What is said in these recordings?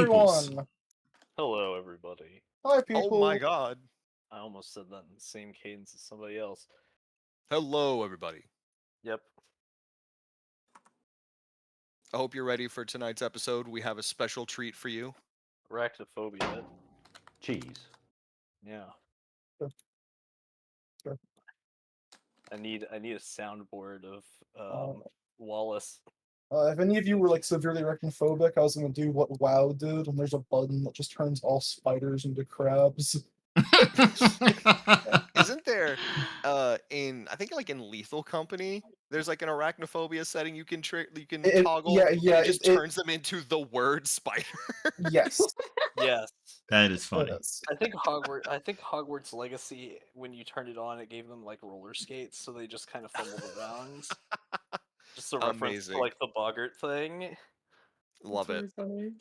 peoples. everyone. Hello, everybody. Hi, Oh my people. god. I almost said that in the same cadence as somebody else. Hello, everybody. Yep. I hope you're ready for tonight's episode. We have a special treat for you. Arachnophobia. Cheese. Yeah. Sure. I need a soundboard of Uh, Wallace. if any of you were like severely arachnophobic, I was gonna do what WoW did, and there's a button that just turns all spiders into crabs. Isn't there I think like in Lethal Company, there's like an arachnophobia setting you can toggle and Yeah, it just turns them into the word spider. yes, Yes. That is it funny. is. I think Hogwarts Legacy, when you turned it on, it gave them like roller skates, so they just kind of fumbled around. Just a reference to Amazing. like the boggart thing. Love it. Funny.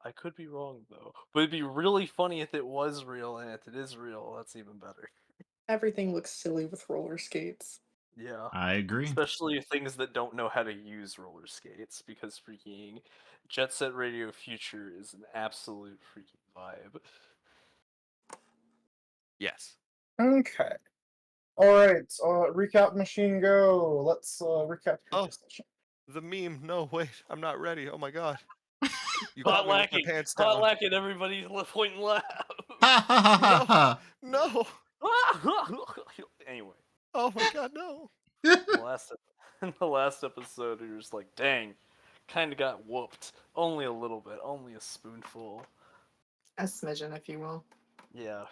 I could be wrong though, but it'd be really funny if it was real, and if it is real, that's even better. Everything looks silly with roller skates. Yeah. I agree. Especially things that don't know how to use roller skates, because freaking Jet Set Radio Future is an absolute freaking vibe. Yes. Okay. All right. Recap machine, go. Let's recap Oh. previous session. The meme. No, wait. I'm not ready. Oh my god. You Hot caught me with my lacking! pants Hot down. lacking! Everybody point and laugh! Ha ha ha ha ha. No. Anyway, Oh my god, no. in the last episode, we were just like, dang, kind of got whooped. Only a little bit, only a spoonful. A smidgen, if you will. Yeah.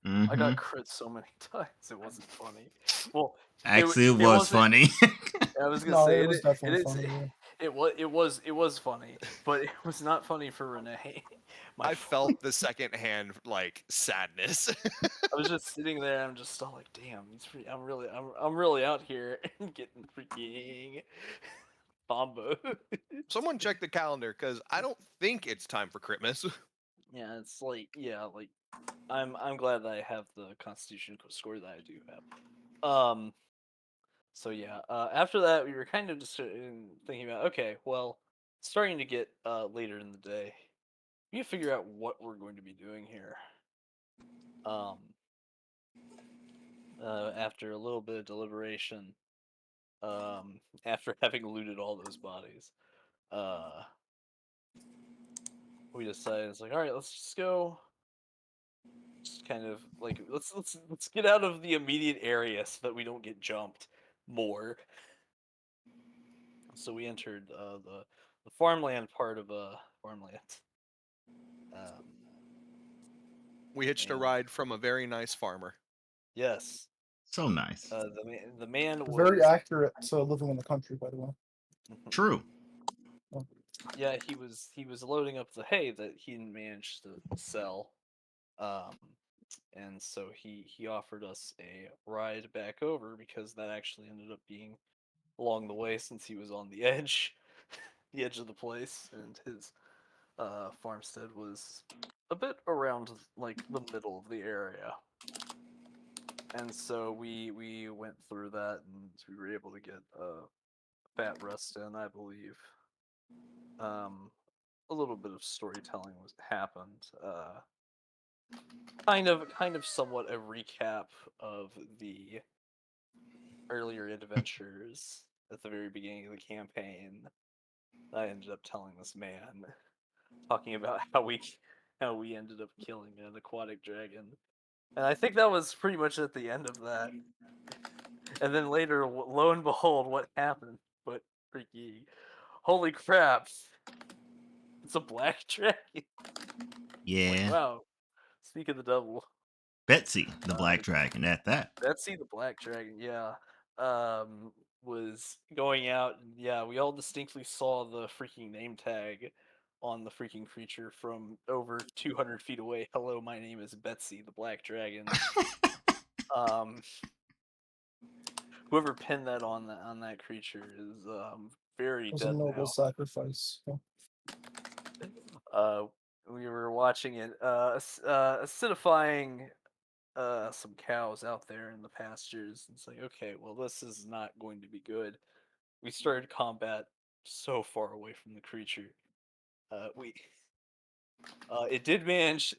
I Mhm. got crit so many times, it wasn't funny. Well, Actually, it was wasn't- funny. I was gonna No, say it was definitely funny. it was funny, but it was not funny for Renee. I felt the secondhand like sadness. I was just sitting there. I'm just all like, damn, I'm really out here getting freaking bombo. Someone check the calendar because I don't think it's time for Christmas. Yeah, it's like I'm glad that I have the Constitution score that I do have. So yeah, after that we were kind of just thinking about, okay, well, it's starting to get later in the day. We need to figure out what we're going to be doing here. After a little bit of deliberation, after having looted all those bodies, we decided it's like, all right, let's just go. Just kind of like let's get out of the immediate area so that we don't get jumped more. So we entered the farmland part of farmland. We hitched a And ride from a very nice farmer. yes, So nice. the man was Very accurate living in the country, by the way. True. Yeah, he was loading up the hay that he didn't manage to sell, and so he offered us a ride back over, because that actually ended up being along the way, since he was on the edge, the edge of the place, and his farmstead was a bit around like the middle of the area. And so we went through that, and we were able to get a fat rest in, I believe. A little bit of storytelling happened. Kind of somewhat a recap of the earlier adventures at the very beginning of the campaign. I ended up telling this man, talking about how we ended up killing an aquatic dragon, and I think that was pretty much at the end of that. And then later, lo and behold, what happened? But freaky, holy crap! It's a black dragon. Like, Yeah. wow. Speak of the devil. Betsy, the black dragon, at that. Betsy the black dragon, yeah. Was going out, and yeah, we all distinctly saw the freaking name tag on the freaking creature from over 200 feet away. Hello, my name is Betsy the black dragon. um, Whoever pinned that on that creature is very It was a dead noble now. sacrifice. Yeah. We were watching it acidifying some cows out there in the pastures. It's like, okay, well, this is not going to be good. We started combat so far away from the creature. we it did manage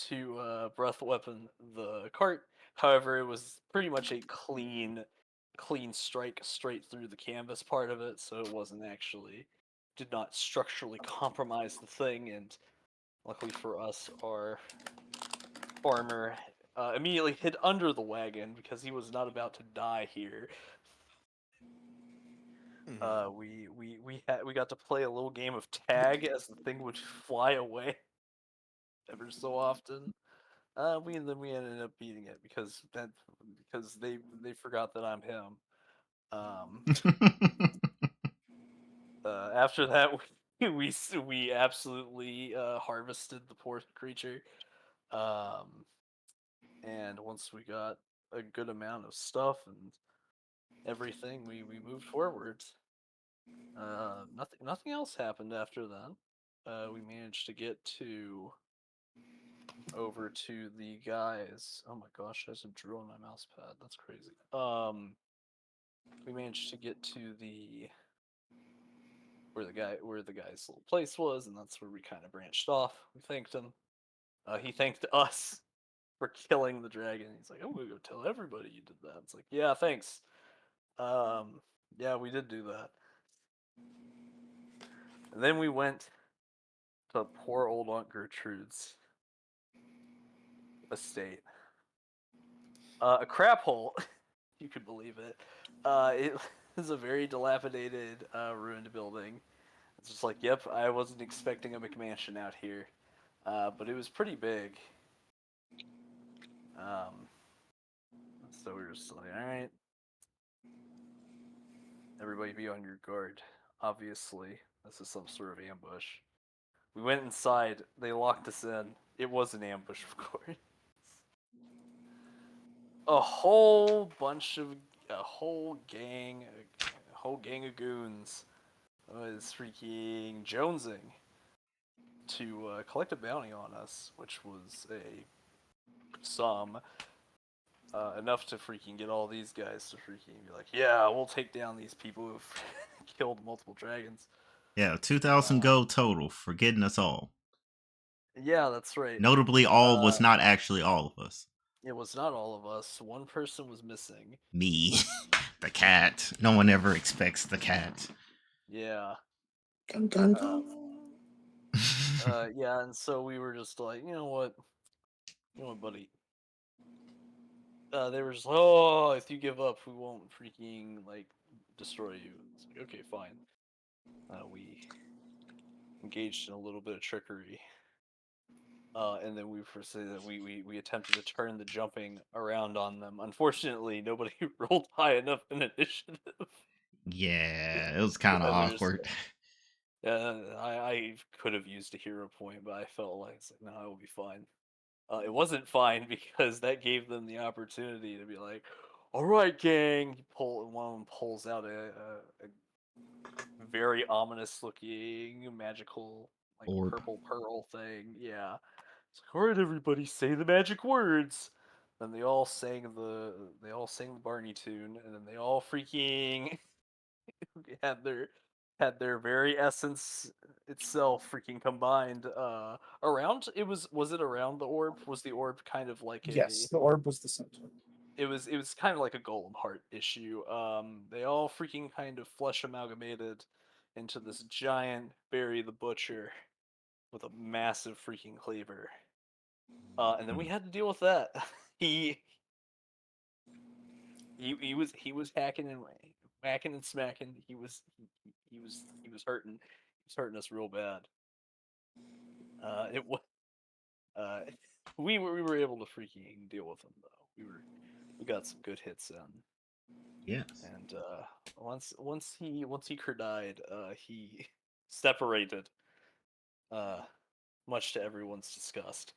to breath weapon the cart. However, it was pretty much a clean strike straight through the canvas part of it, so it wasn't actually did not structurally compromise the thing. And luckily for us, our farmer immediately hid under the wagon because he was not about to die here. Mhm. We got to play a little game of tag as the thing would fly away ever so often. We ended up beating it because they forgot that I'm him. Um, After that, we absolutely harvested the poor creature. Um, and once we got a good amount of stuff and everything, we moved forward. Nothing else happened after then. We managed to get to over to the guys. Oh my gosh, there's a drill on my mouse pad. That's crazy. We managed to get to the where the guy's little place was, and that's where we kind of branched off. We thanked him. He thanked us for killing the dragon. He's like, "I'm gonna go tell everybody you did that." It's like, "Yeah, thanks." Um, yeah, we did do that. And then we went to poor old Aunt Gertrude's estate. A crap hole, you could believe it. It is a very dilapidated, ruined building. It's just like, yep, I wasn't expecting a McMansion out here, but it was pretty big. Um, so we were just like, all right, everybody be on your guard. Obviously, this is some sort of ambush. We went inside. They locked us in. It was an ambush, of course. A whole bunch of a whole gang of goons was freaking jonesing to collect a bounty on us, which was a sum enough to freaking get all these guys to freaking be like, yeah, we'll take down these people who've killed multiple dragons. Yeah, 2,000 gold total for getting us all. Yeah, that's right. Notably, all was not actually all of us. It was not all of us. One person was missing. Me, the cat. No one ever expects the cat. Yeah. Dun, dun, dun. Yeah, and so we were just like, you know what, buddy. They were just like, oh, if you give up, we won't freaking like destroy you. It's like, okay, fine. We engaged in a little bit of trickery. And then we proceeded that we attempted to turn the jumping around on them. Unfortunately, nobody rolled high enough in initiative. Yeah, it was kind of And there's awkward. I could have used a hero point, but I felt like it's like, no, it will be fine. It wasn't fine because that gave them the opportunity to be like, "All right, gang." One of them pulls out a very ominous looking magical like Orb. purple pearl thing. Yeah. It's like, all right, everybody, say the magic words. Then they all sang the Barney tune, and then they all freaking had their had their very essence itself freaking combined around. Was it around the orb? Was the orb kind of like Yes, the orb was the center. it was kind of like a golem heart issue. They all freaking kind of flesh amalgamated into this giant Barry the Butcher with a massive freaking cleaver. And then we had to deal with that. he he was hacking and whacking and smacking. He was hurting. He was hurting us real bad. It was uh, we were able to freaking deal with him though. We got some good hits in. Yes. And once he died, he separated, uh, much to everyone's disgust.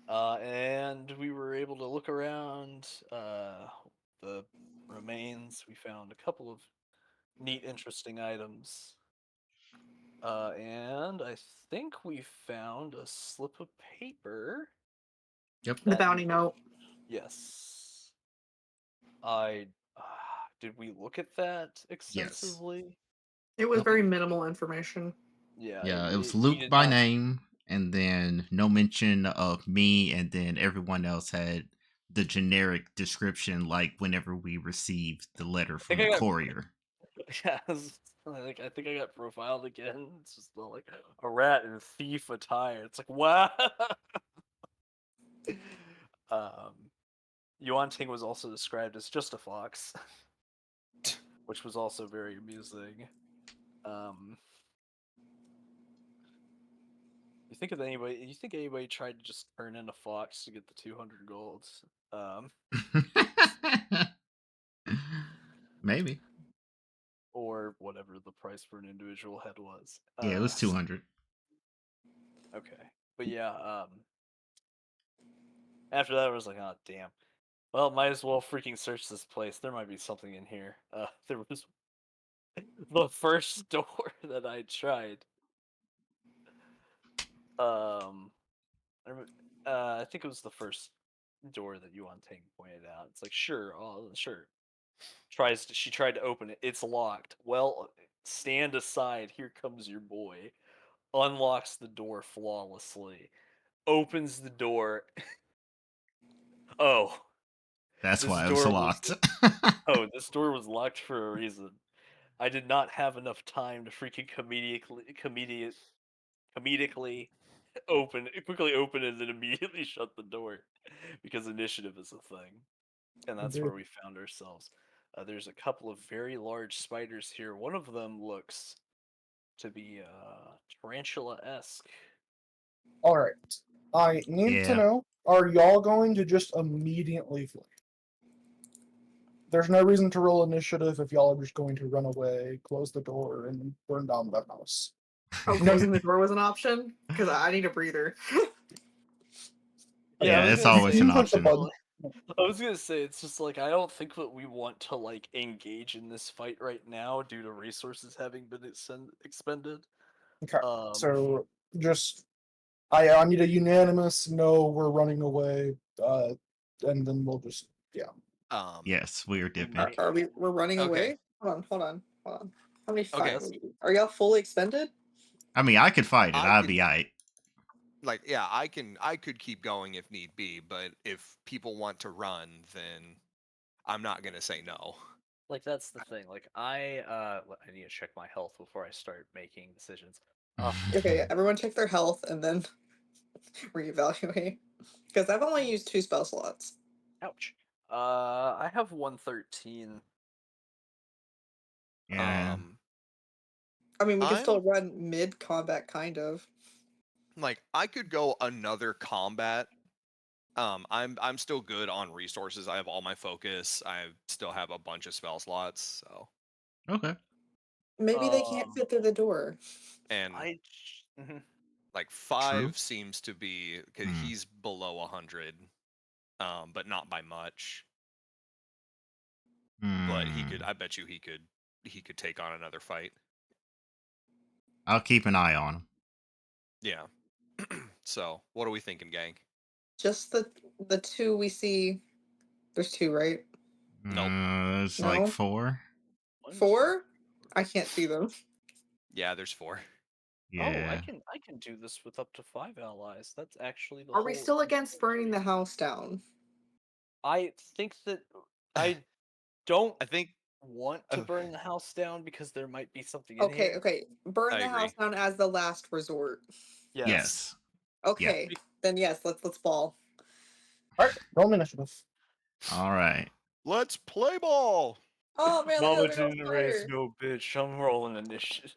And we were able to look around the remains. We found a couple of neat, interesting items. And I think we found a slip of paper. Yep. The That bounty note. Yes. I did we look at that Yes. extensively? It was Nope. very minimal information. Yeah, it was We Luke did by not. name, and then no mention of me, and then everyone else had the generic description, like whenever we received the letter from the I got courier. Yeah, I think I got profiled again. It's just like a rat in thief attire. It's like wow. um, Yuan Ting was also described as just a fox, which was also very amusing. Um, you think anybody tried to just turn in a fox to get the 200 golds? Um, Maybe. or whatever the price for an individual head was. Yeah, it was 200. Okay, but yeah. After that, I was like, oh damn. Well, might as well freaking search this place. There might be something in here. There was the first door that I tried. Um, I think it was the first door that Yuan Ting pointed out. It's like, sure, oh, sure. She tried to open it. It's locked. Well, stand aside. Here comes your boy. Unlocks the door flawlessly. Opens the door. Oh, That's this why it was door was. locked. Oh, this door was locked for a reason. I did not have enough time to freaking comedically quickly open it and then immediately shut the door because initiative is a thing, and that's Indeed. where we found ourselves. There's a couple of very large spiders here. One of them looks to be tarantula-esque. All right. I need to Yeah. know: are y'all going to just immediately flee? There's no reason to roll initiative if y'all are just going to run away, close the door, and burn down the house. Oh, No. closing the door was an option? Because I need a breather. Yeah, I Yeah, was it's gonna always say, an You click the option. button. I was gonna say it's just like I don't think that we want to like engage in this fight right now due to resources having been expended. Okay. Um, So just I need a unanimous no, we're running away, and then we'll just Yes, we are dipping. We're running Okay. away? Hold on. How many Okay. fights? Are y'all fully expended? I mean, I could fight it. I I'd can- be aight. Like, yeah, I could keep going if need be, but if people want to run, then I'm not gonna say no. like that's the thing. Like I need to check my health before I start making decisions. Okay, everyone check their health and then reevaluate. Because I've only used 2 spell slots. Ouch. I have 113. Yeah. I mean, we can still I'm run mid-combat, kind of. like I could go another combat. I'm still good on resources. I have all my focus. I still have a bunch of spell slots. So Okay. Maybe they can't fit through the door. and Mhm. like True. 5 seems to be because Hmm. he's below 100, but not by much. But he could. Hmm. I bet you he could take on another fight. I'll keep an eye on him. Yeah. So what are we thinking, gang? Just the 2 we see. There's 2, right? Nope. It's like No? 4. 4? I can't see them. Yeah, there's 4. Oh, Yeah. I can do this with up to 5 allies. That's actually the Are we whole. still against burning the house down? I think that I don't I think. want to burn the house down because there might be something in Okay, here. okay. Burn I the agree. house down as the last resort. Yes. Yes. Okay, then yes, let's ball. all right. Roll initiative. All right. Let's play ball. Oh man, Mama look at the didn't raise spider. no bitch. I'm rolling initiative.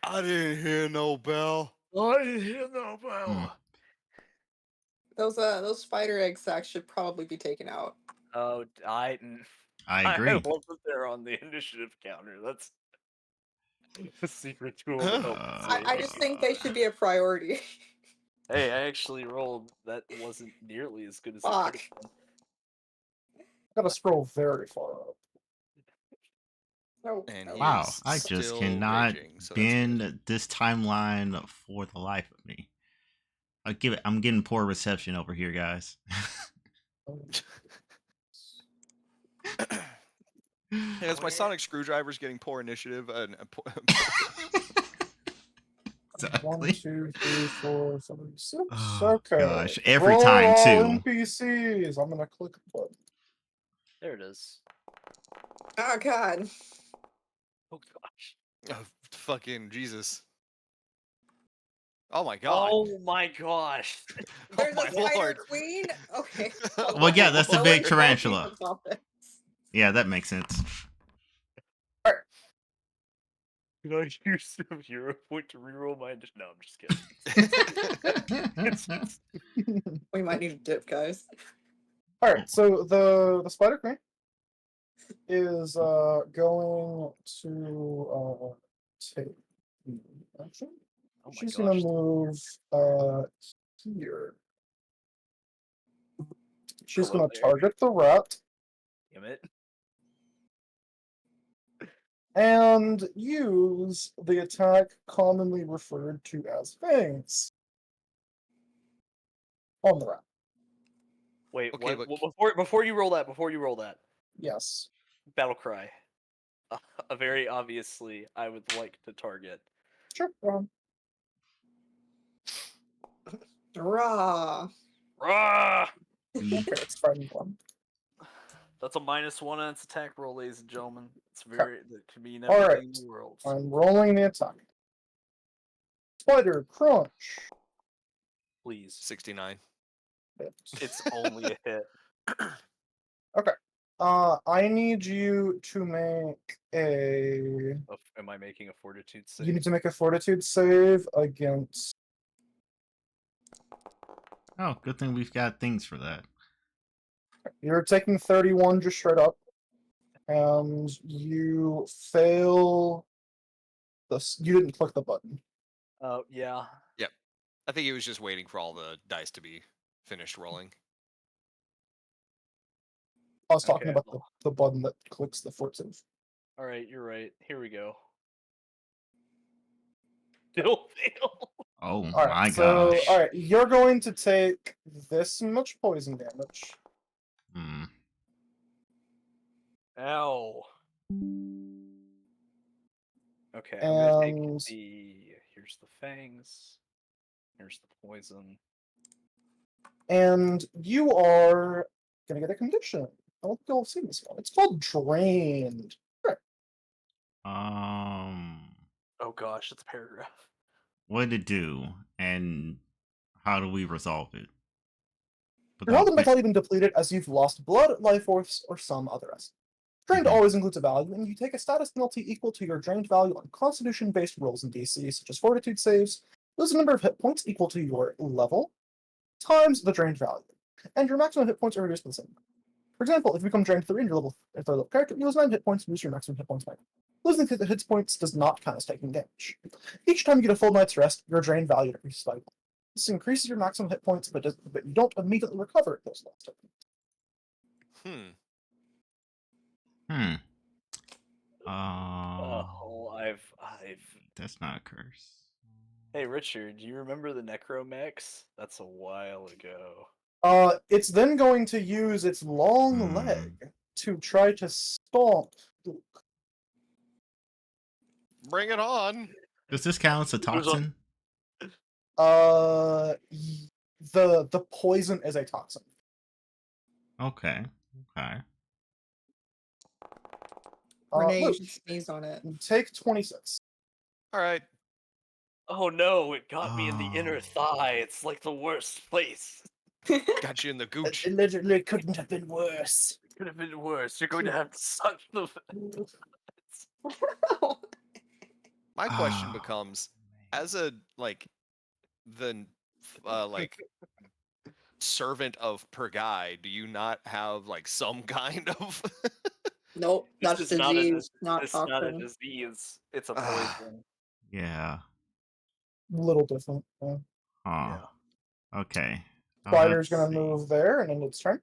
I didn't hear no bell. I didn't hear no Hmm. bell. Those spider egg sacs should probably be taken out. Oh, I I agree. love that they're on the initiative counter. That's a secret tool to help save. I just think they should be a priority. Hey, I actually rolled. That wasn't nearly as good as it Fuck. could have been. Gotta scroll very far up. No, And no. he Wow, is I just still cannot raging, so that's good. bend this timeline for the life of me. I'm getting poor reception over here, guys. As my sonic screwdriver's getting poor initiative, and One, Exactly. 2, 3, 4, 5, 6. Oh Okay. gosh, every Roll time all too. NPCs. I'm gonna click the button. There it is. Oh god. Oh gosh. oh, fucking Jesus. Oh my god. Oh my gosh. There's my a spider lord. queen? Okay. Well, yeah, that's the Well, big we're talking tarantula. about this. Yeah, that makes sense. Can I use some hero point to reroll my? No, I'm just kidding. It's- We might need a dip, guys. Alright, so the spider queen is going to take action. oh my She's gosh. gonna move here. She's Come gonna up there. target the rat Damn it. and use the attack commonly referred to as fangs on the rat. Wait, Okay, what? but Before you roll that, Yes. battle cry. Very obviously, I would like to target. Sure. Go on. Rah. Rah! Okay, it's fighting one. That's a -1 on its attack roll, ladies and gentlemen. It's Okay. very that could mean All everything in right. the world. I'm rolling the attack. Spider crunch. Please, 69. it's only a hit. Okay. I need you to make a. Am I making a fortitude You save? need to make a fortitude save against. Oh, good thing we've got things for that. You're taking 31 just straight up, and you fail. You didn't click the button. Oh yeah. I think he was just waiting for all the dice to be finished rolling. I was talking Okay. about the button that clicks the fort save. All right, you're right. Here we go. Still fail. Oh All my right, so gosh. all right, you're going to take this much poison damage. Hmm. Ow. Okay, I'm gonna take And the. Here's the fangs. Here's the poison. you are gonna get a condition. I don't think you'll have seen this one. It's called drained. Oh gosh, it's a paragraph. What did it do, and how do we resolve it? Your health Without and vitality have been depleted as you've lost blood, life force, or some other asset. Drained Mhm. always includes a value, and you take a status penalty equal to your drained value on constitution-based rolls in DC, such as fortitude saves. Lose a number of hit points equal to your level times the drained value, and your maximum hit points are reduced by the same. For example, if you become drained 3 in your third level character, you lose 9 hit points and lose your maximum hit points by 9. Losing the hit points does not count as taking damage. Each time you get a full night's rest, your drained value increases by 1. This increases your maximum hit points, but you don't immediately recover those lost hit points. Hmm. Oh, I've. That's not a curse. Hey Richard, do you remember the Necromex? That's a while ago. It's then going to use its long leg to try to stomp. Bring it on. Does this count as a toxin? The poison is a toxin. Okay. Okay. Renee, you Luke, should sneeze on it. take 26. All right. Oh no, it got me in the inner Oh. thigh. It's like the worst place. Got you in the gooch. It literally couldn't have been worse. Could have been worse. You're going to have to suck the. My question Oh, becomes, man. as a the like servant of per guy, do you not have like some kind of Nope, This that's is not a. disease, not It's not a toxin. disease. It's a Ah, poison. Yeah. A little different. Huh. Yeah. Okay. I'll have Spider's to gonna see. move there and end its turn.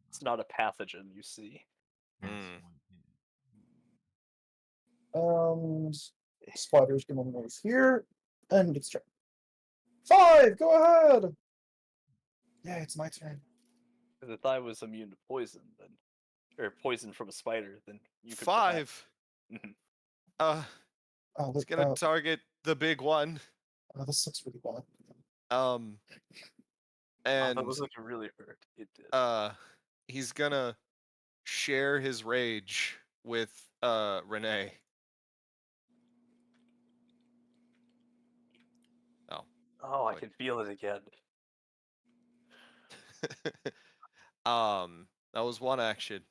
It's not a pathogen, you see. Yes, Mm. 1 minute. And Spider's gonna move here and its turn. 5, go ahead. Yeah, it's my turn. Because if I was immune to poison, then or poison from a spider, then you could 5. Mhm. Oh, It's gonna target the big one. this looks really bad. Um, That and was like really hurt. It did. he's gonna share his rage with Renee. Oh. Oh, I Wait. can feel it again. That was one action.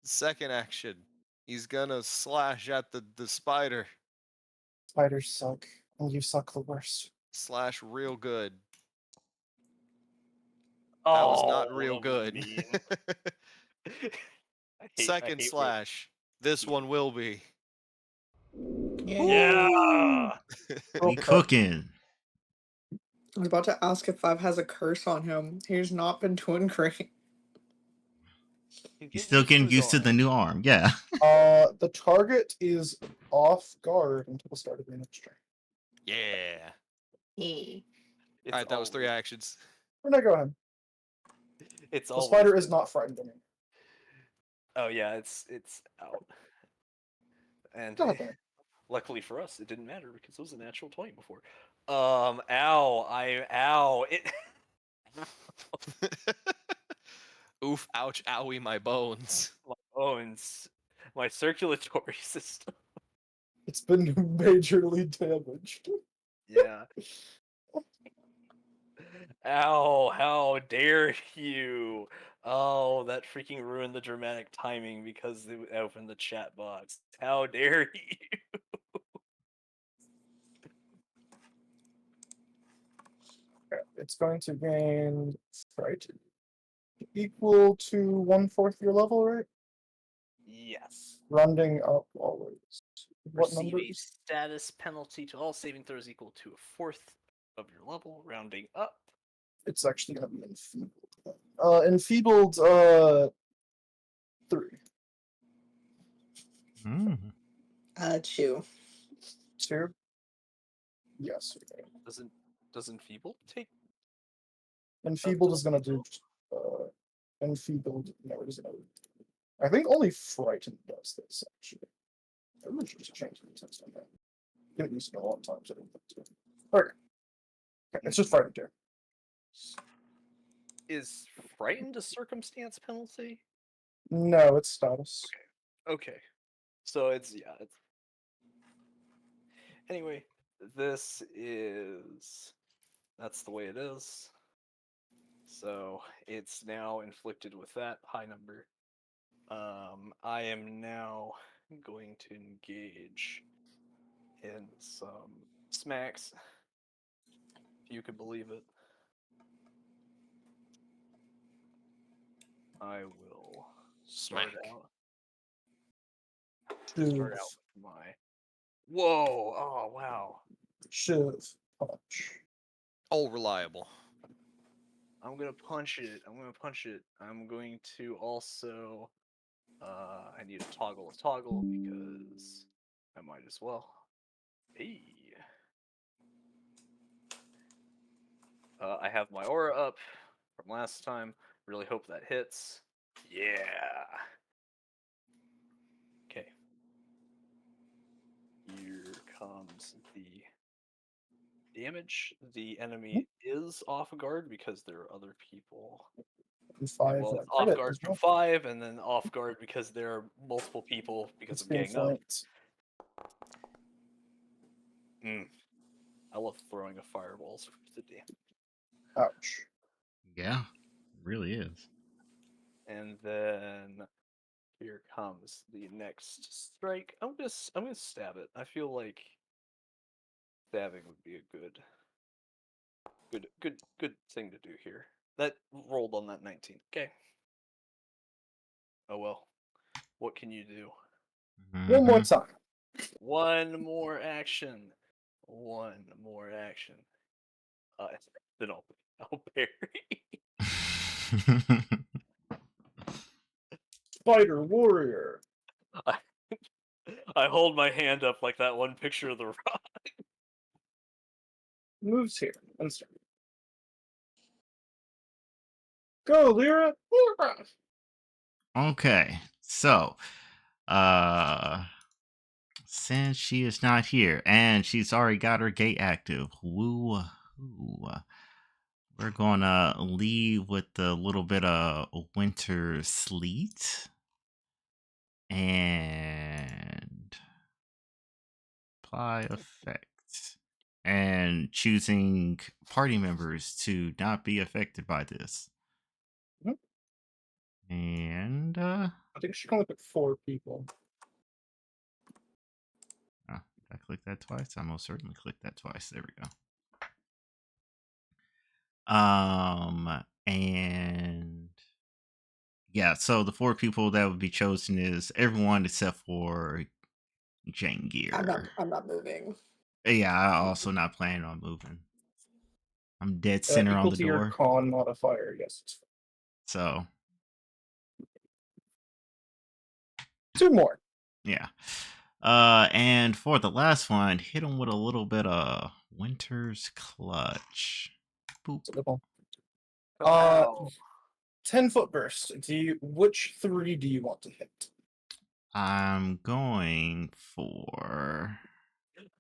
Second action, he's gonna slash at the spider. Spiders suck, and you suck the worst. Slash real good. Oh, That was not real that was good. mean. I Second hate slash. This one will be. Yeah. We Okay. cooking. I was about to ask if 5 has a curse on him. He's not been doing great. He's still getting used to the new arm. Yeah. The target is off guard until the start of the next turn. Yeah. Eh. Alright, that was 3 actions. Renee, go ahead. It's The spider is not frightened anymore. Oh yeah, it's out. And Go ahead, Renee. luckily for us, it didn't matter because it was a natural 20 before. Ow. It Oof, ouch, owie, my bones. my bones, my circulatory system. It's been majorly damaged. Yeah. Ow, how dare you? Oh, that freaking ruined the dramatic timing because they opened the chat box. How dare you? It's going to gain fright equal to 1/4 your level, right? Yes. Rounding up always. What Receive a numbers? status penalty to all saving throws equal to 1/4 of your level, rounding up. It's actually going to be enfeebled. Enfeebled 3. Mm. Chew. 2. Yes. Okay. Does enfeebled take? Enfeebled is going to do. Enfeebled. No, it isn't. I think only frightened does this actually. I really should just change the text on that. Didn't use it a lot of times. I didn't think to. Okay. It's just frightened here. Is frightened a circumstance penalty? No, it's status. Okay. So it's anyway, this is that's the way it is. So it's now inflicted with that high number. I am now going to engage in some smacks, if you could believe it. I will start Smack. out. Shove. Start out with my. Whoa! Oh wow! Shove. Punch. All reliable. I'm gonna punch it. I'm going to also. I need to toggle a toggle because I might as well. Hey. I have my aura up from last time. Really hope that hits. Yeah. Okay. Here comes the damage. The enemy is off guard because there are other people. And 5. Well, that it's off credit guard as from well. 5, and then off guard because there are multiple people because It's of being gang up. flanked. I love throwing a fireballs for the damage. Ouch. Yeah. It really is. And then here comes the next strike. I'm gonna stab it. I feel like stabbing would be a good thing to do here. That rolled on that 19. Okay. Oh well. What can you do? One more Mhm. time. One more action. One more action. Then I'll parry. Spider warrior. I, I hold my hand up like that one picture of the rock. Moves here. And start. Go, Lyra. Lyra. Okay. So, uh, since she is not here and she's already got her gate active, woo, woo, we're gonna leave with a little bit of winter sleet and apply effects and choosing party members to not be affected by this. Mhm. And I think she can only pick 4 people. I clicked that twice. I most certainly clicked that twice. There we go. And yeah, so the 4 people that would be chosen is everyone except for Jangir. I'm not moving. Yeah, I also not planning on moving. I'm dead center on Equal the to your door. con modifier, yes. It's So 2 more. yeah. And for the last one, hit him with a little bit of Winter's Clutch. Boop. It's a good one. Ow. 10-foot burst. Which 3 do you want to hit? I'm going for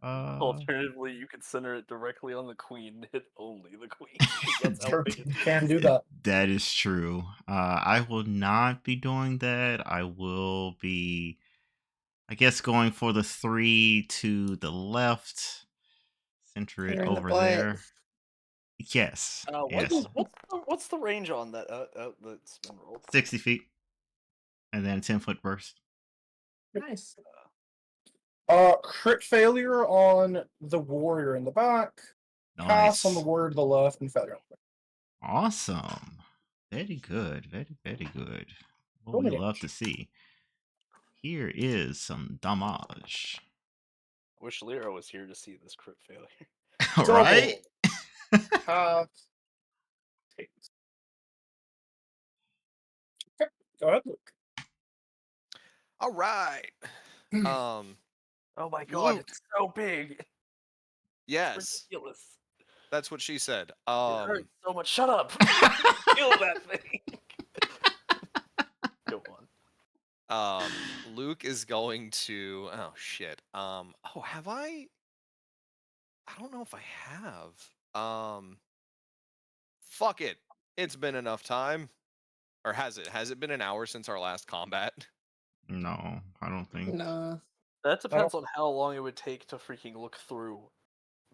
Alternatively, you could center it directly on the queen and hit only the queen. 'cause That's how Sure, big it you is. can do that. That is true. I will not be doing that. I will be, I guess, going for the 3 to the left. Center it You're in the over butt. there. Yes. What's Yes. what's the range on that? That's been rolled. 60 feet. And then 10-foot burst. Nice. Crit failure on the warrior in the back, pass on the Nice. warrior to the left, and feather on the right. Awesome. Very good. Very, very good. What Roll we me love to damage. see. Here is some damage. I wish Lyra was here to see this crit failure. Right? Half. Take. Okay, go ahead, Luke. All right. Oh my god, Luke. it's so big. It's Yes, ridiculous. that's what she said. It hurts so much. Shut up. Kill that thing. Go on. Luke is going to. Oh shit. Oh, have I? I don't know if I have. Fuck it. It's been enough time. Or has it? Has it been an hour since our last combat? No, I don't think. Nah. That depends on how long it would take to freaking look through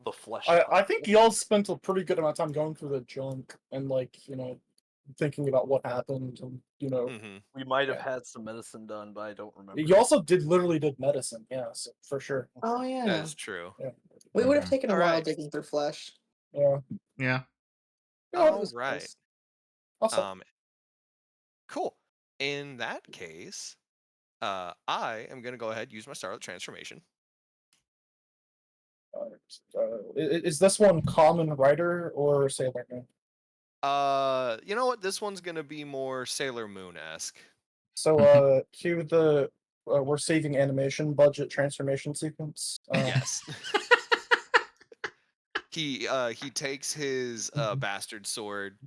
the flesh. I think y'all spent a pretty good amount of time going through the junk and, like, thinking about what happened and, Mm-hmm. We might have Yeah. had some medicine done, but I don't remember. You also literally did medicine, yeah, so for sure. Oh That yeah. is true. Yeah. We would have Mhm. taken a All while right. digging through flesh. Yeah. Yeah. Yeah, it All was right. close. Awesome. Cool. In that case, I am gonna go ahead and use my Starlit Transformation. Is this one common writer or sailor man? You know what? This one's gonna be more Sailor Moon-esque. So cue the we're saving animation budget transformation sequence. Yes. He takes his Mhm. bastard sword,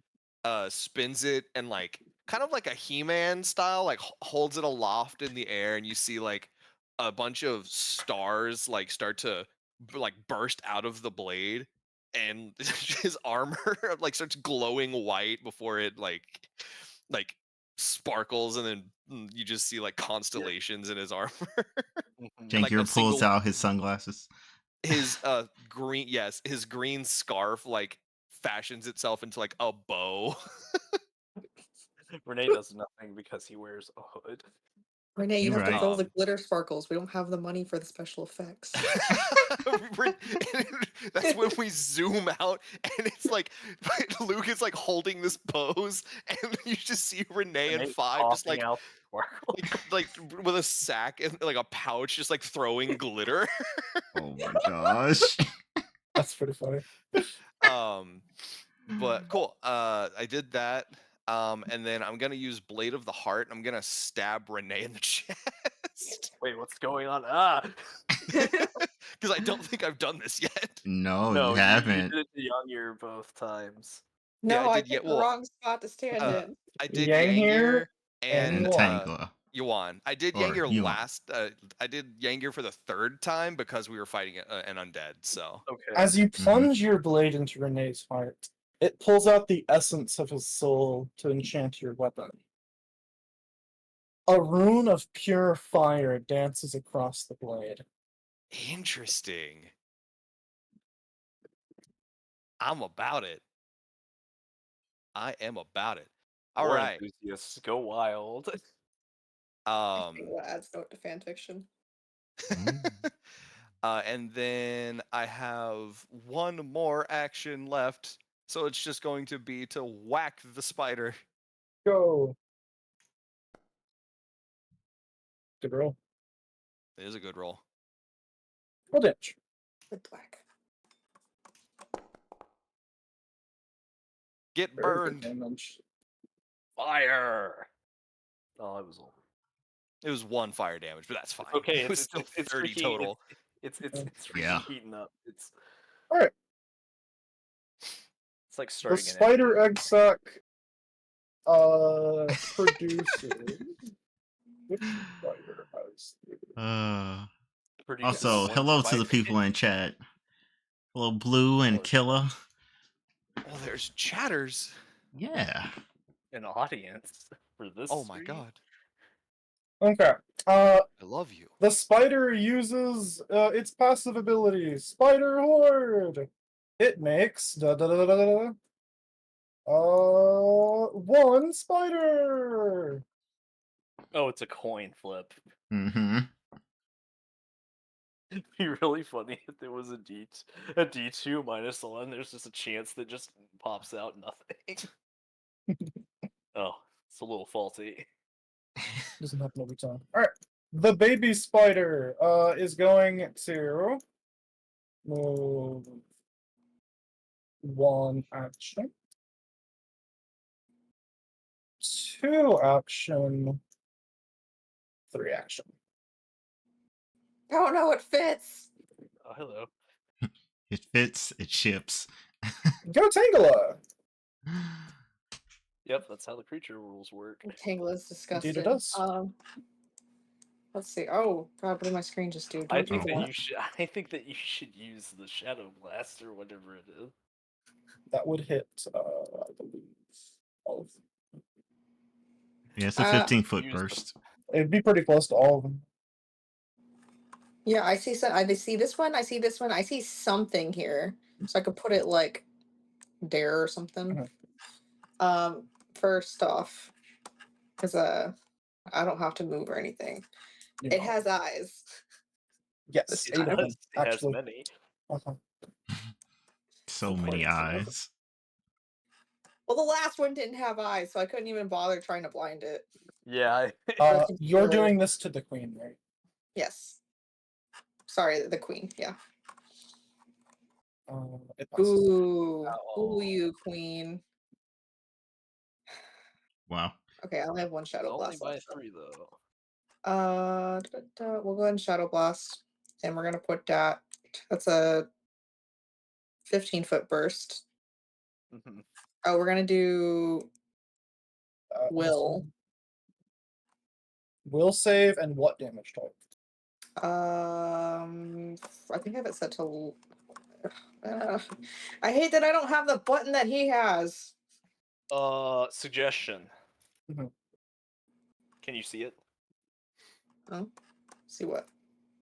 spins it, and like kind of like a He-Man style, like holds it aloft in the air, and you see like a bunch of stars like start to like burst out of the blade, and his armor like starts glowing white before it like sparkles, and then you just see like constellations in his armor. And like a Jankier pulls single out his sunglasses. his green his green scarf like fashions itself into like a bow. Renee does nothing because he wears a hood. Renee, you You're have to right. roll the glitter sparkles. We don't have the money for the special effects. That's when we zoom out and it's like Luke is like holding this pose and you just see Renee and Renee Five just coughing out sparkle. like with a sack and like a pouch just like throwing glitter. Oh my gosh. That's pretty funny. But cool. I did that. And then I'm gonna use Blade of the Heart. I'm gonna stab Renee in the chest. Wait, what's going on? Ah! Because I don't think I've done this yet. No, No, you you haven't. did it to Youngir both times. Yeah, No, I I did. Yeah, picked the well, wrong spot to stand in. I did Yang here Yang here. And and Tangela. Yuan. I did Or Yangir Yuan. last. I did Yangir for the third time because we were fighting an undead. So Okay. As you plunge your blade into Renee's heart, it pulls out the essence of his soul to enchant your weapon. A rune of pure fire dances across the blade. interesting. I'm about it. I am about it. All War right. enthusiasts, go wild. What adds note to fan fiction? Mm. And then I have one more action left, so it's just going to be to whack the spider. Go. Good roll. It is a good roll. Roll damage. The black. Get Very good burned. damage. Fire. Oh, it was all. It was 1 fire damage, but that's fine. Okay, It was still 30 freaking, total. It's freaking Yeah. heating up. It's Alright. like The starting an spider engine. egg sac produces. Which spider has Produces Also, one hello to the spider. people in chat. Hello, Blue and Oh, Killa. Oh, there's chatters. Yeah. An audience for this. Oh my stream? god. Okay. I love you. The spider uses its passive ability, Spider Horde. It makes one spider. Oh, it's a coin flip. Mm-hmm. It'd be really funny if there was a D2 minus one. There's just a chance that just pops out nothing. Oh, it's a little faulty. Doesn't happen every time. All right. The baby spider is going to move one action, two action, three action. Oh no, it fits. Oh, hello. It fits, it ships. Go Tangela. Yep, that's how the creature rules work. Tangle is disgusting. Indeed it does. Let's see. Oh god, what did my screen just do? I Do think that what? you should. I think that you should use the Shadow Blast or whatever it is. That would hit, I believe, all of them. Yeah, it's a 15-foot Use the- burst. It'd be pretty close to all of them. Yeah, I see some. I see this one. I see this one. I see something here, so I could put it like there or something. First off, because I don't have to move or anything. You It know. has eyes. Yes, It 8 of them, does. It has actually. many. Uh-huh. So Important many to know. eyes. Well, the last one didn't have eyes, so I couldn't even bother trying to blind it. Yeah. You're doing this to the queen, right? Yes. Sorry, the queen. Yeah. It passes. Ooh, Oh. you queen. Wow. Okay, I only have one shadow Only blast by left. 3 though. We'll go ahead and shadow blast, and we're gonna put that. That's a 15-foot burst. Mhm. Oh, we're gonna do will. Will save and what damage type? I think I have it set to. I hate that I don't have the button that he has. Suggestion. Mhm. Can you see it? Oh, see what?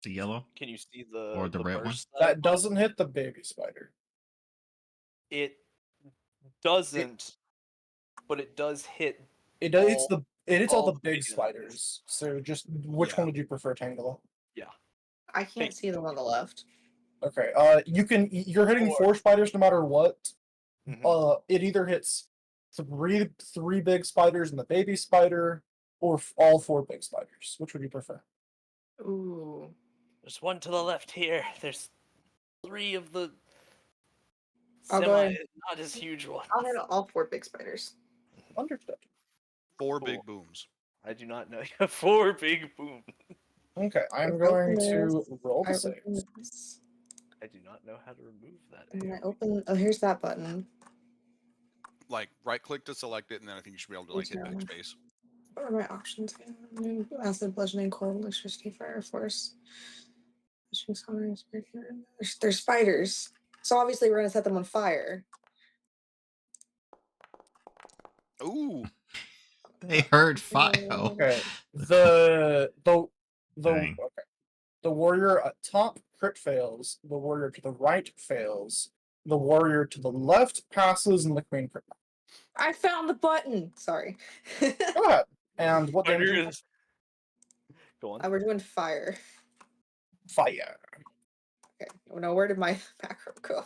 The yellow? Can you see the Or the red one? burst That doesn't hit the baby spider. It doesn't, but it does hit. It hits all all the the big big spiders. So just which one would you prefer, Tangela? Yeah. I can't see them on the left. Okay. You're hitting Or- 4 spiders no matter what. Mhm. It either hits three big spiders and the baby spider, or all 4 big spiders. Which would you prefer? Ooh. There's one to the left here. There's 3 of the I'll go semi, ahead. not as huge ones. I'll hit all 4 big spiders. Understood. 4 Cool. big booms. I do not know. You have 4 big boom. Okay, I'm Open going this. to roll I the save. open this. I do not know how to remove that. And then I open. Oh, here's that button. Like right click to select it, and then I think you should be able to like hit Yeah. backspace. What are my options? Acid, bludgeoning, cold, electricity, fire, force. They're spiders. So obviously we're gonna set them on fire. Ooh. They heard fire. Okay. The Dang. okay. The warrior at top crit fails. The warrior to the right fails. The warrior to the left passes, and the queen crit. I found the button. Sorry. Go ahead. And what damage? Spider is- Go on. We're doing fire. Fire. Okay. No, where did my macro go?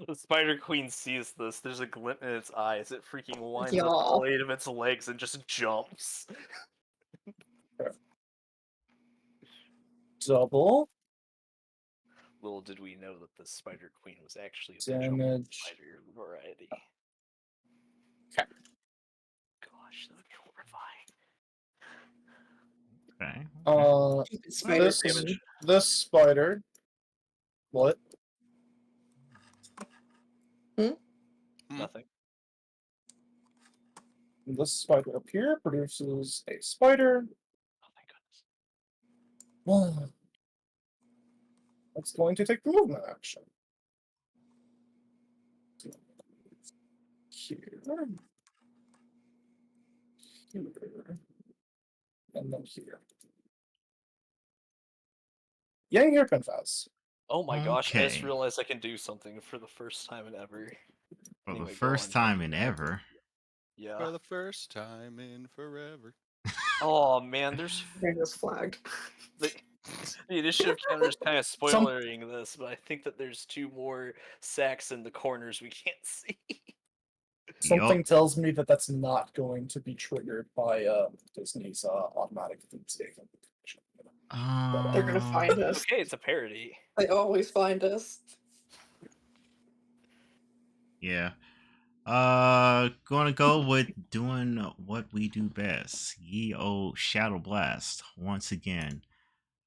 The Spider Queen sees this. There's a glint in its eyes. It freaking winds up Y'all. all 8 of its legs and just jumps. Double Little did we know that the Spider Queen was actually a visual damage. spider variety. Okay. Gosh, that would be horrifying. Okay. Stupid spider This queen. this spider. What? Nothing. This spider up here produces a spider. Oh, thank goodness. It's going to take the movement action. Here. Here. And then here. Yang here, Confess. Oh my gosh, I just Okay. realized I can do something for the first time in ever. For Anyway, the go first on, time Dungeon in Master. ever. Yeah. For the first time in forever. Oh man, there's I just flagged. the initiative counter is kind of spoilering this, but I think that there's 2 more sacks in the corners we can't see. Something tells me that that's not going to be triggered by Disney's automatic food safety. They're gonna find us. Okay, it's a parody. They always find us. Yeah. Gonna go with doing what we do best. Ye old Shadow Blast once again.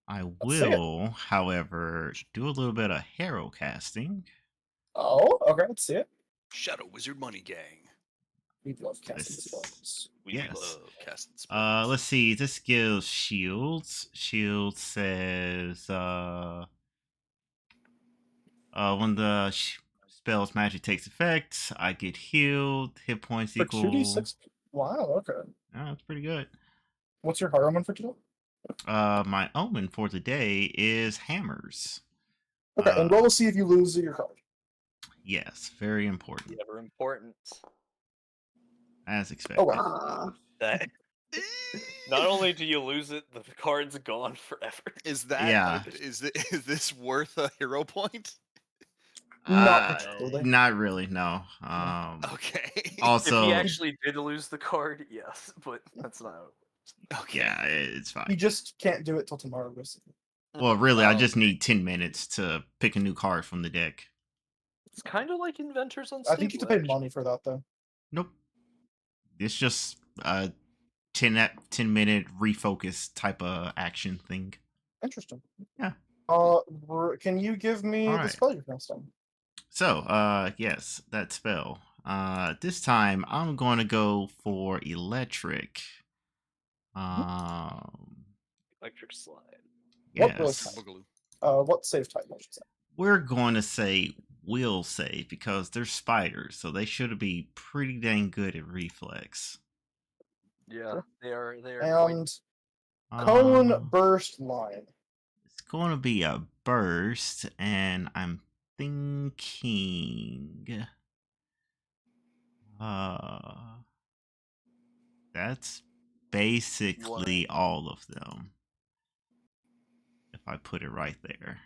I Let's see it. will, however, do a little bit of hero casting. Oh, okay, let's see it. Shadow Wizard Money Gang. We love casting This- spells. We Yes. Love casting spells. Let's see. This gives shields. Shield says when the spell's magic takes effect, I get healed. Hit points For equal. 2d6. Wow, okay. Oh, that's pretty good. What's your higher one for today? My omen for today is hammers. Okay, and roll to see if you lose your card. Yes, very important. Never important. As expected. Oh, wow. That not only do you lose it, the card's gone forever. Is that Yeah. is this worth a hero point? Not particularly. Not really, no. Okay. Also, If he actually did lose the card, yes, but that's not how it works. Okay. yeah, it's fine. You just can't do it till tomorrow, basically. Well, really, I Oh, just okay. need 10 minutes to pick a new card from the deck. It's kind of like Inventors on I think you have to pay money for that, though. Nope. It's just a 10-minute refocus type of action thing. Interesting. Yeah. Can you give me the Alright. spell you're casting? So, yes, that spell. This time I'm going to go for electric. Electric Slide. What Yes. type? What save type? I should say. We're going to say will save because they're spiders, so they should be pretty dang good at reflex. Yeah, Sure. they are. They are And Uh, cone burst line. It's going to be a burst, and I'm thinking, that's basically all of them. If I put it right there.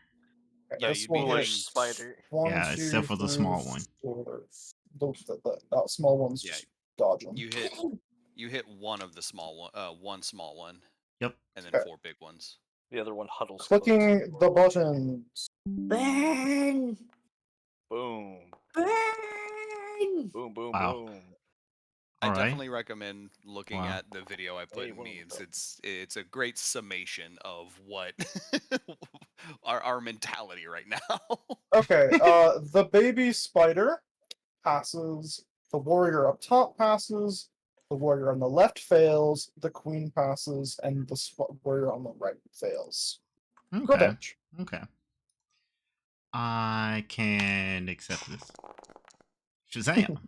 Okay, Yeah, this you'd be will quite hit hitting- spider. one, Yeah, two, except for the three, small one. four. That small one's Yeah, just dodging. You hit one of the small one, one small one, Yep. and then Okay. 4 big ones. The other one huddles. Clicking the buttons. Burn! Boom. Burn! Boom. Boom. Wow. Boom. I All right. definitely recommend looking Wow. at the video I put Hey, in what was Needs. that? It's a great summation of what our mentality right now. Okay, the baby spider passes. The warrior up top passes. The warrior on the left fails, the queen passes, and the warrior on the right fails. Go Okay. damage. Okay. I can accept this. Shazam.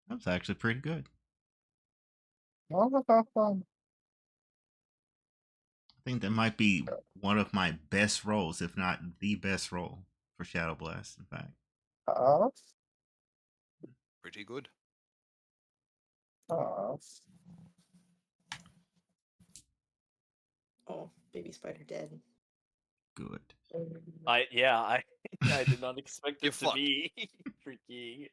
That was actually pretty good. I think that might be one of my best rolls, if not the best roll for Shadow Blast, in fact. Pretty good. Oh, baby spider dead. Good. I did not expect You it to fucked. be freaking.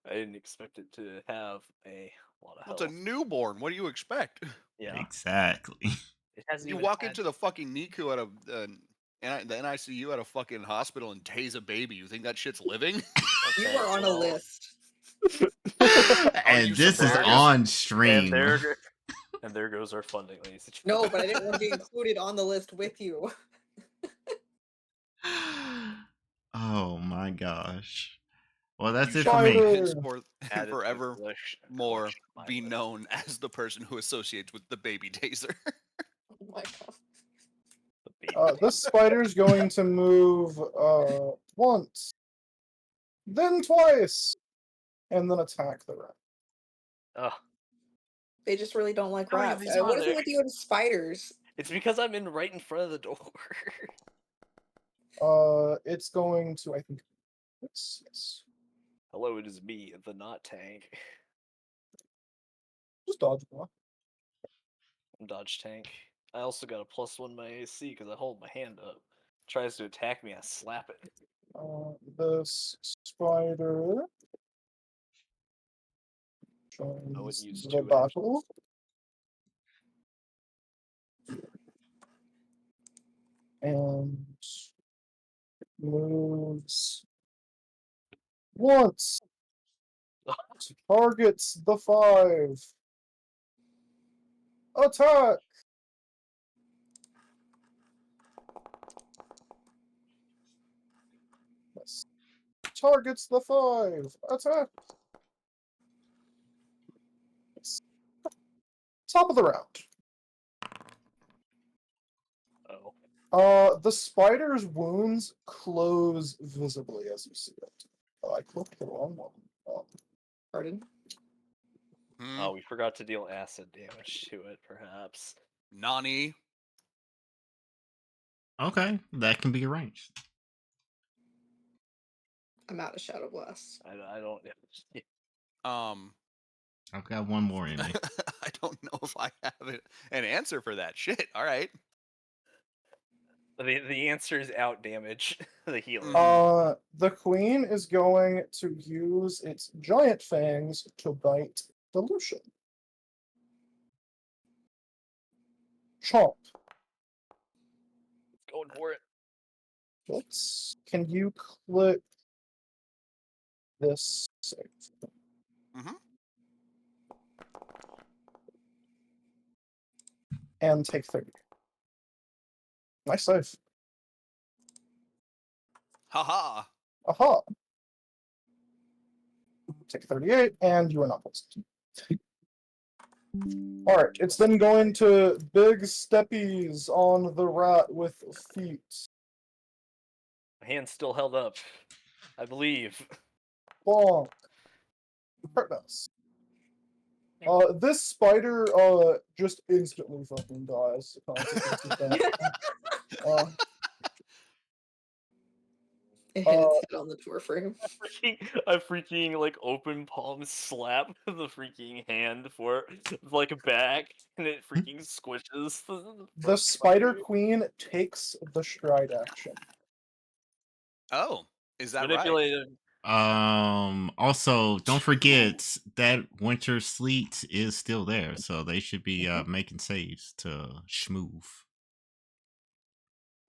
I didn't expect it to have a lot of Well, health. it's a newborn. What do you expect? Yeah, Exactly. it hasn't You even walk had- into the fucking NICU at the NICU at a fucking hospital and tase a baby. You think that shit's living? You Okay, are on a well, list. And you this is surprised? on And stream. there goes our funding, ladies and No, gentlemen. but I didn't want to be included on the list with you. Oh my gosh. Well, that's You it for shall me. Spider. henceforth Add it to the forever collection more of my be list. known as the person who associates with the baby taser. Oh my god. The baby This spider's going to move once, then twice, and then attack the rat. Ugh. They just really don't like How many of rats. these are What is it there? with you and spiders? It's because I'm in right in front of the door. It's going to, I think, yes. Hello, it is me, the not tank. Just dodge one. I'm dodge tank. I also got a +1 my AC because I hold my hand up. Tries to attack me, I slap it. This spider Oh, it joins used the 2 battle. And moves once. Targets the 5. Attack! Yes. Targets the 5. Attack! Yes. Top of the round. Oh. The spider's wounds close visibly as you see it. Oh, I clicked the wrong one. Oh. Pardon? Hmm? Oh, we forgot to deal acid damage to it, perhaps. Nani. Okay, that can be arranged. I'm out of Shadow Blast. I don't. I've got one more in me. I don't know if I have an answer for that shit. All right. The answer is out damage. The healing. The queen is going to use its giant fangs to bite Dilution. Chomp. Going for it. Can you click this save? Mhm. And take 30. Nice save. Haha. Aha. Take 38, and you are not poisoned. Alright, it's then going to big steppies on the rat with feet. My hand's still held up. I believe. Bonk. Hurtness. This spider just instantly fucking dies. Consequence of that. It hit its head on the door frame. I freaking like open palm slap the freaking hand for like back, and it freaking squishes. The spider queen takes the stride action. Oh, is that right? Manipulated. Also, don't forget that winter sleet is still there, so they should be making saves to schmoove.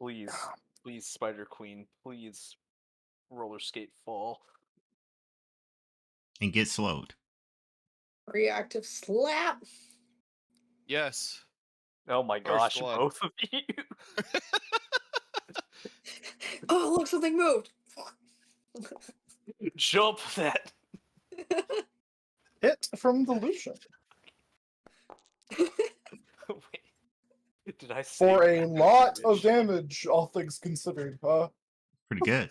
Please, please, Spider Queen, please, roller skate fall. And get slowed. Reactive slap. Yes. Oh my gosh, blood. both of you. Oh, look, something moved. Jump that. hit from the Lucian Wait, did I for say a lot of originally? damage, all things considered. Pretty good.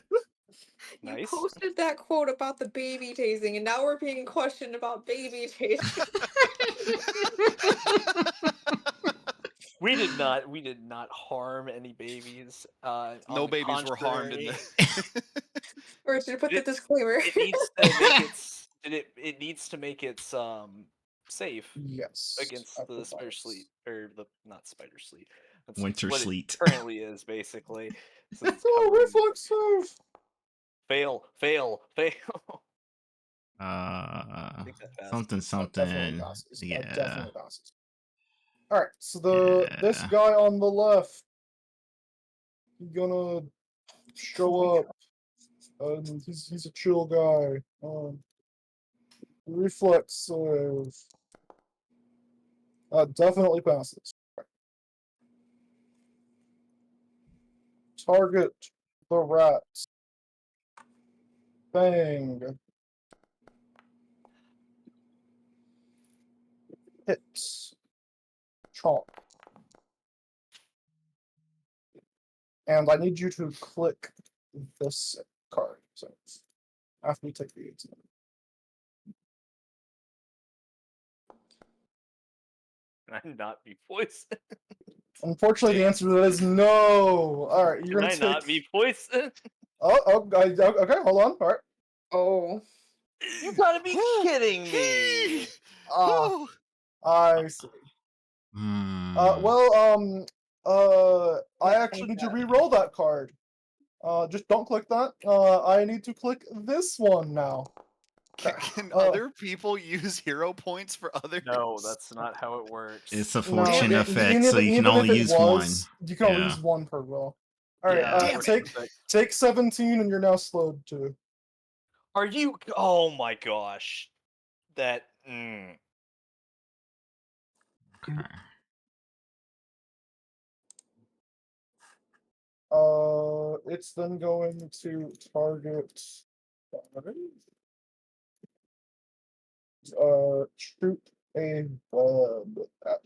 You Nice. posted that quote about the baby tasing, and now we're being questioned about baby tasing. We did not harm any babies. On No the babies were harmed in contrary, the. Or should I put the It- disclaimer? it needs to make its it needs to make its safe Yes. against after the spider fives. sleet, or the not spider sleet. That's Winter what sleet. it currently is basically. Since it's Oh, covered in- reflex save! fail. Uh, think that passes. something, Definitely something. passes. Yeah. Definitely passes. Alright, so this Yeah. guy on the left, he's gonna show up, and he's a chill guy. Reflex save. Definitely passes. Target the rat. Bang. Hits. Chomp. And I need you to click this card. So after we take the 18. Can I not be poisoned? Unfortunately, the answer to that is no. All right, you're Can gonna I take. not be poisoned? Okay, hold on. All right. Oh. You gotta be kidding me! Ah, I see. Hmm. I actually need to re-roll that card. Just don't click that. I need to click this one now. Can other people use hero points for others? No, that's not how it works. It's a No, fortune it- effect, so you can even only if it use one. was, you can only Yeah. use one per roll. All right, Yeah. Damn it. take 17, and you're now slowed too. Are you? Oh my gosh, that. Okay. It's then going to target. Shoot a web at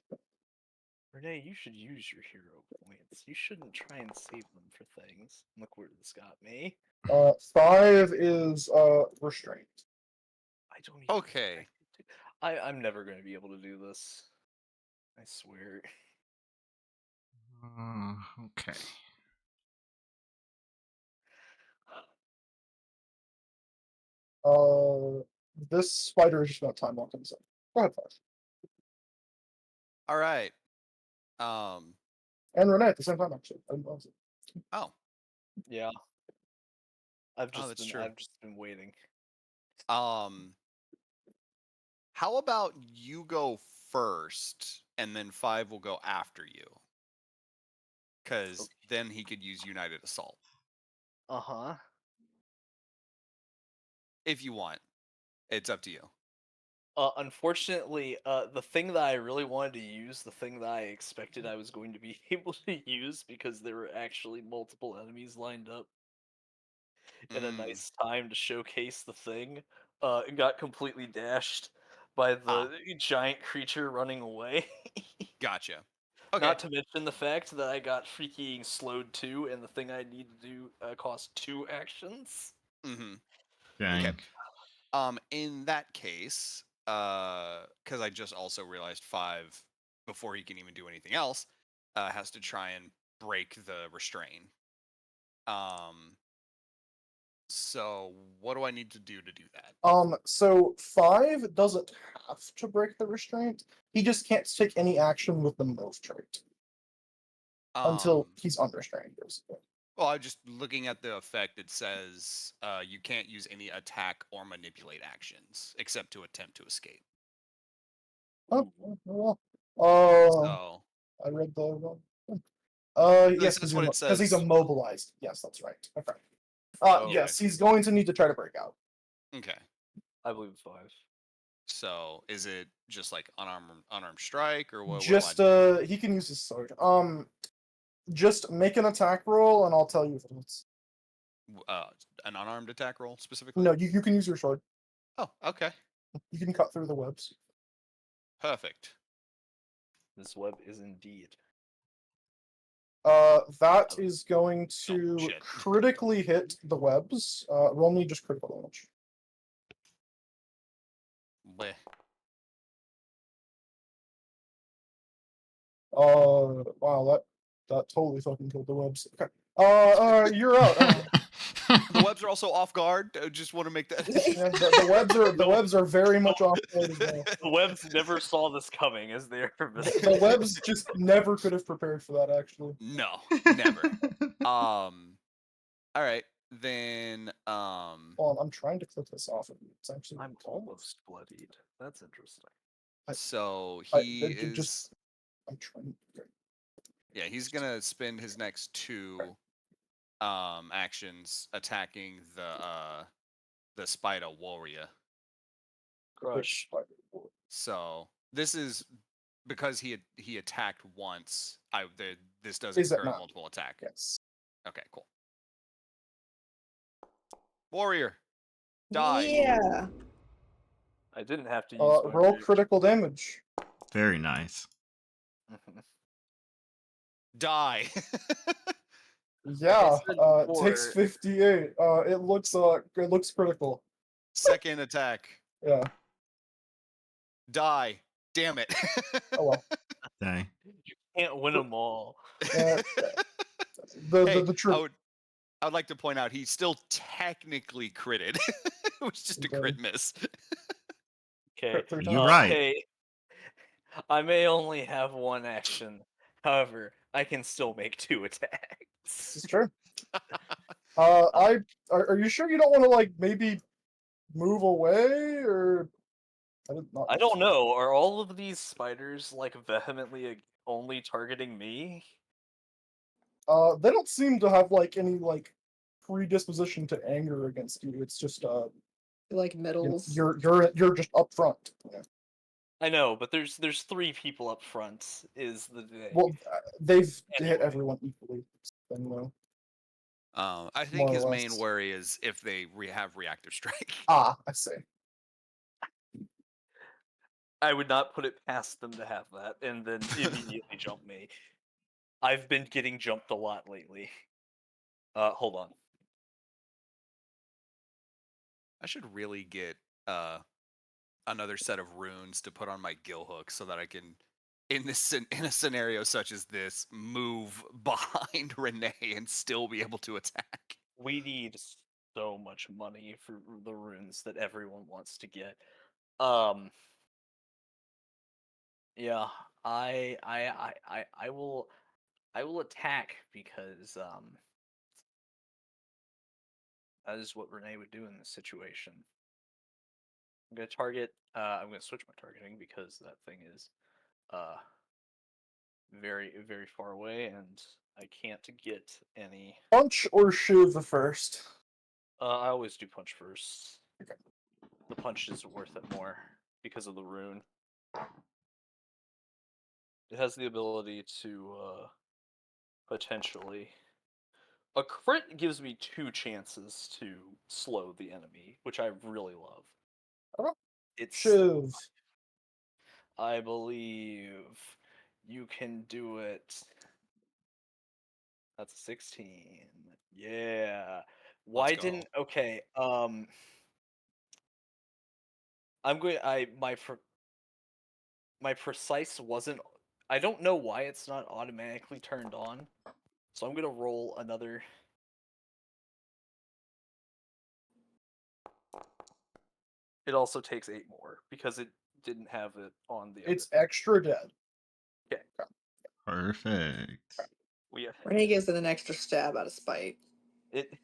Renee, you should use your hero points. You shouldn't try and save them for things. Look where this got me. 5 is restraint. I don't even. Okay. I'm never going to be able to do this. I swear. Okay. This spider is just gonna time lock himself. Go ahead, 5. All right. And Renee at the same time, actually. I didn't notice it. Oh. Yeah. I've Oh, that's true. I've just been waiting. How about you go first, and then 5 will go after you? Because then he could use United Assault Uh-huh. if you want. It's up to you. Unfortunately, the thing that I really wanted to use, the thing that I expected I was going to be able to use, because there were actually multiple enemies lined up in a nice time to showcase the thing, got completely dashed by the giant creature running away. Gotcha. Okay. Not to mention the fact that I got freaking slowed too, and the thing I need to do costs 2 actions. Mm-hmm. Dang. Okay. In that case, because I just also realized 5, before he can even do anything else, has to try and break the restrain. So what do I need to do that? So 5 doesn't have to break the restraint. He just can't take any action with the move trait until he's unrestrained, basically. Well, I'm just looking at the effect. It says you can't use any attack or manipulate actions except to attempt to escape. Oh, well. So I read the wrong thing. Yes, that's what it because he's says. immobilized. Yes, that's right. Okay. Okay. Yes, he's going to need to try to break out. Okay. I believe it's 5. So is it just like unarmed strike or what? Just he can use his sword. Just make an attack roll, and I'll tell you if it's. An unarmed attack roll specifically? No, you can use your sword. Oh, okay. You can cut through the webs. Perfect. This web is indeed. That is going Oh, to shit. critically hit the webs. Roll me just critical damage. Bleh. Wow, that totally fucking killed the webs. Okay. You're out. The webs are also off guard. I just want to make that. Yeah, the webs are very much off guard as well. The webs never saw this coming as they are. The webs just never could have prepared for that. Actually, No, never. All right, then. hold on, I'm trying to click this off. It's actually I'm almost bloodied. That's interesting. So I- he it is. just- I'm trying. Okay. Yeah, he's gonna spend his next 2 actions attacking the spider warrior. Crush. So this is because he attacked once. This does Is it incur not? multiple attack. Yes. Okay, cool. Warrior, die. Yeah. I didn't have to use my Roll rage. critical damage. Very nice. Die. Yeah. said Takes before- 58. It looks critical. Second attack. Yeah. Die. Damn it. Oh well. Dang. You can't win them all. Yeah. Hey, The truth. I would like to point out he still technically critted. It was just a Okay. crit miss. Okay. Three You're times. right. Hey, I may only have 1 action. However, I can still make 2 This attacks. is true. Are you sure you don't want to like maybe move away or? I don't know. Are all of these spiders like vehemently only targeting me? They don't seem to have like any like predisposition to anger against you. It's just Like middles. you're just up front. Yeah. I know, but there's 3 people up front. Is the thing. Well, they've hit Anyway. everyone equally. Anyway. I think More or his main less. worry is if they have reactive strike. I see. I would not put it past them to have that, and then immediately jump me. I've been getting jumped a lot lately. Hold on. I should really get another set of runes to put on my gill hook so that I can, in a scenario such as this, move behind Renee and still be able to attack. We need so much money for the runes that everyone wants to get. Yeah, I will attack because that is what Renee would do in this situation. I'm gonna target. I'm gonna switch my targeting because that thing is very very far away and I can't get any. Punch or shiv first. I always do punch first. Okay. The punch is worth it more because of the rune. It has the ability to potentially. A crit gives me 2 chances to slow the enemy, which I really love. Okay. It's Shiv. I believe you can do it. That's a 16. Yeah. Why Let's go. didn't okay, I'm going my precise wasn't I don't know why it's not automatically turned on. So I'm going to roll another. It also takes 8 more because it didn't have it on the It's other. extra dead. Okay. Perfect. Renee gives it an extra stab out of spite. It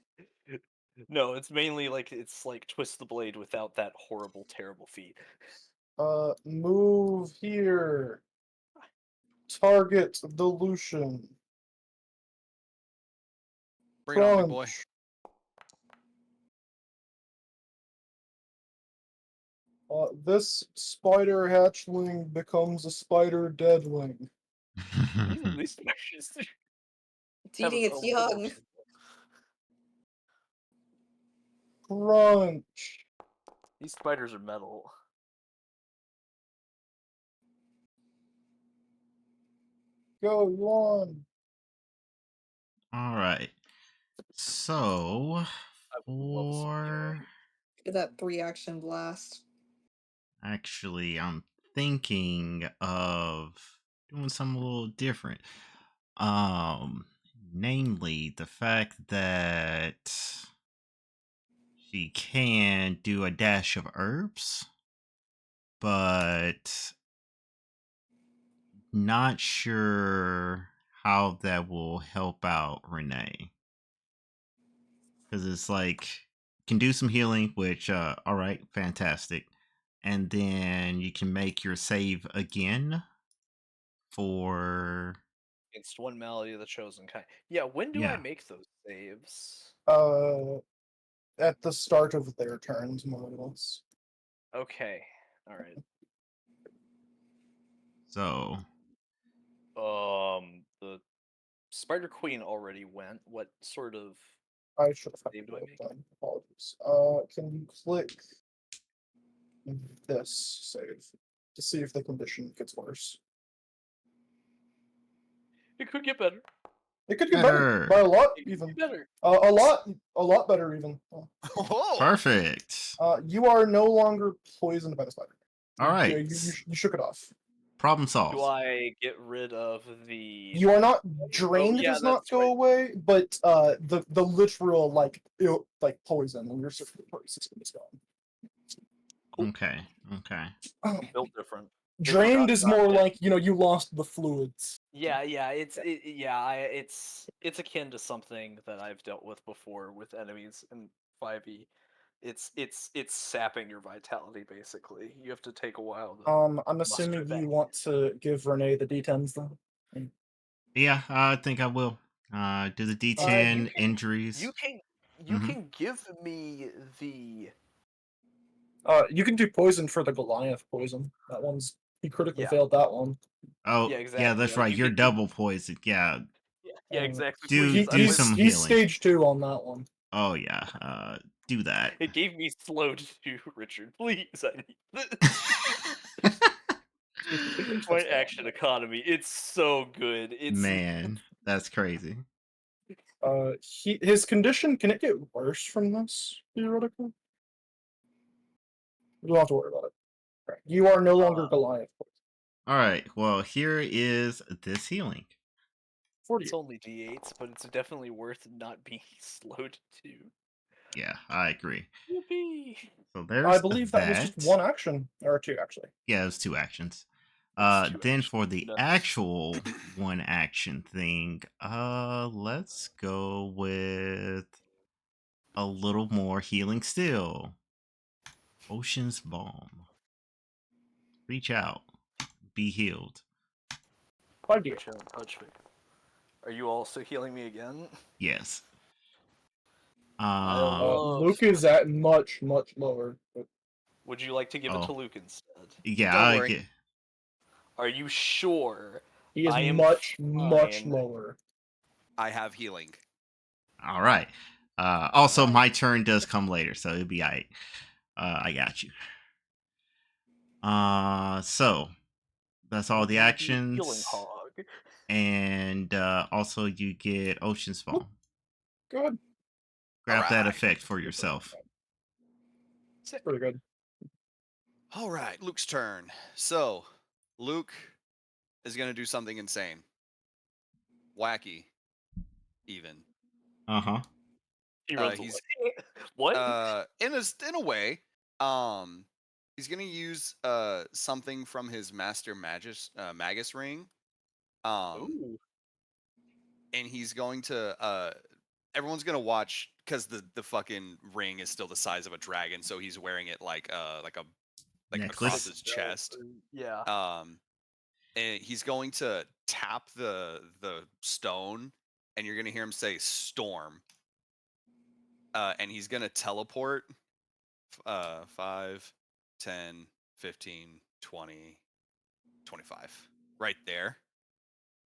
No, it's mainly like it's like twist the blade without that horrible, terrible feat. Move here. Target dilution. Bring it on, big boy. Crunch. This spider hatchling becomes a spider deadling. These spiders It's eating its young. Crunch. These spiders are metal. Go, you on. All right. So I would love some healing. for Get that 3-action blast. actually, I'm thinking of doing something a little different. Um, Namely the fact that she can do a dash of herbs, but not sure how that will help out Renee. Because it's like can do some healing, which all right, fantastic. And then you can make your save again for Against one malady of the chosen kind. Yeah, when do I yeah. make those saves? At the start of their turns, more or less. Okay. Alright. So The Spider Queen already went. What sort of I should have save do I had make? done. Apologies. Can you click this save to see if the condition gets worse? It could get better. It could get better by a lot, It could even. get better. A lot better, even. Whoa! perfect. You are no longer poisoned by the spider. All right. You shook it off. Problem Do solved. I get rid of the? You are not drained. yeah, Does not that's go right. away, but the literal like poison in your system is gone. Cool. Okay. Okay. Built different. They Drained forgot is about more it. like you lost the fluids. Yeah, it's akin to something that I've dealt with before with enemies in 5e. It's sapping your vitality basically. You have to take a while to I'm muster assuming it back. you want to give Renee the D10s then. Yeah, I think I will. Do the D10 injuries. You Mhm. can give me the You can do poison for the Goliath poison. That one's he critically Yeah. failed that one. Oh, Yeah, yeah, exactly. that's Like, right. you You're could double poisoned. Yeah. Yeah, exactly. Do Please, do some healing. He's stage 2 on that one. Oh yeah. Do that. It gave me slow to do, Richard. Please, I need my action economy. It's so good. It's Man, that's crazy. His condition, can it get worse from this theoretically? You don't have to worry about it. Right. You are no longer Goliath. All right. Well, here is this healing. 40. It's only d8s, but it's definitely worth not being slowed to. Yeah, I agree. Yippee! So there's I believe that was just one action or 2 actually. Yeah, it was 2 actions. It's 2 Then actions. for the Nuts. actual 1 action thing, let's go with a little more healing still. Ocean's Balm. Reach out. Be healed. Reach out, touch me. Are you also healing me again? Yes. Luke is at much lower. But... Would you like to give it to Luke instead? Yeah, Don't I worry. get. Are you sure? He is I am much fine. lower. I have healing. All right. Also, my turn does come later, so it'll be alright. I got you. So that's all the Healing actions, hog. and also you get Ocean's Balm. Good. Grab that Alright. effect for yourself. Pretty good. All right, Luke's turn. So, Luke is going to do something insane. Wacky, even. Uh-huh. He runs He's away. What? in a way, he's going to use something from his master magus ring. Ooh. And he's going to everyone's going to watch cuz the fucking ring is still the size of a dragon, so he's wearing it like across his chest. Yeah. And he's going to tap the stone, and you're going to hear him say storm. And he's going to teleport 5, 10, 15, 20, 25 right there.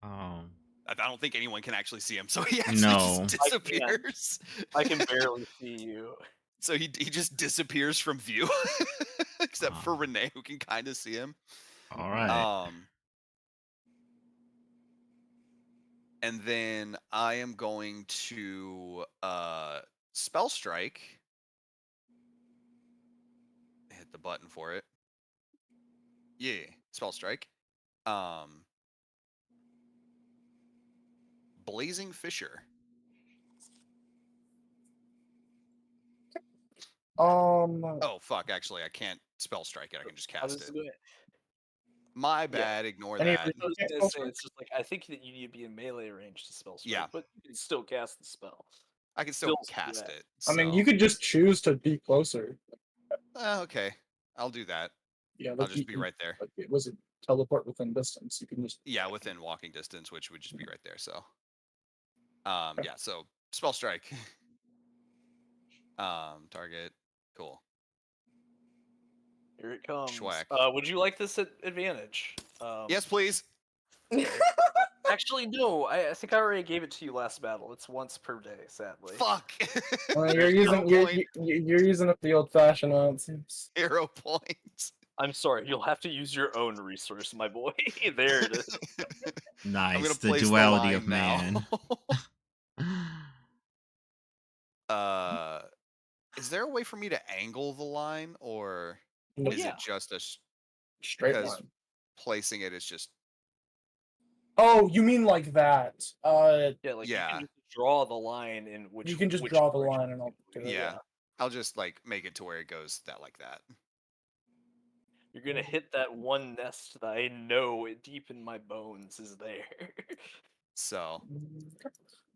I don't think anyone can actually see him, so he actually just disappears. I can barely see you. So he just disappears from view, except for Renee, who can kind of see him. All right. And then I am going to spell strike. Hit the button for it. Yeah, spell strike. Blazing Fissure. Oh fuck! Actually, I can't spell strike it. I can just How cast does it. it go? My bad. Ignore Any that. I was can't gonna spell say strike? it's just like I think that you need to be in melee range to spell strike, Yeah. but you can still cast the spell. I can still Still cast that. it. I mean, so- you could just choose to be closer. Okay, I'll do that. Yeah, I'll like just be right there. Like, it was a teleport within distance. You can just Yeah, within walking distance, which would just be right there. So, yeah. So spell strike. Target. Cool. Here it comes. Schwack. Would you like this at advantage? Yes, please. Actually, no. I think I already gave it to you last battle. It's once per day, sadly. Fuck. you're There's using no you're using up the old-fashioned one. It seems. 0 points. I'm sorry. You'll have to use your own resource, my boy. There it is. Nice. I'm gonna The place duality the of line man. now. Is there a way for me to angle the line, or Nope. is Yeah. it just a Straight because line. placing it is just Oh, you mean like that? Yeah, like you Yeah. can just draw the line in which You can just which draw the direction line and I'll do it. yeah. I'll just like make it to where it goes that like that. You're gonna hit that one nest that I know deep in my bones is there. So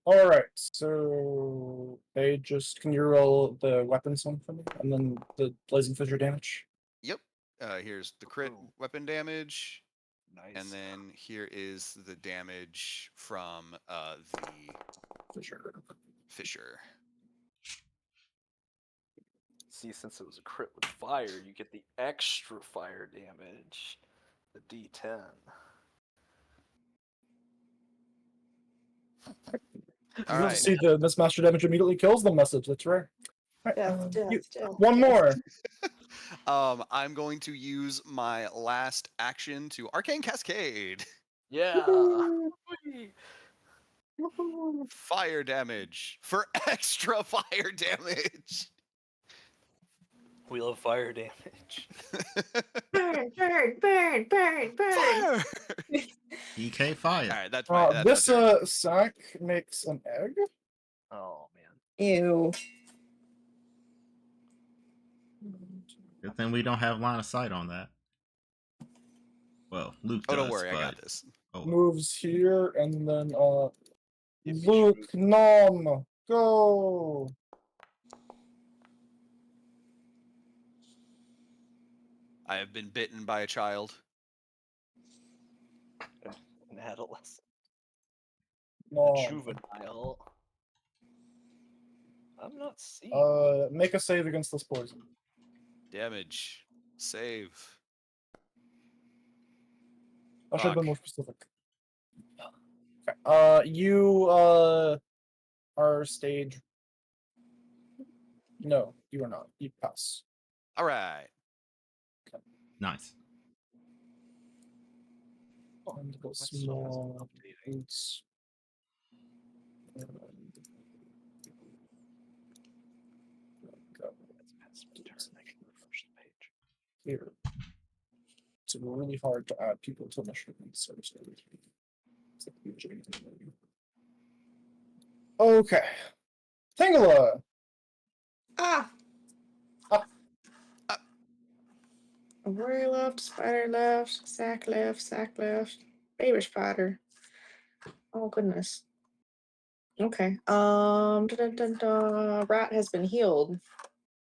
All right. So they just can you roll the weapons one for me, and then the blazing fissure damage. yep. Here's the crit Ooh. weapon damage, Nice. and then here is the damage from the fissure. See, since it was a crit with fire, you get the extra fire damage, the D10. All You'll right. see the mismaster damage immediately kills the message. That's rare. Right, Death, death, you- death, one death. more. I'm going to use my last action to Arcane Cascade. Yeah. Fire damage for extra fire damage. We love fire damage. Burn, burn, burn, burn, burn. Fire! EK fire. All right, that's my This my turn. sack makes an egg. Oh man. Ew. Good thing we don't have line of sight on that. Well, Luke Oh, does, don't worry, I got but this. oh, Moves here and then Give me Luke truth. Nom go. I have been bitten by a child. An adolescent. A Nom. juvenile. I'm not seeing. Make a save against this poison. Damage. Save. I should have been Fuck. more specific. Okay. You are stage. No, you are not. You pass. All right. nice. And go My stuff isn't small. updating. Boots. Go That's my turn. I can refresh the page. here. It's really hard to add people to initiative. So it's like usually. Okay. Tangela! Ah. Ah. Warrior left, spider left, sack left, baby spider. Oh goodness. Okay. Rat has been healed.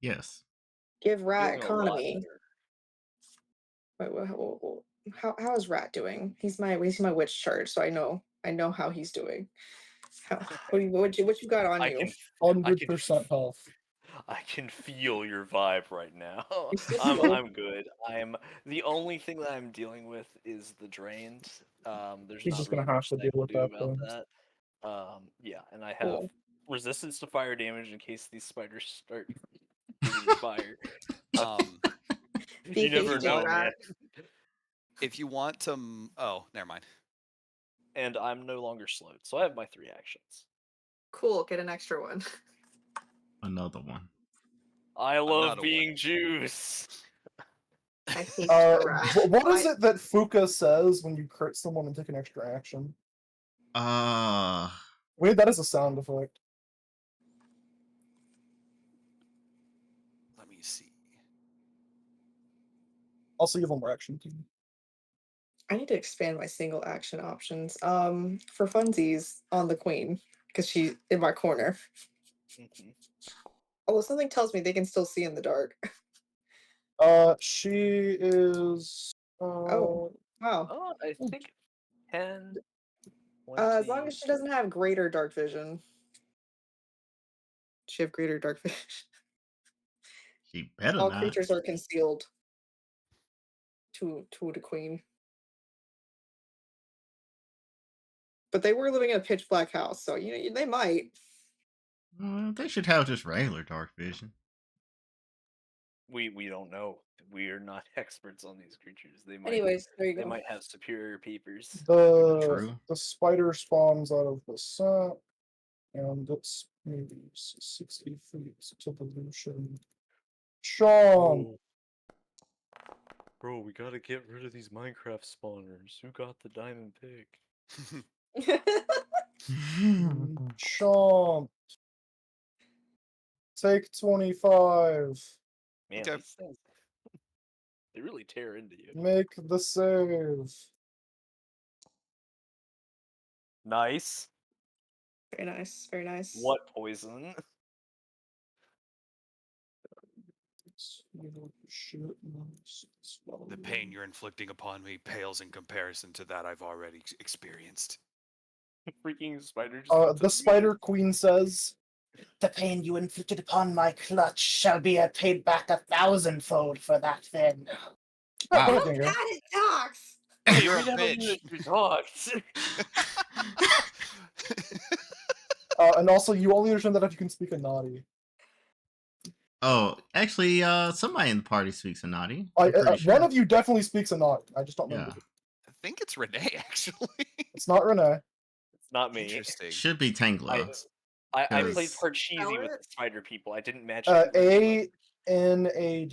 Yes. Give Rat Feeling a lot economy. better. Wait, how is Rat doing? He's my witch charge, so I know how he's doing. What you got on I you? can 100% health. I can feel your vibe right now. You still healed? I'm good. The only thing that I'm dealing with is the drained. There's He's not just really gonna have much to that I deal can with do that about then. that. Yeah, and I have Cool. resistance to fire damage in case these spiders start breathing fire. Be You never faithful, know, Rat. man. If you want to, oh, never mind. and I'm no longer slowed, so I have my 3 actions. Cool. Get an extra one. Another one. I love Another one. being juice. I hate the rat. What is it that Fuka says when you crit someone and take an extra action? Wait, that is a sound effect. Let me see. Also, you have one more action. I need to expand my single action options. For funsies on the queen, because she's in my corner. Mhm. Although something tells me they can still see in the dark. She is. Oh, wow. Oh, I think 10, 20. As long as she doesn't have greater dark vision. She have greater dark vision. She better All not. creatures are concealed to the queen. But they were living in a pitch black house, so they might. They should have just regular dark vision. We don't know. We are not experts on these creatures. They might Anyways, there you they go. might have superior peepers. True. The spider spawns out of the sap, and it's maybe 60 feet to the Lucian. Sean! Bro, we gotta get rid of these Minecraft spawners. Who got the diamond pig? Sean! Take 25. Man, Okay. these things, they really tear into you. Make the save. Nice. Very nice, very nice. What poison? The pain you're inflicting upon me pales in comparison to that I've already experienced. Freaking spider just The Spider Queen says, "The pain you inflicted upon my clutch shall be paid back 1,000-fold for that then." Wow. How bad it talks! You're a we never knew bitch. that you talked. And also, you only understand that if you can speak a naughty. Oh, actually, somebody in the party speaks a naughty. One of you definitely speaks a naughty. I just don't know. Yeah. I think it's Renee, actually. It's not Renee. It's not me. Interesting. Should be Tangla. I played Because- Parcheesi with the spider people. I didn't match A-N-A-D-I.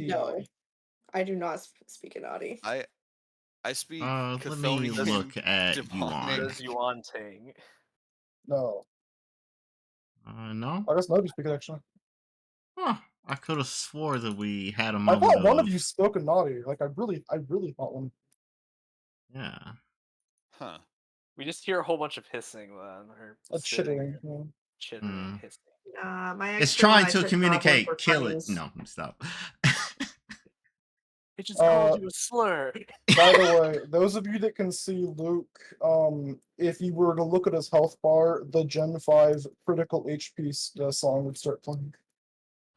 No, I do not speak a naughty. I speak let me Chthonian, look at demonic. Yuan. Does Yuan Ting. No. No? I guess nobody speaks it, actually. Huh. I could have swore that we had a I moment thought one of you spoke a naughty. Like, I really thought one. Yeah. Huh. We just hear a whole bunch of hissing then. Or Chittering. Yeah. chittering, hissing. My It's extra one trying I to took communicate. for Kill it. funnies. No, stop. It just called you a slur. By the way, those of you that can see Luke, if you were to look at his health bar, the Gen 5 critical HP song would start playing.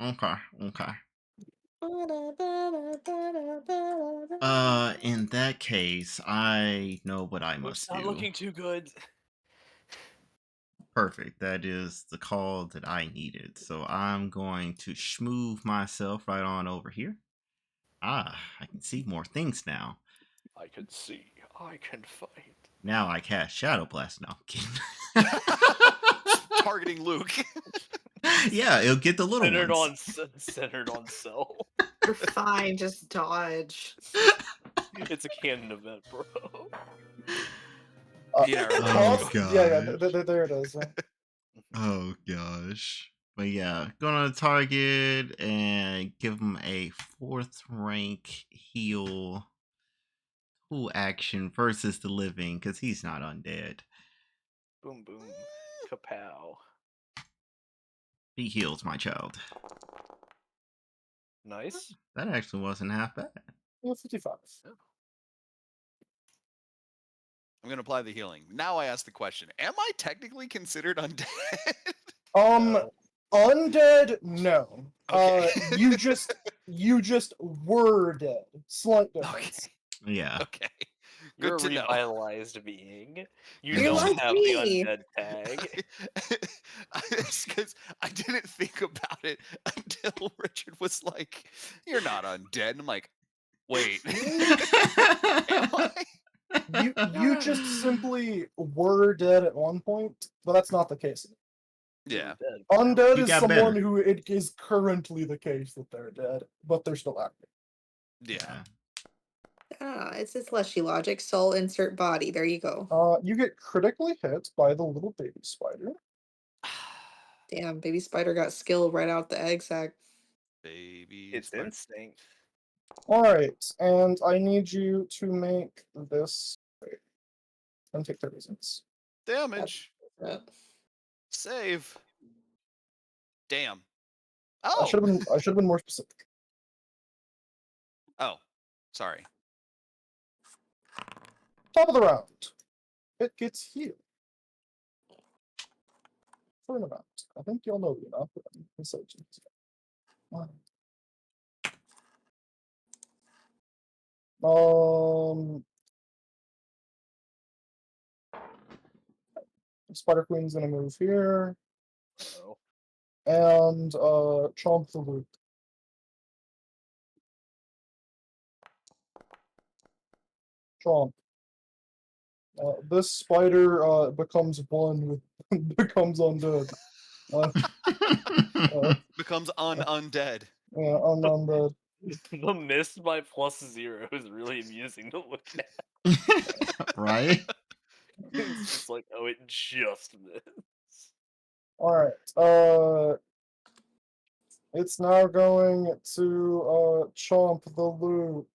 Okay. In that case, I know what I Luke's must not do. looking too good. Perfect. That is the call that I needed. So I'm going to schmoove myself right on over here. I can see more things now. I can see. I can fight. Now I cast Shadow Blast. No, I'm kidding. Targeting Luke. Yeah, it'll get the little ones. Centered on Cell. You're fine, just dodge. It's a canon event, bro. Yeah, Oh, yeah, gosh. there it is. Oh gosh. But yeah, gonna target and give him a 4th rank heal. Full action versus the living, because he's not undead. Boom, boom. Kapow. He heals my child. Nice. That actually wasn't half bad. 55. I'm going to apply the healing. Now I ask the question, am I technically considered undead? Undead, no. Okay. You just were dead. Slight difference. Okay. Yeah. Okay. You're Good a to know. revitalized being. You You're don't like have me. the undead tag. Because I didn't think about it until Richard was like, "You're not undead." And I'm like, "Wait, am I?" You just simply were dead at one point, but that's not the case. They were Yeah. dead. Undead You is got someone better. who it is currently the case that they're dead, but they're still active. Yeah. It's this fleshy logic. Soul insert body. There you go. You get critically hit by the little baby spider. Damn, baby spider got skill right out the egg sac. Baby. It's spider. instinct. Alright, and I need you to make this. Wait, and take 30 cents. Damage. Uh, Save. Damn. I Oh. should have been more specific. Oh. Sorry. Top of the round. It gets healed. For an amount. I think you'll know enough. Spider Queen's gonna move here. Uh-oh. And chomp the loop. Chomp. This spider becomes one with becomes undead. Becomes undead. Yeah, undead. The mist by +0 is really amusing to look at. Right? It's just like, oh, it just missed. Alright, it's now going to chomp the loop.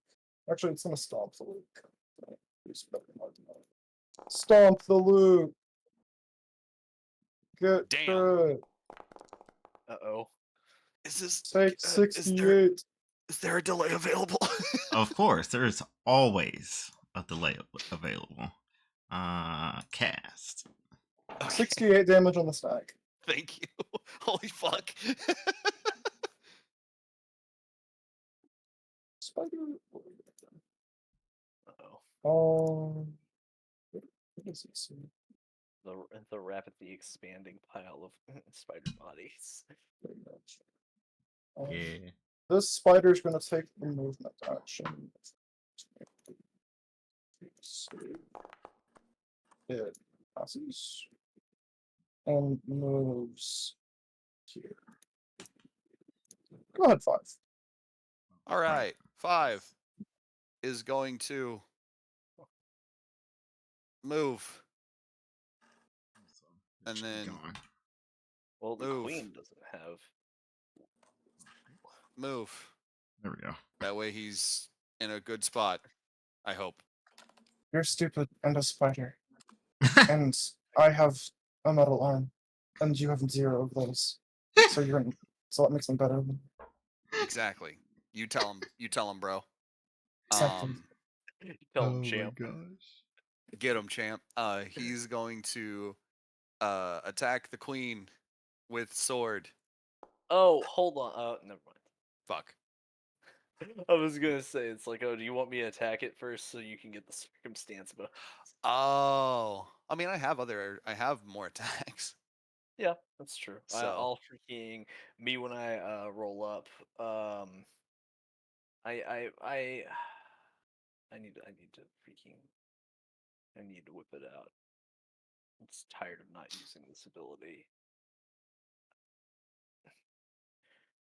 Actually, it's gonna stomp the loop. Stomp the loop. Get Damn. good. Uh-oh. Is this Take is 68. there a delay available? Of course, there's always a delay available. Cast. Okay. 68 damage on the stack. Thank you. Holy fuck. Spider. Uh-oh. What is this? The rapidly expanding pile of spider bodies. Yeah. This spider's gonna take the movement action. It passes and moves here. Go ahead, 5. All right. 5 is going to move. And Keep then going. Well, the Move. queen doesn't have. move. There we go. That way he's in a good spot. I hope. You're stupid and a spider. And I have a metal arm. And you have 0 of those. So so that makes them better. Exactly. You tell him, bro. Exactly. Tell him, champ. gosh. Get him, champ. He's going to attack the queen with sword. Oh, hold on. Never mind. Fuck. I was gonna say, it's like, oh, do you want me to attack it first so you can get the circumstance bonus? Oh, I mean, I have more attacks. Yeah, that's true. So- I'll freaking me when I roll up. I need to whip it out. I'm just tired of not using this ability.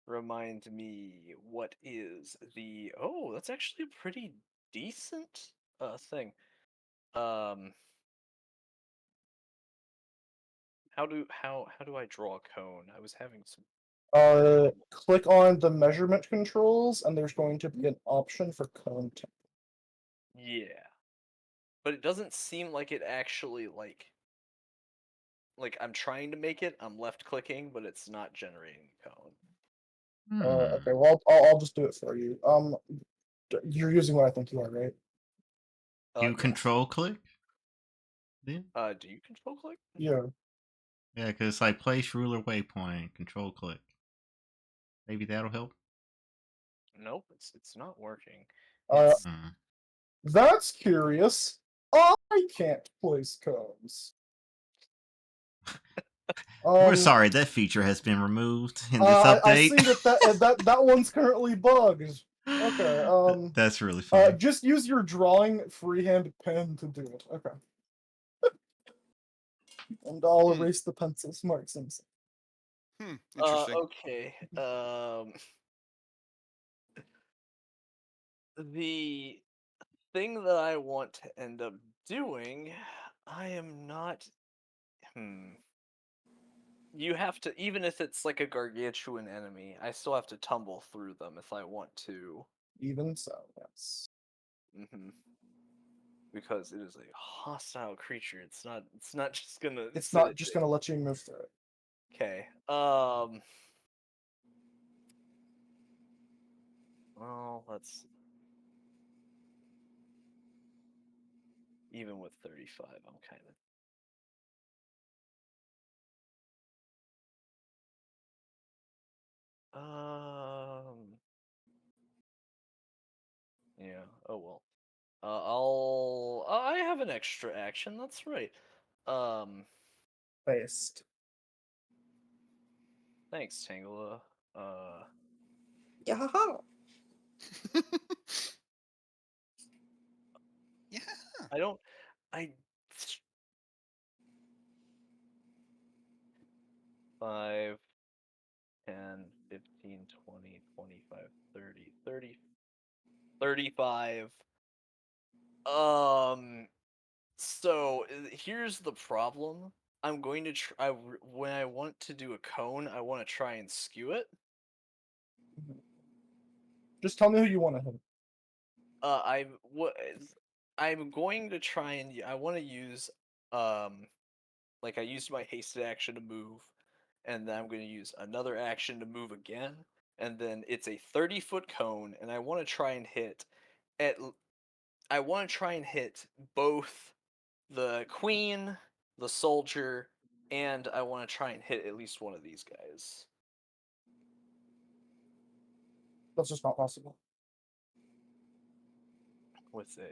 Remind me, what is the... Oh, that's actually a pretty decent thing. How do I draw a cone? I was having some... Click on the measurement controls, and there's going to be an option for cone temp. Yeah. But it doesn't seem like it actually, like I'm trying to make it, I'm left clicking, but it's not generating a cone. Okay, well, I'll just do it for you. You're using what I think you are, right? You Yes. control click? Yeah. Do you control click? Yeah. Yeah, because it's like place ruler waypoint, control click. Maybe that'll help. Nope, it's not working. Uh, It's, That's curious. I can't place cones. We're sorry, that feature has been removed in this I update. see that one's currently bugged. Okay. That's really funny. Just use your drawing freehand pen to do it. Okay. And I'll erase the pencil. Smart Simpson. Interesting. Okay. The thing that I want to end up doing, I am not. You have to, even if it's like a gargantuan enemy, I still have to tumble through them if I want to. Even so, yes. Because it is a hostile creature. It's not. It's not just gonna. It's not just gonna let you move through it. Okay. Well, let's. Even with 35, I'm kind of. Yeah. Oh well. I have an extra action. That's right. Based. Thanks, Tangela. Yeah. Yeah. I don't. I. 5, 10, 15, 20, 25, 30, 30, 35. So here's the problem. I'm going to try when I want to do a cone. I want to try and skew it. Just tell me who you want to hit. I'm going to try and I want to use like I used my hasted action to move, and then I'm going to use another action to move again, and then it's a 30-foot cone, and I want to try and hit at I want to try and hit both the queen, the soldier, and I want to try and hit at least one of these guys. That's just not possible. With a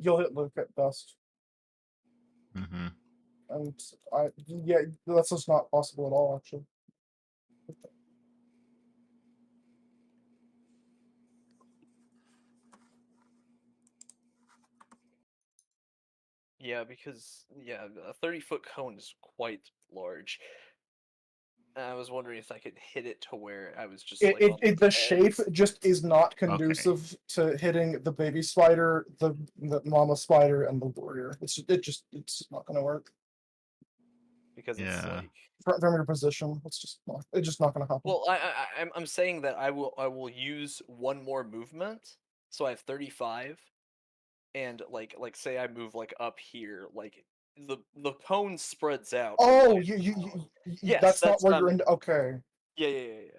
You'll hit Luke at best. Mm-hmm. And yeah, that's just not possible at all, actually. yeah, because a 30-foot cone is quite large. And I was wondering if I could hit it to where I was just like on The shape edge. just is not Okay. conducive to hitting the baby spider, the mama spider, and the warrior. It's not gonna work Because it's Yeah. like from your position. It's just not gonna happen. well, I'm saying that I will use one more movement, so I have 35, and like say I move like up here, like the cone spreads out. Oh, Yes, that's not that's where what you're I'm- in. Okay. yeah.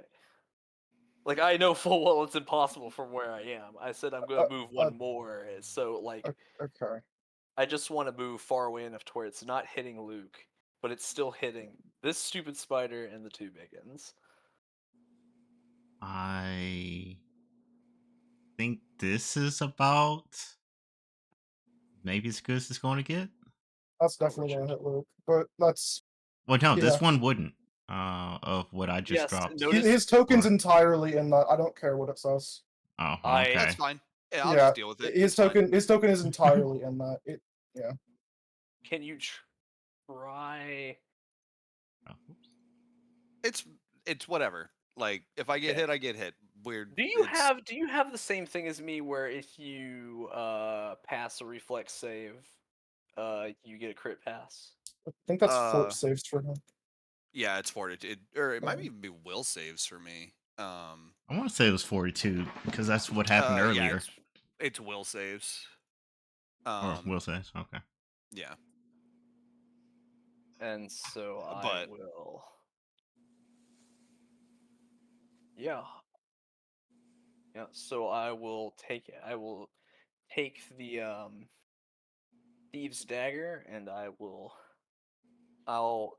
Like I know full well it's impossible from where I am. I said I'm gonna move one more, so like Okay. I just want to move far away enough to where it's not hitting Luke, but it's still hitting this stupid spider and the two biggins. I think this is about maybe as good as it's going to get. That's definitely gonna hit Luke, but that's Well, no, yeah. this one wouldn't. Of what I just Yes, dropped. notice His token's Or- entirely in that. I don't care what it says. Oh, I- okay. That's fine. Yeah, I'll Yeah, just deal with it. his It's fine. token is entirely in that. Yeah. Can you try? Oh, oops. It's whatever. Like if I get Okay. hit, I get hit. Weird. Do you have the same thing as me where if you pass a reflex save, you get a crit pass? I think that's Uh, fort saves for him. Yeah, it's fortitude, or it might Yeah. even be will saves for me. I want to say it was 42 because that's what happened Yeah, earlier. it's will saves. Or will says, okay. Yeah, And so I but will. Yeah. Yeah. So I will take it. I will take the thieves' dagger, and I'll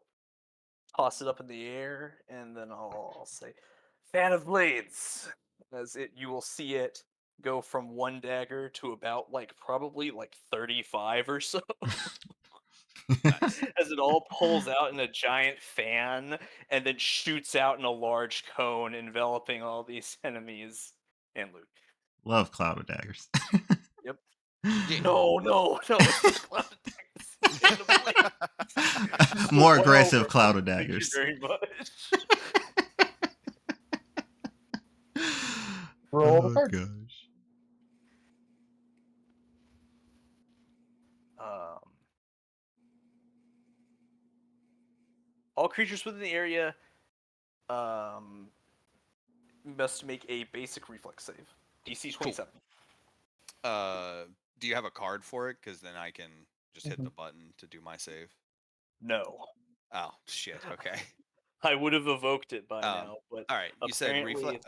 toss it up in the air, and then I'll say, "Fan of Blades." As you will see it go from one dagger to about like probably like 35 or so. Nice. As it all pulls out in a giant fan and then shoots out in a large cone, enveloping all these enemies and loot. Love cloud of daggers. Yep. Yeah. No, it's not cloud attacks. Santa, please. Just More one aggressive over. cloud of Thank you daggers. very much. Roll the Oh card. gosh. All creatures within the area must make a basic reflex save. DC 27. Do you have a card for it? Because then I can just hit Mhm. the button to do my save. No. Oh shit. Okay. I would have evoked it by now, but All right. You said apparently reflex.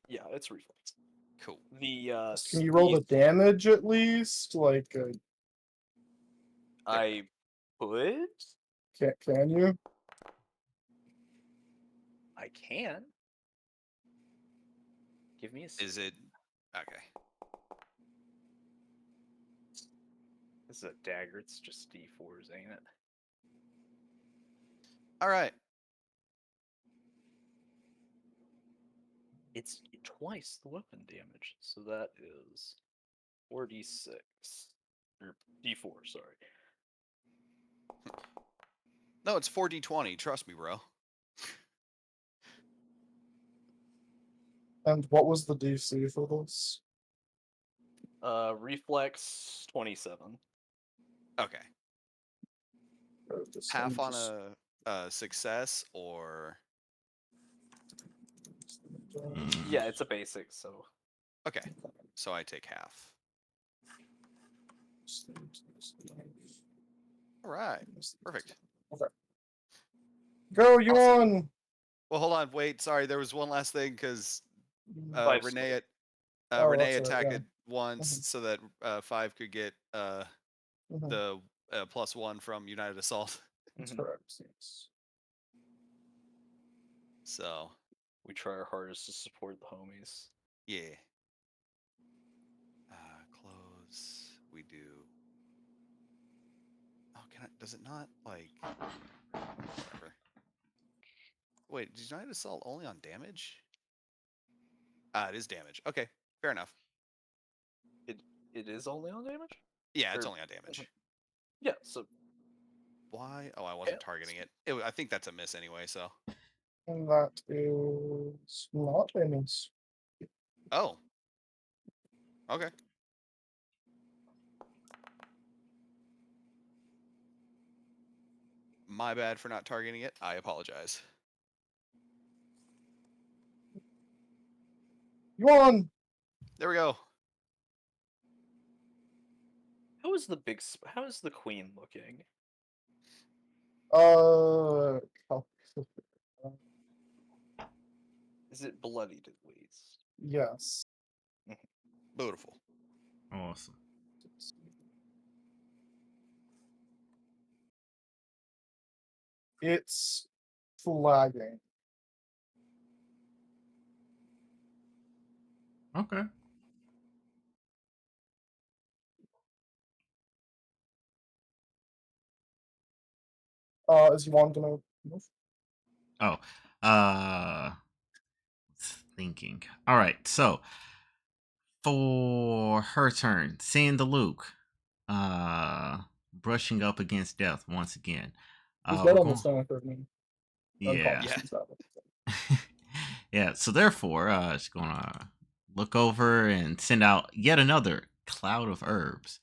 it's reflex. Cool. The Can you roll the DC damage at least? Like, I could? can you? I can. Give me a second. Is it okay? This is a dagger, it's just D4s, ain't it? All right. It's twice the weapon damage, so that is 4d6. Or D4, sorry. No, it's 4d20. Trust me, bro. And what was the DC for this? Reflex 27. Okay. Just Half on just- a success or Yeah, it's a basic, so okay. So I take half. All right. Perfect. Go, you Awesome. won. Well, hold on. Wait. Sorry. There was one last thing because Five Renee Oh, Renee that's right, attacked yeah. it once so that 5 could get Mhm. the +1 from United Assault. That's Mhm. correct. Yes. So we try our hardest to support the homies. yeah. Close. We do. Oh, does it not like? Whatever. Wait, does United Assault only on damage? It is damage. Okay, fair enough. It is only on damage? Yeah, it's Or- only on damage. Yeah, so Why? Oh, I wasn't targeting it. I think that's a miss anyway. So. And that is not a miss. Oh. Okay. My bad for not targeting it. I apologize. You won. There we go. how is the queen looking? Uh, Is it bloodied at least? yes. Beautiful. Awesome. It's flagging. Okay. Is Yuan gonna move? Oh, thinking. All right, so for her turn, seeing the Luke, brushing up against death once again. He's We're dead on the going, stomach with me. yeah, Unconscious, that one. yeah. So therefore, she's gonna look over and send out yet another cloud of herbs.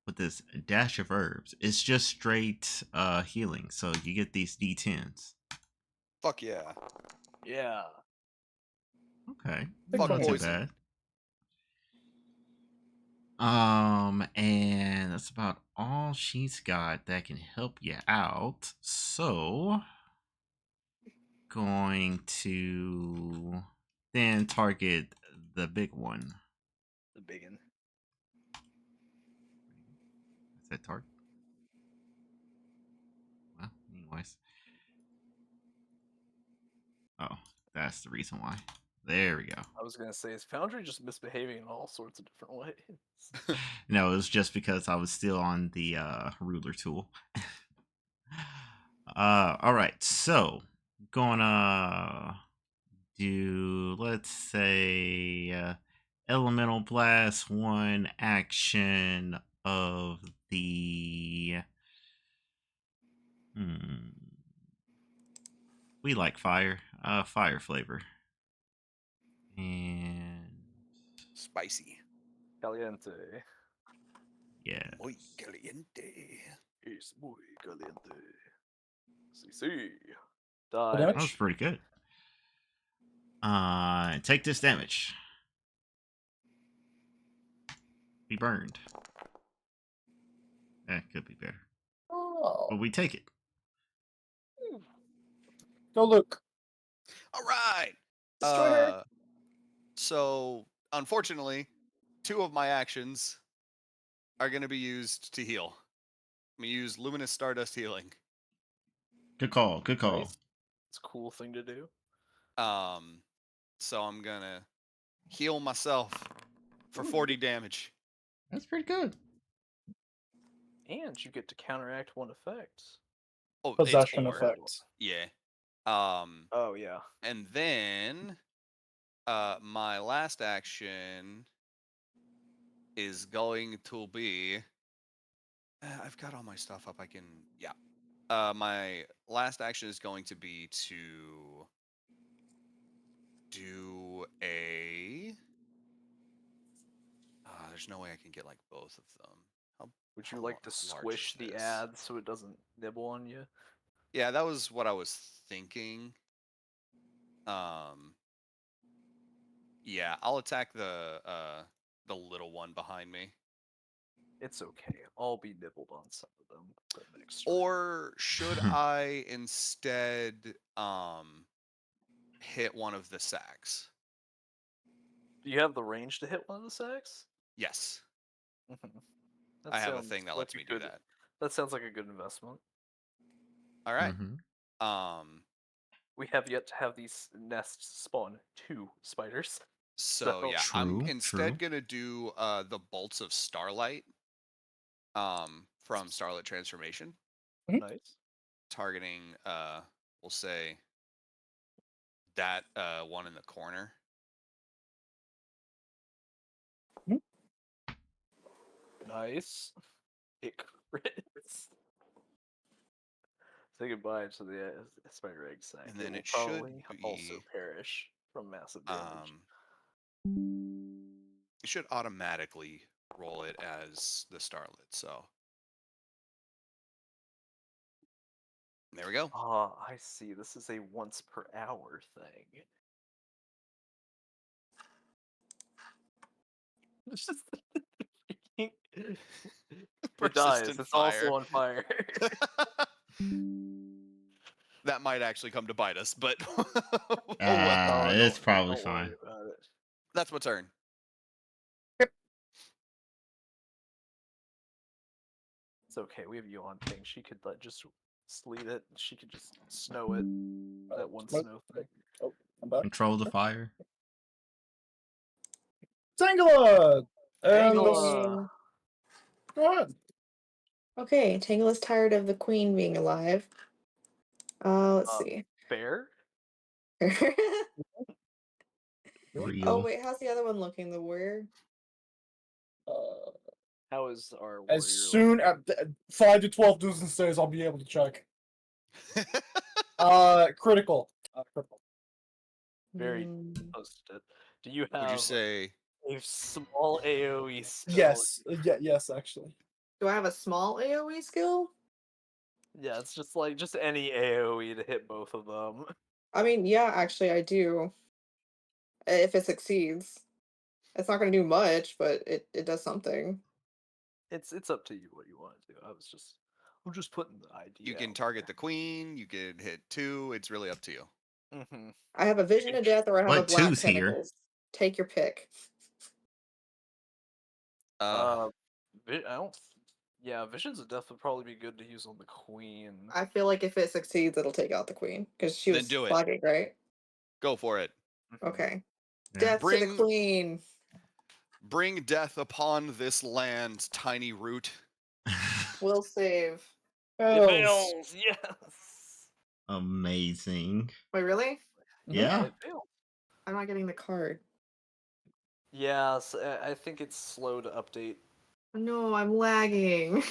With this dash of herbs, it's just straight healing. So you get these D10s. Fuck yeah. Yeah. Okay, Fuck not too poison. bad. And that's about all she's got that can help you out. So, going to then target the big one. The biggin. Is that target? Well, anyways. Oh, that's the reason why. There we go. I was gonna say, is Foundry just misbehaving in all sorts of different ways? No, it was just because I was still on the ruler tool. All right, so gonna do, let's say, elemental blast, one action of the. We like fire. Fire flavor. And Spicy. Caliente. yeah. Muy caliente. Es muy caliente. Sí. The Die. damage? That was pretty good. Take this damage. Be burned. That could be better. Oh, But we take it. go Luke. All right. Destroy her. So unfortunately, 2 of my actions are going to be used to heal. I'm going to use Luminous Stardust Healing. Good call. Good call. Nice. It's a cool thing to do. So I'm going to heal myself for 40 damage. That's pretty good. And you get to counteract one effect. Oh, Possession it's 4. effect. Yeah. Oh yeah. And then my last action is going to be I've got all my stuff up. I can my last action is going to be to do a there's no way I can get like both of them. Would How you like to large squish is the this? ad so it doesn't nibble on you? Yeah, that was what I was thinking. Yeah, I'll attack the little one behind me. It's okay. I'll be nibbled on some of them the next Or should I instead hit one of the sacks? Do you have the range to hit one of the sacks? Yes. That I have a sounds thing that like lets a me do good- that. That sounds like a good investment. All right. Mm-hmm. We have yet to have these nests spawn 2 spiders. So yeah, True, I'm true. instead gonna do the bolts of starlight from Starlit Transformation, Nice. targeting we'll say that one in the corner. Nice. It crits. Say goodbye to the spider egg sack. And then will it should probably also be, perish from massive damage. it should automatically roll it as the starlit. So there we go. Ah, I see. This is a once per hour thing. It's just it dies. Persistent It's fire. also on fire. That might actually come to bite us, but oh well. It's probably don't fine. worry about it. That's my turn. It's okay. We have you on ping. She could just sleet it. She could just snow it. That one snow thing. Oh, I'm back. Control the fire. Tangela! And Tangela! go ahead. Okay, Tangle is tired of the queen being alive. Let's see. Bear? Real. Oh wait, how's the other one looking? The warrior? How is our warrior? As soon as 5 to 12 dozen stays, I'll be able to check. Critical. Critical. Very Hmm. close to it. Do you have Would you say a small AoE spell? Yes. Yes, actually. Do I have a small AoE skill? Yeah, it's just like any AoE to hit both of them. I mean, yeah, actually I do. If it succeeds. It's not gonna do much, but it does something. It's up to you what you want to do. I'm just putting the idea. you can out target the queen, you can hit 2, it's really up to you. there. Mhm. I have a vision of death or I have a What black two's here? tentacles. Take your pick. I don't. Yeah, Visions of Death would probably be good to use on the queen. I feel like if it succeeds, it'll take out the queen because she Then was do it. flagging, right? Go for it. Mhm. Okay. Yeah. Death to the Bring- queen. Bring death upon this land, tiny root. Will save. Hells. fails. Yes. Amazing. Wait, really? Yeah. It failed. I'm not getting the card. Yeah, I think it's slow to update. No, I'm lagging.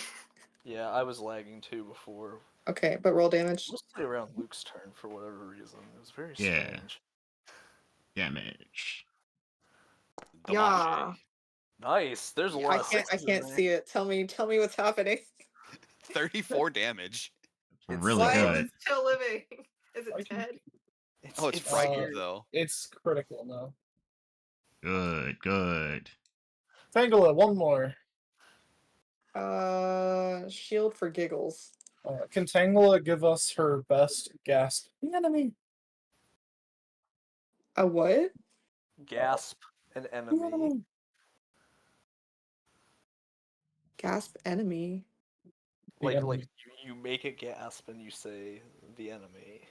Yeah, I was lagging too before. Okay, but roll damage. Mostly around Luke's turn for whatever reason. It was very Yeah. strange. Damage. Yeah. Nice. There's a lot I of can't. I sixes in can't there. see it. Tell me what's happening. 34 damage. It's Really Why good. is it still living? Is I it can- dead? Oh, it's it's frightened weird. though. It's critical now. Good. Good. Tangela, one more. Shield for giggles. Can Tangela give us her best gasp? The enemy. A what? Gasp an The enemy. enemy. Gasp enemy. The Like enemy. you make a gasp and you say the enemy.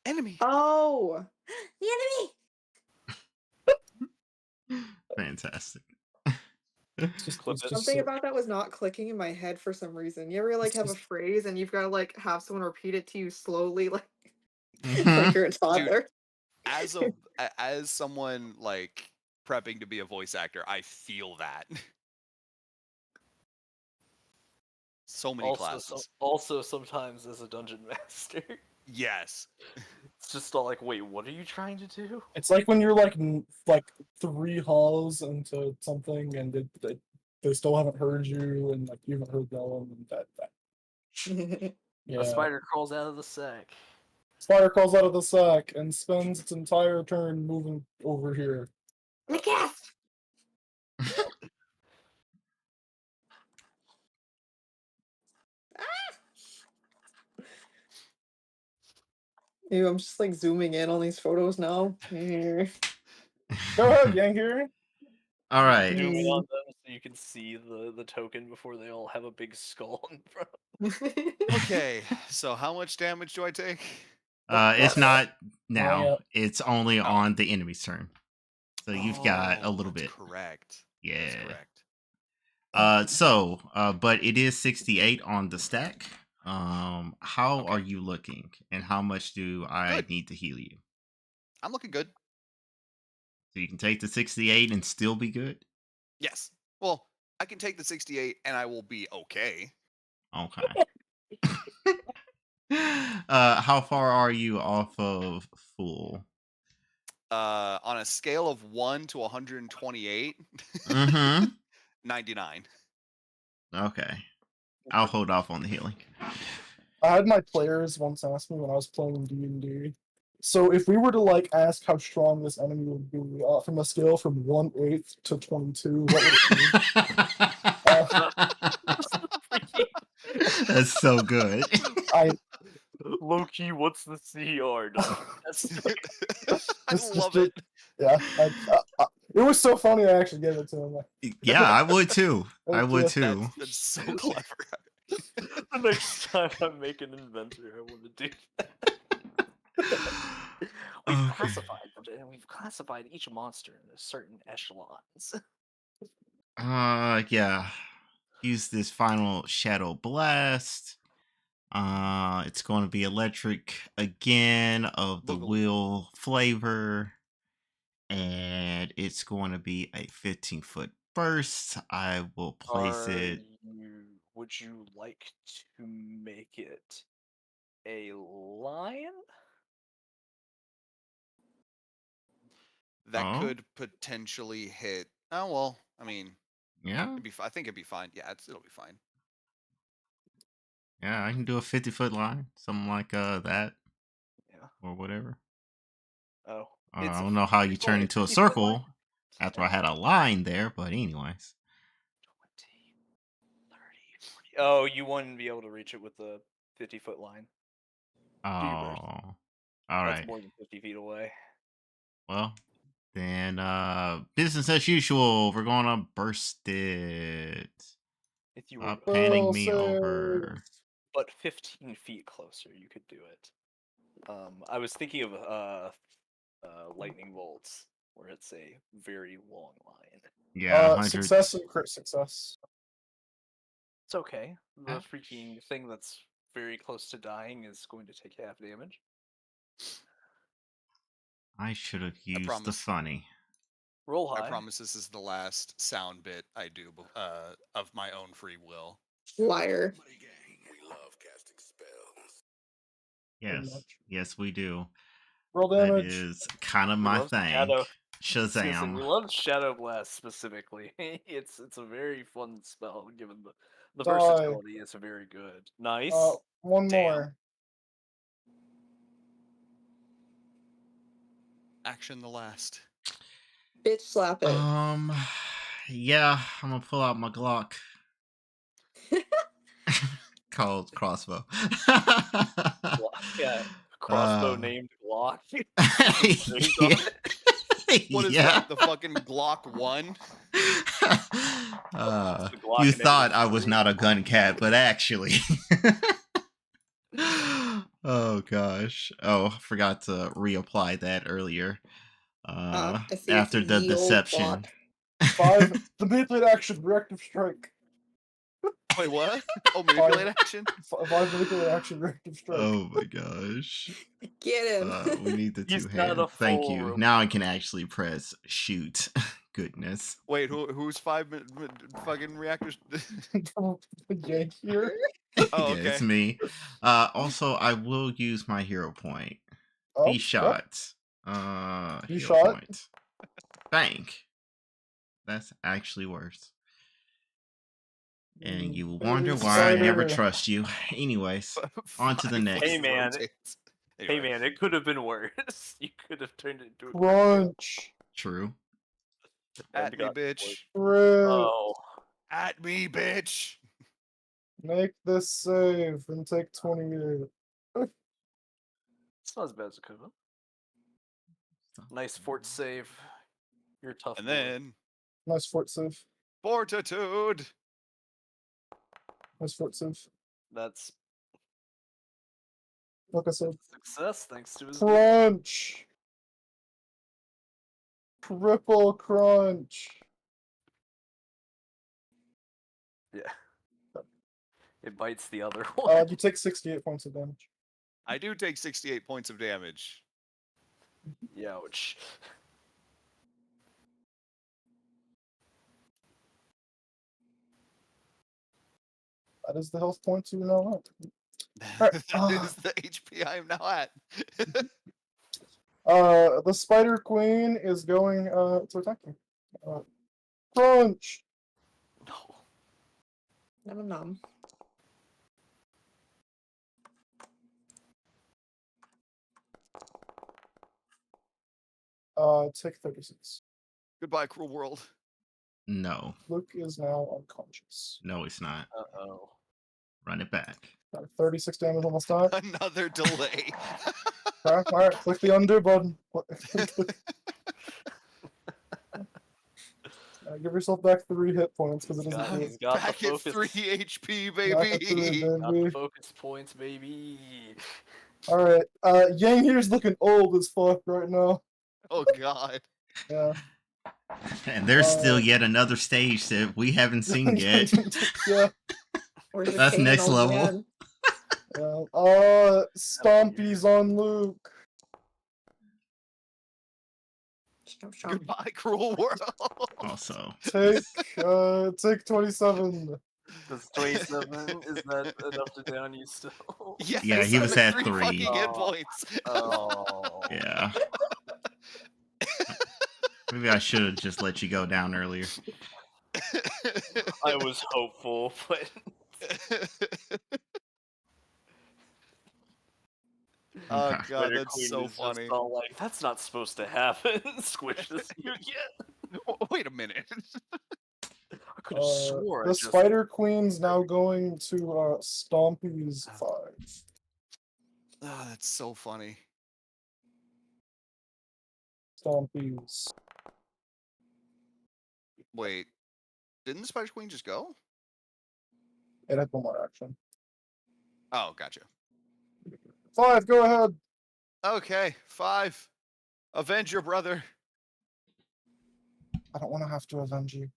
Enemy. Oh, the enemy. Fantastic. It's just, Clip it's it. just Something so- about that was not clicking in my head for some reason. You ever like have a just- phrase and you've got to like have someone repeat it to you slowly, like Mhm. like you're a toddler? As someone like prepping to be a voice actor, I feel that. So many classes. Also sometimes as a dungeon master. Yes. It's just all like, wait, what are you trying to do? It's like when you're like 3 halls into something and they still haven't heard you and like you haven't heard them and that. Yeah. A spider crawls out of the sack. Spider crawls out of the sack and spends its entire turn moving over here. The gasp. Ew, I'm just like zooming in on these photos now. Go ahead, Yankee. All right. Zoom in on them so you can see the token before they all have a big skull in front. Okay, so how much damage do I take? It's not now. yeah. It's only Oh. on the enemy's turn. So you've got a Oh, little that's bit. correct. Yeah. That's correct. But it is 68 on the stack. How Okay. are you looking, and how much do I Good. need to heal you? I'm looking good. So you can take the 68 and still be good. Yes. Well, I can take the 68 and I will be okay. Okay. How far are you off of full? On a scale of 1 to 128, Mm-hmm. 99. Okay. I'll hold off on the healing. I had my players once ask me when I was playing D&D. So if we were to like ask how strong this enemy would be from a scale from 1/8 to 22, what would it be? That's so good. Loki, what's the CR? I This love just- it. Yeah, it was so funny. I actually gave it to him. Yeah, I would too. I would Yeah. too. That's so clever. The next time I make an inventor, I want to do that. We've classified each monster into certain echelons. Yeah. Use this final shadow blast. It's going to be electric again of the Boogaloo. wheel flavor. And it's going to be a 15-foot burst. I will place it. Would you like to make it a lion? That Oh. could potentially hit. Oh well, I mean, Yeah. I think it'd be fine. Yeah, it'll be fine. Yeah, I can do a 50-foot line. Something like that. Yeah. Or whatever. Oh. I it's a don't know how you 50 turn foot- into a 50 foot line? circle after I had a line there, but anyways. 20, 30, 40. Oh, you wouldn't be able to reach it with the 50-foot line. Oh, Jeebers. all That's right. more than 50 feet away. Well, then business as usual. We're gonna burst it. If you were Stop panning Will me save. over. but 15 feet closer, you could do it. I was thinking of lightning bolts. where it's a very long line. Yeah, 100. Success and crit success. It's okay. The Ah. freaking thing that's very close to dying is going to take half damage. I should have used the promise. funny. Roll high. I promise this is the last sound bit I do of my own free will. Liar. Yes, much. yes, we do. Roll That damage. is kind of We my love thing. Shadow. I was gonna say, Shazam. we love Shadow Blast specifically. it's a very fun spell given the Die. versatility. It's very good. Nice. One Damn. more. Action the last. Bitch slap it. Yeah, I'm gonna pull out my Glock. Called crossbow. Yeah. Crossbow Uh, named Glock. yeah. What is Yeah. that? The fucking Glock 1? The Glock You negative thought I was 3. not a gun cat, but actually. Oh gosh. Oh, I forgot to reapply that earlier. I see it's After a the ye old deception. Glock. 5. The manipulate action. Reactive strike. Wait, what? Oh, manipulate action? 5 manipulate action. Reactive strike. Oh my gosh. Get him. We need the He's two not hand. a Thank full you. robot. Now I can actually press shoot. Goodness. Wait, who's 5 fucking reactors? Yank here. Oh, Yeah, it's okay. me. Also, I will use my hero point. Oh, Be shot. Be Hero shot. point. Bank. That's actually worse. And you will wonder Baby why I never spider. trust you. Anyways, on to the 5 next. Hey, man. rotates. Hey Anyway. man, it could have been worse. You could have turned it into a Crunch. True. At me, got bitch. Crit. Oh, At me, bitch. Make this save and take 28. it's not as bad as it could have been. Nice fort save. You're a tough. And boy. then Nice fort save. fortitude. Nice fort save. That's Like I said. success thanks to his. Crunch. Triple crunch. Yeah. It bites the other one. You take 68 points of damage. I do take 68 points of damage. Youch. That is the health points you now have. That is the HP I am now at. The Spider Queen is going to attack you. Crunch. No. Nom nom. Take 36. Goodbye, cruel world. No. Luke is now unconscious. No, it's not. Uh-oh. Run it back. 36 damage on the start. Another delay. Alright, click the undo button. Give yourself back 3 hit points because it isn't He's good. got Back the at focus. 3 HP, Back at 3, baby. Got the baby. focus points, baby. Alright, Yang here's looking old as fuck right now. Oh god. Yeah. And there's still yet another stage that we haven't seen yet. Yeah. Where's the That's king next old level. man? Yeah. Stompy's on Luke. Chomp, chomp. Goodbye, cruel world. Also. Take 27. Does 27, is that enough to down you still? Yes, Yeah, he I'm was at at 3 3. fucking hit Oh. points. Oh. Yeah. Maybe I should have just let you go down earlier. I was hopeful, but Oh Okay. god, Spider that's Queen so is just funny. all like, that's not supposed to happen. Squish this you again. Wait a minute. I could have swore I The just Spider Queen's now going to Stompy's 5. Oh, that's so funny. Stompy's. Wait, didn't the Spider Queen just go? It had one more action. Oh, gotcha. 5, go ahead. Okay, 5. Avenge your brother. I don't want to have to avenge you.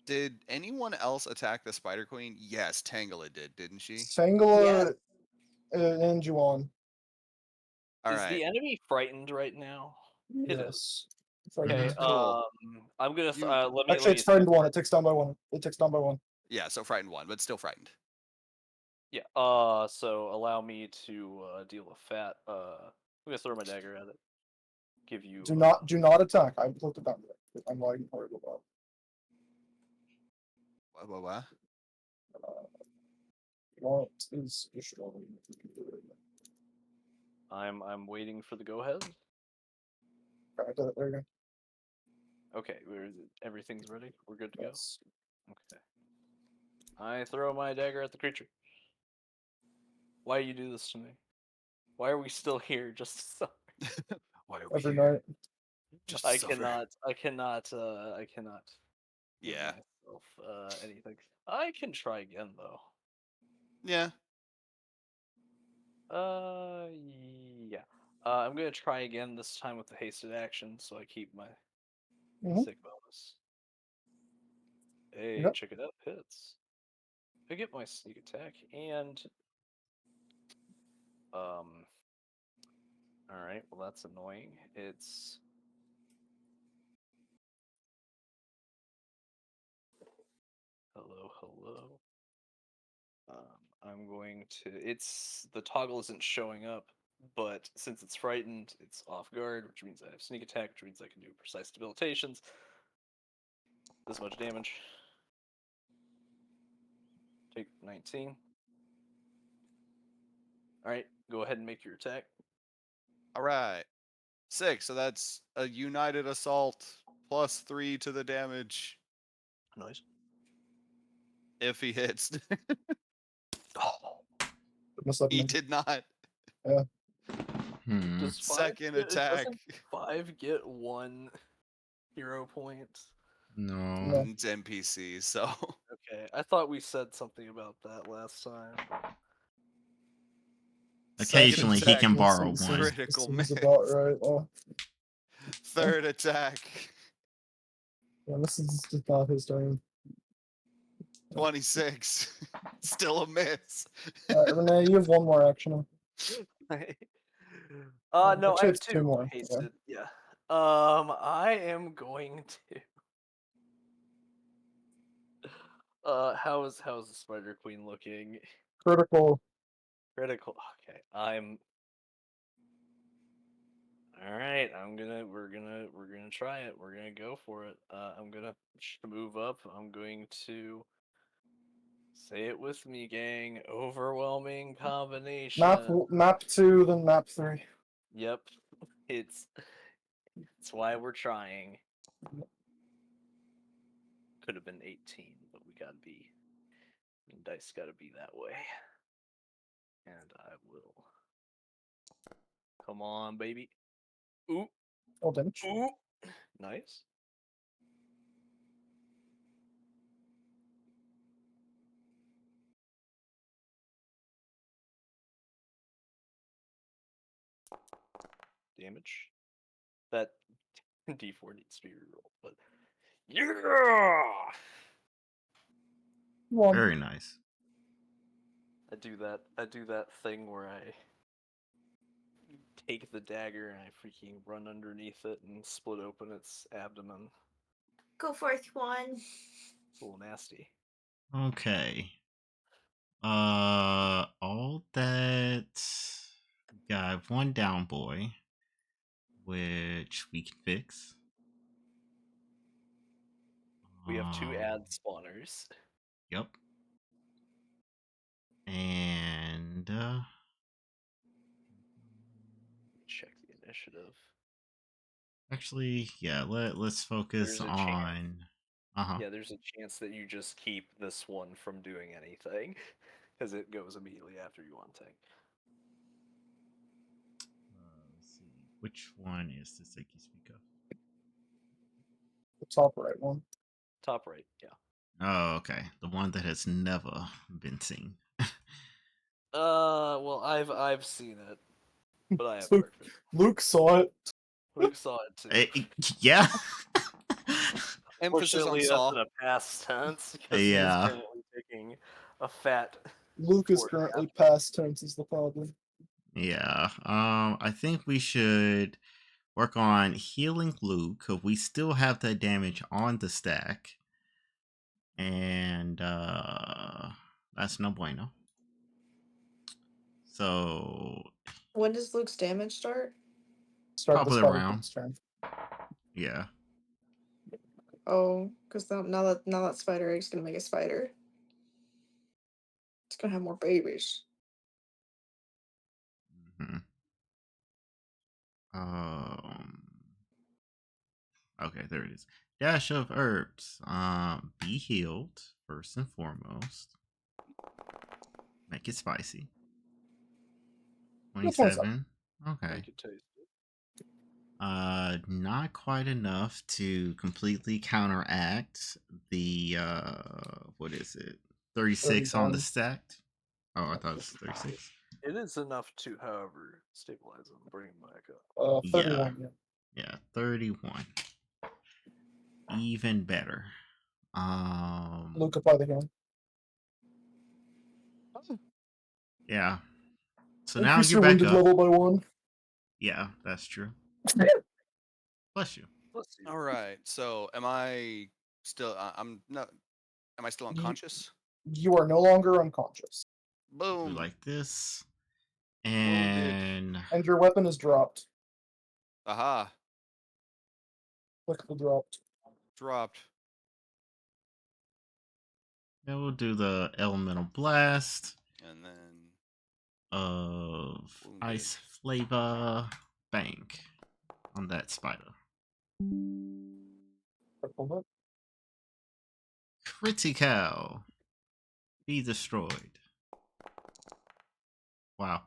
Did anyone else attack the Spider Queen? Yes, Tangela did, didn't she? Sangala and Juan. All Is right. the enemy frightened right now? It is. Yes. Okay. Cool. I'm gonna You- let me. Actually, it's frightened 1. It takes down by 1. It takes down by 1. Yeah, so frightened 1, but still frightened. Yeah. So allow me to deal with fat. I'm gonna throw my dagger at it. Give you. Do not attack. I looked at that. I'm lagging horrible about. What? What is destroying? I'm waiting for the go ahead. Okay, I did it. There you go. Okay, everything's ready. We're good to Yes. go. Okay. I throw my dagger at the creature. Why do you do this to me? Why are we still here? Just so Why are we Every here? night. Just to I suffer. cannot give Yeah. myself anything. I can try again though. Yeah. Yeah. I'm gonna try again this time with the hasted action, so I keep my Mhm. sick bonus. Hey, Yep. check it out, hits. I get my sneak attack and all right, well that's annoying. It's hello. I'm going to. It's the toggle isn't showing up, but since it's frightened, it's off guard, which means I have sneak attack, which means I can do precise debilitations. This much damage. Take 19. All right, go ahead and make your attack. All right. 6, so that's a united assault plus 3 to the damage Nice. if he hits. Oh, Must have He been. did not. does Second get, attack. doesn't 5 get 1 hero point? No. It's NPC, so Okay, I thought we said something about that last time. Occasionally he Second can attack, borrow Seems- one. critical seems miss. about right. Oh, Third attack, yeah, this is just not his turn. 26. Still a miss. Renee, you have 1 more action. No, I Actually, have it's 2 2 more. hasted. Yeah. I am going to. How's the Spider Queen looking? Critical. Critical. Okay, I'm. All right, We're gonna try it. We're gonna go for it. I'm gonna move up. I'm going to. Say it with me, gang. Overwhelming combination. Map 2, then map 3. Yep. It's why we're trying. Could have been 18, but we gotta be. Dice gotta be that way. And I will. Come on, baby. Ooh, Oh, damage. ooh. Nice. Damage. That D4 needs to be rerolled, but yeah. 1. Very nice. I do that thing where I take the dagger and I freaking run underneath it and split open its abdomen. Go forth, Juan. It's a little nasty. Okay. All that. Yeah, I have 1 down boy, which we can fix. We have 2 ad Um, spawners. Yep. And Check the initiative. actually, yeah, let's focus There's a chance. on. Yeah, there's a chance that you just keep this one from doing anything, because it goes immediately after you untank. Let's see, which one is this that you speak of? The top right one. Top right, yeah. Oh, okay, the one that has never been seen. Well, I've seen it, but I have Luke, breakfast. Luke saw it. Luke saw it too. Yeah. Emphasis on Fortunately, that's saw. in a past tense because he's Yeah. currently taking a fat. Luke is Fort currently Captain. past tense is the problem. Yeah. I think we should work on healing Luke because we still have that damage on the stack. And that's no bueno. So When does Luke's damage start? Start Top this of the fight round. next turn. Yeah. Oh, because now that spider egg's gonna make a spider. It's gonna have more babies. Mhm. Okay, there it is. Dash of herbs. Be healed first and foremost. Make it spicy. No, 27. 27. Okay. Make it tasty. Not quite enough to completely counteract the what is it? 36 on the 31. stacked. Oh, I thought it was 36. It is enough to, however, stabilize him, bring him back up. 31. Yeah. Yeah, 31. Even better. Luke apply the healing. Yeah. So now Increase you're your back wounded up. level by 1. Yeah, that's true. Bless you. Let's see. All right. So am I still? I'm not. Am I still unconscious? You are no longer unconscious. Do Boom. like this. Wounded. And your weapon is dropped. Aha. Click the dropped. Dropped. Then we'll do the elemental blast And then of wounded. ice flavor bank on that spider. Critical. Be destroyed. Wow.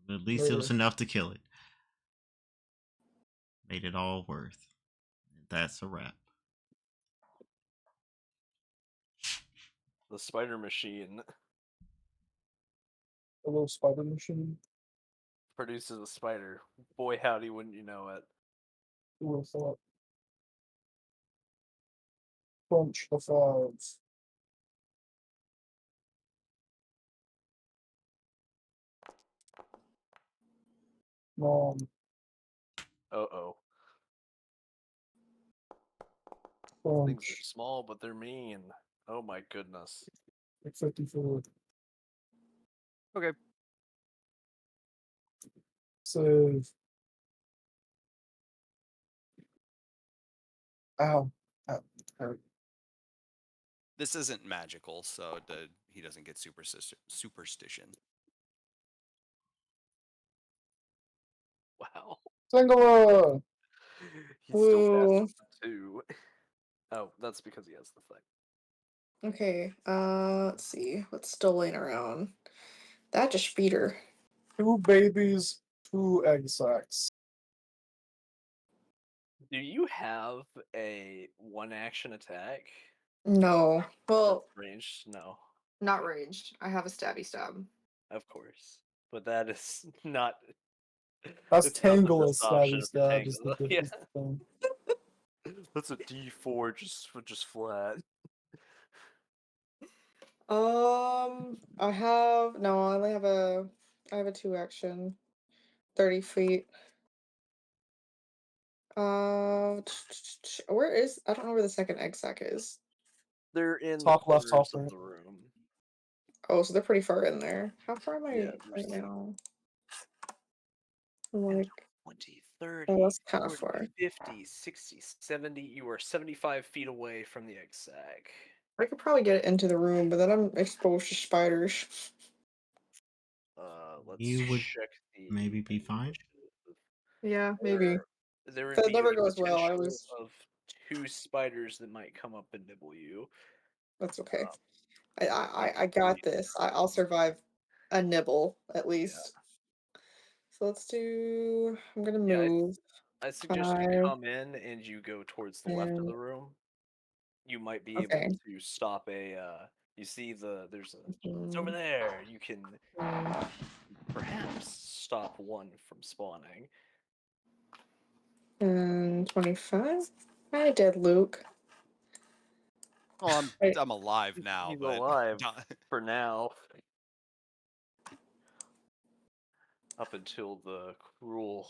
At least it was enough to kill it. Made it all worth. That's a wrap. The spider machine A little spider machine. produces a spider. Boy, howdy, wouldn't you know it? Who would have thought? Crunch the files. Mom. Uh-oh. Things are Crunch. small, but they're mean. Oh my goodness. Like 54. okay. Save. Ow. Ow. Hurt. This isn't magical, so he doesn't get superstition. Wow. Singala! He's still Ooh. fast too. Oh, that's because he has the thing. Okay. Let's see. What's still laying around? That just speeder. 2 babies, 2 egg sacs. Do you have a one action attack? No. Well, That's ranged? No, not ranged. I have a stabby stab. of course. But that is not. That's It's not the Tangle best stabby option of stab is the Tangle. difference. Thing. That's a D4 just flat. I have no. I only have a. I have a 2 action. 30 feet. Where is? I don't know where the second egg sac is. They're in Top the left, corners top of right. the room. Oh, so they're pretty far in there. How far am I Yeah, right there's now? I'm like, 20, 30, oh, that's kind of 40, far. 50, 60, 70. You are 75 feet away from the egg sac. I could probably get into the room, but then I'm exposed to spiders. Let's You would check the maybe be fine. initiative. Yeah, maybe. There would That be never the goes well. I potential was. of 2 spiders that might come up and nibble you. That's okay. Um, I got this. I'll survive a nibble at Yeah. least. So let's do. I'm gonna Yeah, move. I suggest you 5, come in and you go towards the left of 10. the room. You might be able Okay. to stop a. You see there's a. It's over Mhm, there. You can mm. perhaps stop one from spawning. And 25. Hi, dead Luke. Oh, Hey. I'm alive now, He's but alive for now. Up until the cruel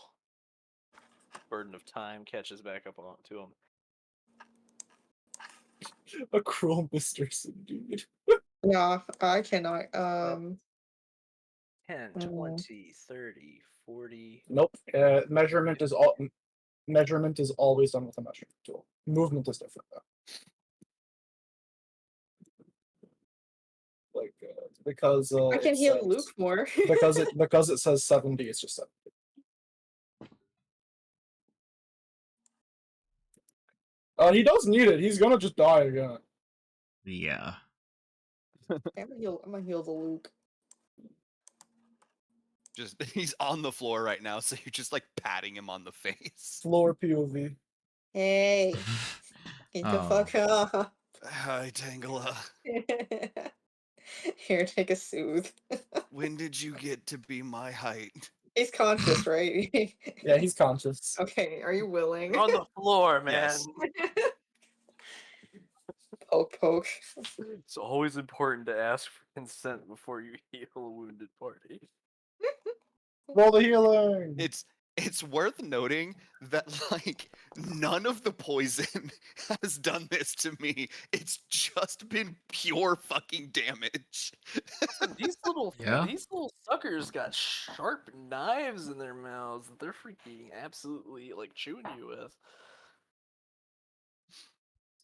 burden of time catches back up onto him. A cruel mistress, indeed. Yeah, I cannot. 10, Mm. 20, 30, 40. Nope. Measurement is always done with a measuring tool. Movement is different though. Like because I can it heal says, Luke more. because it says 70, it's just 70. He does need it. He's gonna just die again. Yeah. I'm gonna heal the Luke. just he's on the floor right now, so you're just like patting him on the face. Floor POV. Hey, get the Oh. fuck up. Hi, Tangela. Here, take a soothe. When did you get to be my height? He's conscious, right? Yeah, he's conscious. Okay, are you willing? You're on the floor, man. Yes. Poke, poke. It's always important to ask for consent before you heal a wounded party. Roll the healing. It's worth noting that like none of the poison has done this to me. It's just been pure fucking damage. These little Yeah. these little suckers got sharp knives in their mouths that they're freaking absolutely like chewing you with.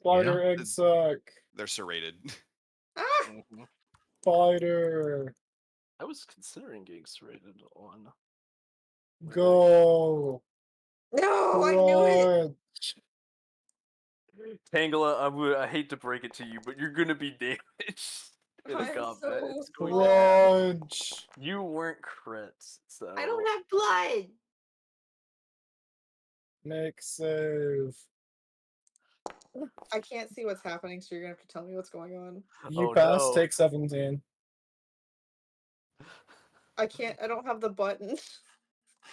Spider egg sack. They're serrated. Ah! Spider. I was considering getting serrated on. Go. No, I knew it. Tangela, I hate to break it to you, but you're gonna be damaged in a I'm combat. so It's going sad. Crunch. You weren't crits, so I don't have blood. Make save. I can't see what's happening, so you're gonna have to tell me what's going on. You Oh, pass, no. take 17. I can't. I don't have the button.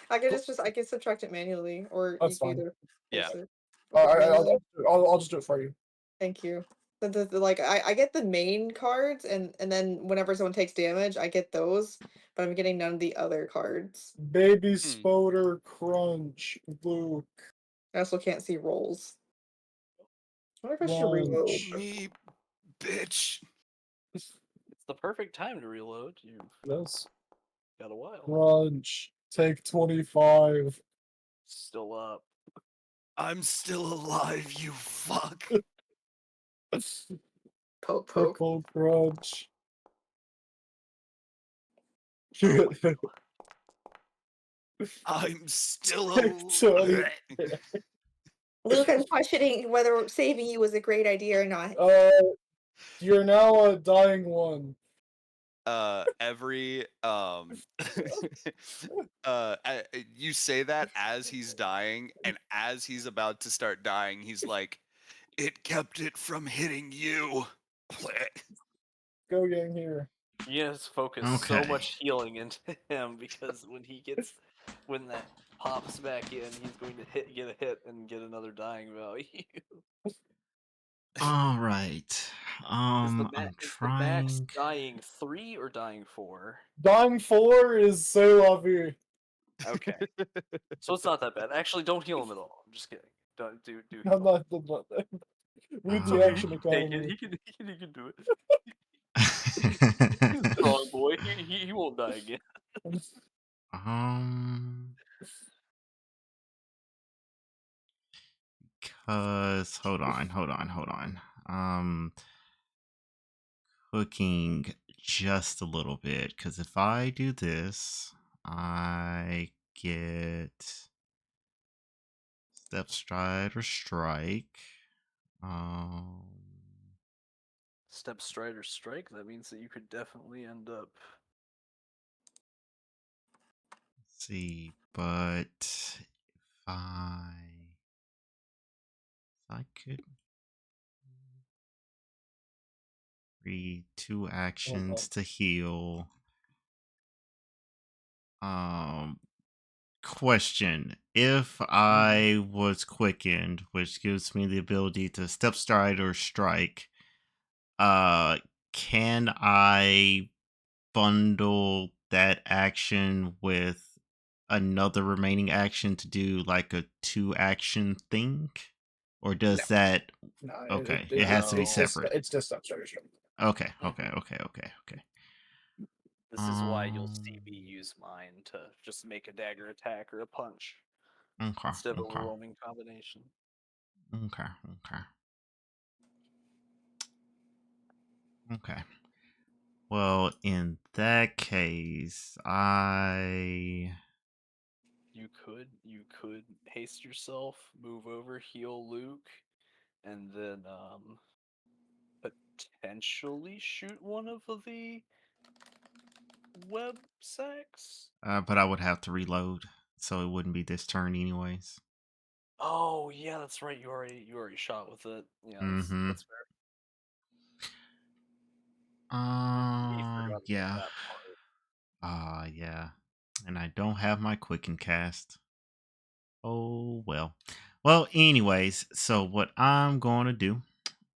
I can I can subtract it manually, or That's you can fine. either Yeah. force it. I'll just do it for you. Thank you. Like I get the main cards, and then whenever someone takes damage, I get those, but I'm getting none of the other cards. Baby Spoder Crunch. Luke. I also can't see rolls. I wonder if I should Lunch. reload. Me, bitch. It's the perfect time to reload. You've Yes. got a while. Crunch. Take 25. Still up. I'm still alive, you fuck. Poke, poke. Triple crunch. Oh, I'm still Take alive. 20. Luke, I'm questioning whether saving you was a great idea or not. You're now a dying one. Every you say that as he's dying, and as he's about to start dying, he's like, it kept it from hitting you. Go gang here. you just focus so much healing into him because when that pops back in, he's going to get a hit and get another dying value. All right. Is I'm the max trying. dying 3 or dying 4? Dying 4 is C'est la vie. Okay. So it's not that bad. Actually, don't heal him at all. I'm just kidding. Don't do heal I'm him. not. Read It's the okay. action He can take it. economy. He can do it. He's a strong boy. He won't die again. Cause hold on. Cooking just a little bit. Cause if I do this, I get step, stride, or strike. Um, Step, stride, or strike. That means that you could definitely end up. let's see, but if I could read 2 actions to heal. Um, question: if Mm-hmm. I was quickened, which gives me the ability to step stride or strike, uh, can I bundle that action with another remaining action to do like a 2-action thing, or does that? No, Okay, it has to be separate. it's just observation. Okay, okay. This is why you'll see me use mine to just make a dagger attack or a punch Okay, instead of a okay, roaming combination. okay. Okay. Well, in that case, You could haste yourself, move over, heal Luke, and then potentially shoot one of the web sacks. but I would have to reload, so it wouldn't be this turn anyways. Oh yeah, that's right. You already shot with it. Yeah, Mm-hmm. that's fair. Completely forgot about Yeah. that part. Yeah. And I don't have my quicken cast. Oh well. Well, anyways, so what I'm gonna do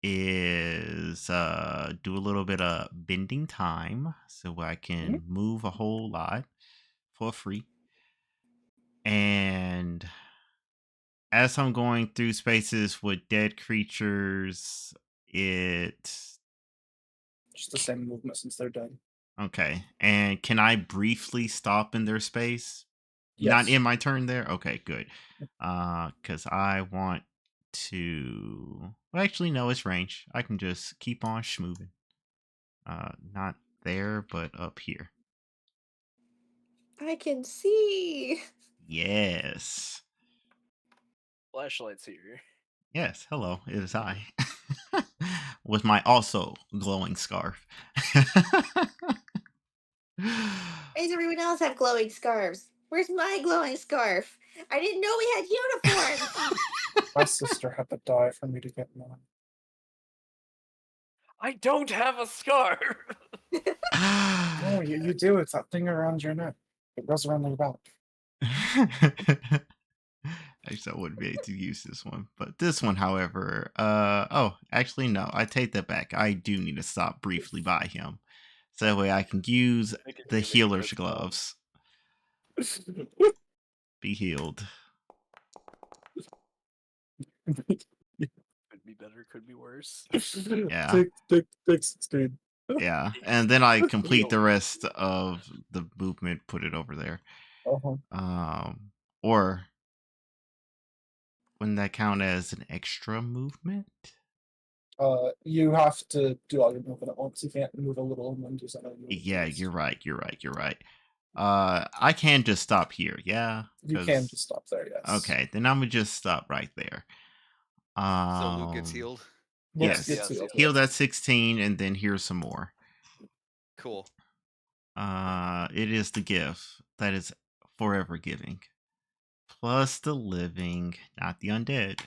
is do a little bit of bending time so I can move a whole lot for free. And as I'm going through spaces with dead creatures, it Just the same movement since they're dead. okay. And can I briefly stop in their space? Not Yes. in my turn there? Okay, good. Cuz I want to well, actually no, it's range. I can just keep on schmoving. Not there, but up here. I can see. Yes. Flashlight's here. Yes, hello, it is I. With my also glowing scarf. Why does everyone else have glowing scarves? Where's my glowing scarf? I didn't know we had uniforms. My sister had to die for me to get mine. I don't have a scarf. Oh, you do. It's that thing around your neck. It goes around your back. Actually, I wouldn't be able to use this one, but this one, however, oh, actually, no, I take that back. I do need to stop briefly by him, so that way I can use the healer's gloves. Be healed. Could be better, could be worse. Yeah. Take 16. Yeah, and then I complete the rest of the movement, put it over there. Uh-huh. Or wouldn't that count as an extra movement? You have to do all your movement at once. You can't move a little and then do something. Yeah, you're right. I can just stop here. Yeah, You can just stop there, yes. okay. Then I'm gonna just stop right there. So Luke gets healed. Yes, Gets Yes, healed. healed at 16, and then here's some more. Cool. It is the gift that is forever giving, plus the living, not the undead.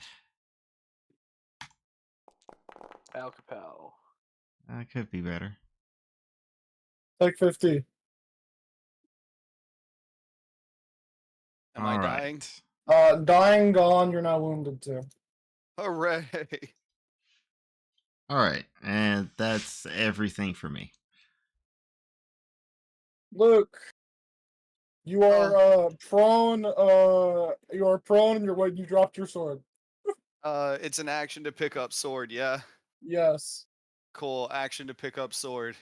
Pow kapow. That could be better. Take 50. Am I dying? Dying, gone. You're now wounded too. Hooray! All right, and that's everything for me. Luke, you are prone. You are prone, and you dropped your sword. It's an action to pick up sword, yeah? Yes. Cool, action to pick up sword.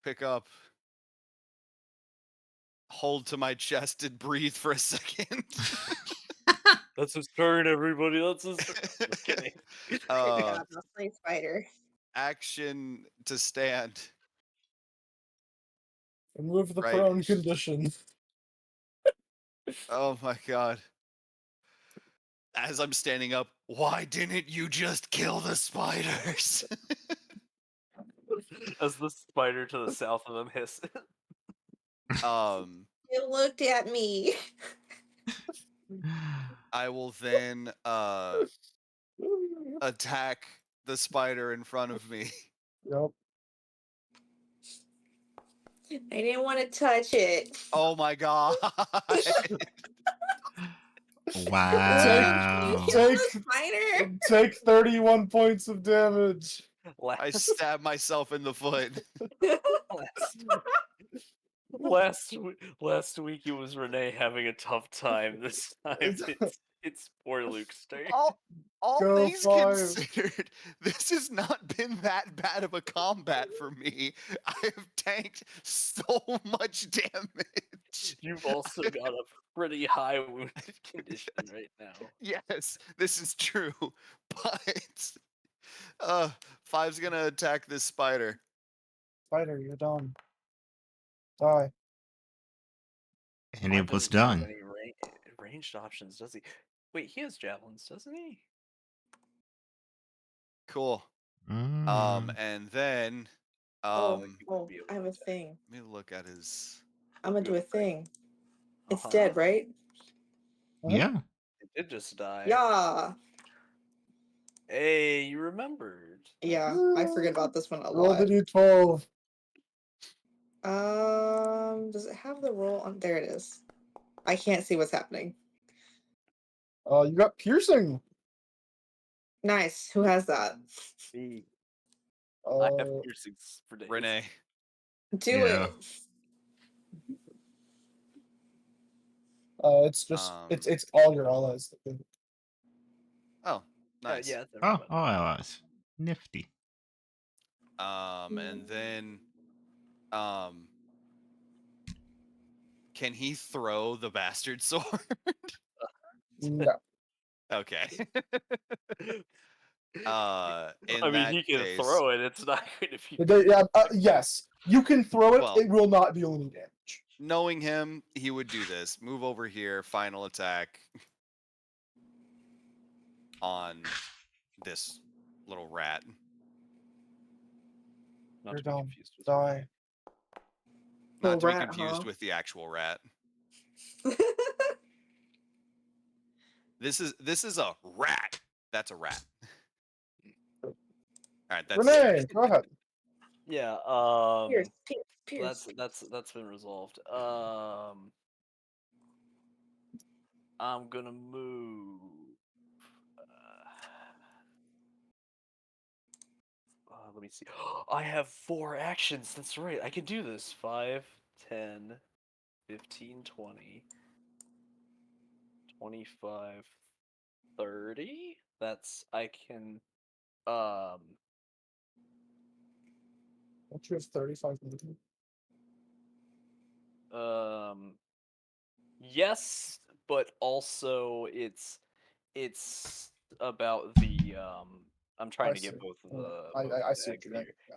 Pick up. Hold to my chest and breathe for a second. That's his turn, everybody. That's his turn. Just kidding. God, the slave spider. Action to stand. Remove the Right. prone condition. Oh my god. As I'm standing up, why didn't you just kill the spiders? As the spider to the south of him hisses. It looked at me. I will then attack the spider in front of me. Yep. I didn't want to touch it. Oh my god. Wow. Kill Take- the spider. Take 31 points of damage. I stabbed myself in the foot. last week it was Renee having a tough time. This time it's poor Luke's turn. All Go things 5. considered, this has not been that bad of a combat for me. I have tanked so much damage. You've also got a pretty high wounded condition right now. Yes, this is true. But 5's gonna attack this spider. Spider, you're done. Die. And Mine it was doesn't have done. any ranged options, does he? Wait, he has javelins, doesn't he? Cool. Mm. And then Oh, He would be able I have to a attack. thing. let me look at his. I'm gonna You do a have a thing? thing. It's Uh-huh. dead, right? Yeah. It did just die. Yeah. Hey, you remembered. Yeah. I forget about this one a Roll the lot. d12. Does it have the roll on? There it is. I can't see what's happening. You got piercing. Nice. Who has that? Me. Uh, I have piercings for days. Renee. Do Yeah. it. it's just it's all your allies. Oh, nice. Yeah, it's Oh, everybody. oh, allies. Nifty. And then can he throw the bastard sword? No. Okay. In I mean, that he can case, throw it. It's not going to be. Yes, you can throw it. Well- It will not deal any damage. knowing him, he would do this. Move over here, final attack on this little rat. Not You're to be done. confused with Die. Renee. Not Little to be rat, confused huh? with the actual rat. This is a rat. That's a rat. All right, that's Renee, go ahead. Yeah. Pierce, Pierce. That's been resolved. I'm gonna move. Let me see. I have 4 actions. That's right. I can do this. 5, 10, 15, 20, 25, 30. That's I can. Don't you have 35 movement? Yes, but also it's about the I'm trying I to get see. both of Yeah, the I see what daggers you mean. here. Yeah.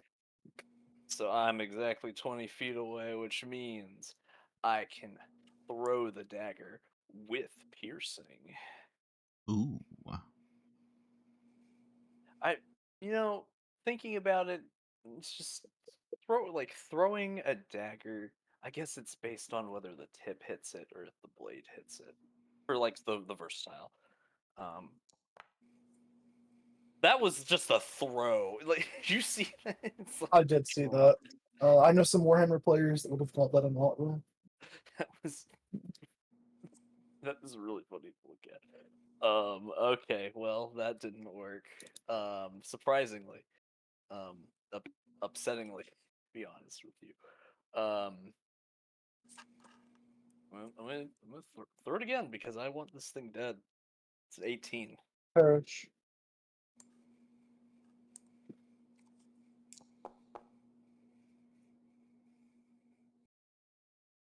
So I'm exactly 20 feet away, which means I can throw the dagger with piercing. Ooh. Thinking about it, it's just throwing a dagger. I guess it's based on whether the tip hits it or the blade hits it, or like the versatile. That was just a throw. Like you see that? It's like, I did see that. I know some Warhammer players that would have not let him not roll. that was really funny to look at. Okay, well that didn't work. Surprisingly, upsettingly, to be honest with you. I'm gonna throw it again because I want this thing dead. It's an 18. Perish.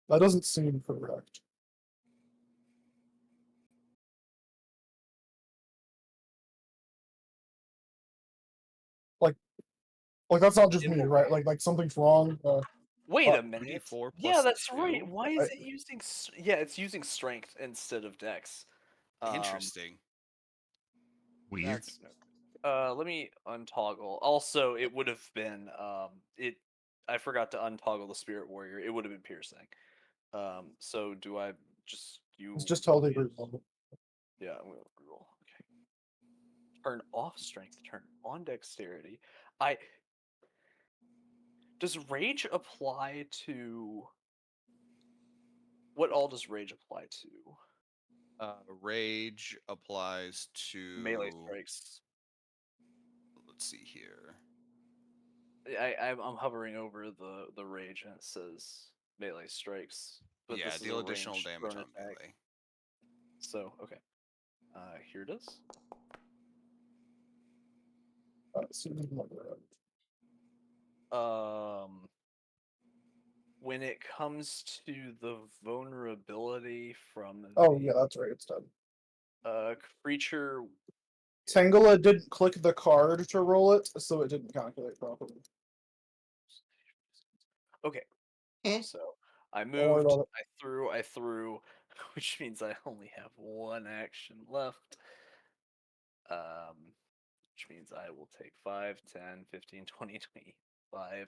That doesn't seem correct. Like that's not just It me, will- right? Like something's wrong. Wait a minute. 3d4 Yeah, plus that's right. 2? Why is it using? Yeah, it's using strength instead of dex. Interesting. Weird. That's let me untoggle. Also, it would have been it. I forgot to untoggle the spirit warrior. It would have been piercing. So do I just you? It's just totally reasonable. Yeah, I'm gonna roll. Okay. Turn off strength. Turn on dexterity. Does rage apply to what all does rage apply to? Rage applies Melee to. strikes. Let's see here. I'm hovering over the rage and it says melee strikes, but Yeah, this is a deal additional ranged damage thrown on attack. melee. So okay, here it is. When it comes to the vulnerability from Oh the yeah, that's right. It's done. creature, Tangela didn't click the card to roll it, so it didn't calculate properly. okay. Eh? So I Don't worry moved, about I threw, which means I only have one action left. Which means I will take 5, 10, 15, 20, 25,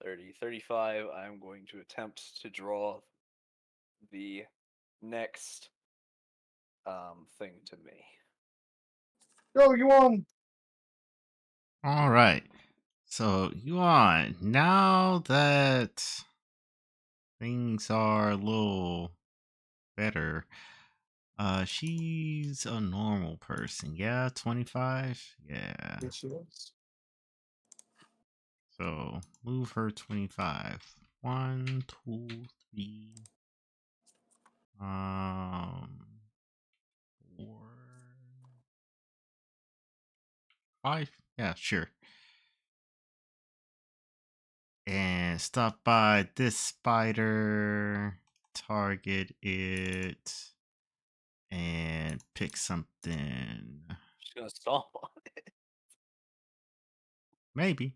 30, 35. I'm going to attempt to draw the next thing to me. it. Go, you won! All right. So, Yuan, now that things are a little better, she's a normal person. Yeah, 25. Yeah. Yes, she is. So, move her 25. 1, 2, 3. 4, 5. Yeah, sure. And stop by this spider, target it, and pick something. Just gonna stomp on it. Maybe.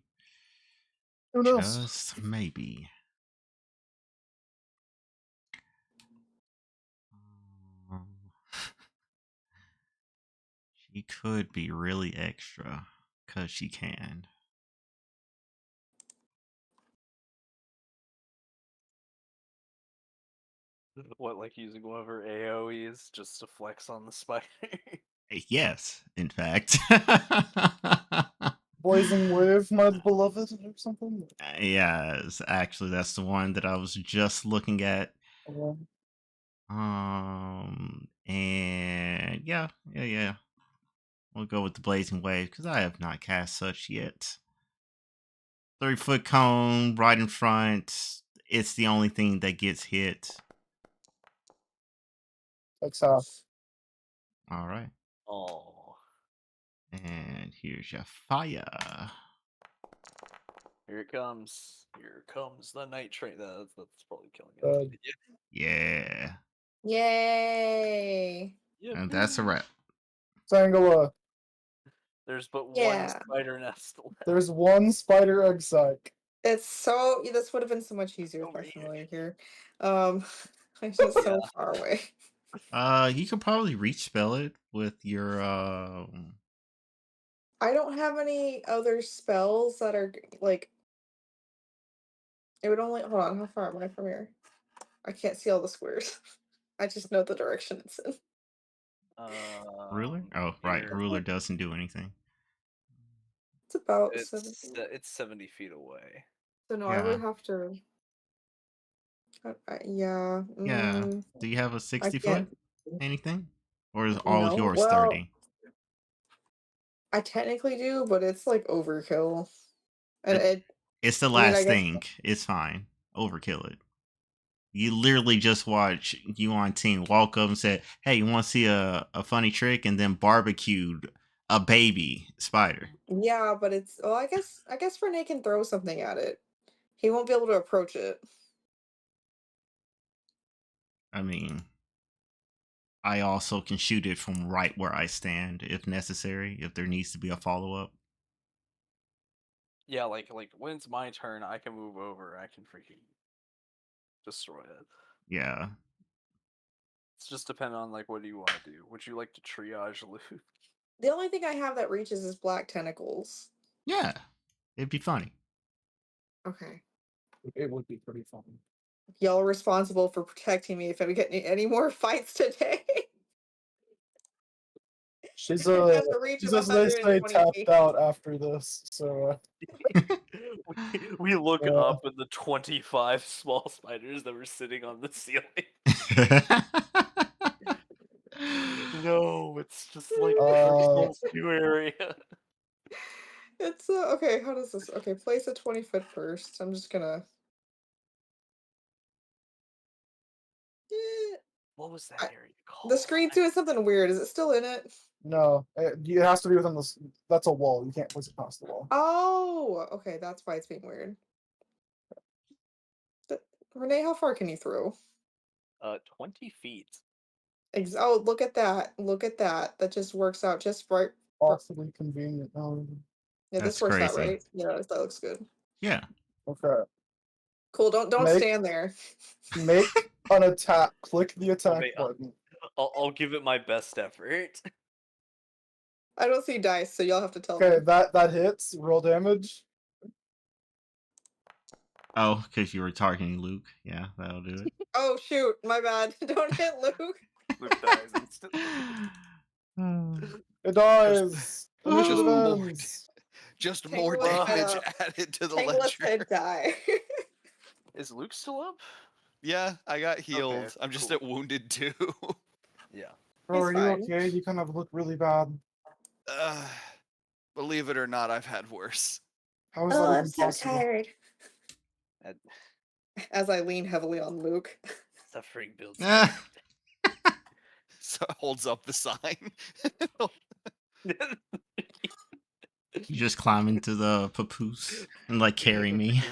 Who knows? Just maybe. Um, she could be really extra, because she can. What, like using one of her AoEs just to flex on the spider? Yes, in fact. Blazing Wave, my beloved, or something? Yes, actually, that's the one that I was just looking at. Um, And yeah. We'll go with the Blazing Wave because I have not cast such yet. 30-foot cone right in front. It's the only thing that gets hit. That's half. All right. Oh, And here's your fire. here it comes. Here comes the night train. That's probably killing Uh, it. Yeah. Yay! Yeah. And that's a wrap. Tangela, There's but one Yeah. spider nest left. there's one spider egg sac. It's so this would have been so much easier if Over I here. familiar here. I'm just so Yeah. far away. You could probably reach spell it with your I don't have any other spells that are like. It would only hold on. How far am I from here? I can't see all the squares. I just know the direction it's in. ruler. Oh, right. Here, Ruler doesn't do anything. It's about 70. it's 70 feet away. So no, I Yeah. would have to. Yeah. Yeah. Do you have a I 60 can't. foot? Anything? Or is all No. yours Well, 30? I technically do, but it's like overkill. And It- It's the I mean, I last guess thing. It's fine. Overkill it. You literally just watch you on team walk up and say, "Hey, you want to see a funny trick?" and then barbecued a baby spider. yeah, but it's well, I guess Renee can throw something at it. He won't be able to approach it. I mean, I also can shoot it from right where I stand if necessary, if there needs to be a follow up. Yeah, like when it's my turn, I can move over. I can freaking destroy it. Yeah. It's just dependent on like what do you want to do? Would you like to triage loot? The only thing I have that reaches is black tentacles. Yeah. It'd be funny. Okay. It would be pretty fun. Y'all are responsible for protecting me if I get any more fights today. She's It has a reach she's of as they say 120 tapped feet. out after this, so We look Yeah. up and the 25 small spiders that were sitting on the ceiling. No, it's just like Dark Souls 2 area. It's okay. How does this? Okay, place a 20-foot first. I'm just gonna. Eh, What was that I- area called? the screen's doing something weird. Is it still in it? No, it has to be within this. That's a wall. You can't place it past the wall. Oh, okay. That's why it's being weird. Renee, how far can you throw? 20 feet. Oh, look at that. Look at that. That just works out just right. Awfully convenient. Yeah, this That's works out crazy. right. Yeah, that looks good. Yeah. Okay. Cool. Don't Make- stand there. Make an attack. Click the attack Wait, button. I'll give it my best effort. I don't see dice, so y'all have to tell Okay, me. that hits. Roll damage. Oh, because you were targeting Luke. Yeah, that'll do it. Oh shoot, my bad. Don't hit Luke. Luke dies instantly. It dies. Initiative Just more ends. Just more Tangled damage head added to the Tanglus ledger. head die. Is Luke still up? Yeah, I got healed. Okay, I'm just cool. at wounded too. Yeah. Bro, are He's you fine. okay? You kind of look really bad. Believe it or not, I've had worse. How is that even possible? tired. That As I lean heavily on Luke. suffering builds Ah. character. So it holds up the sign. You just climb into the papoose and like carry me.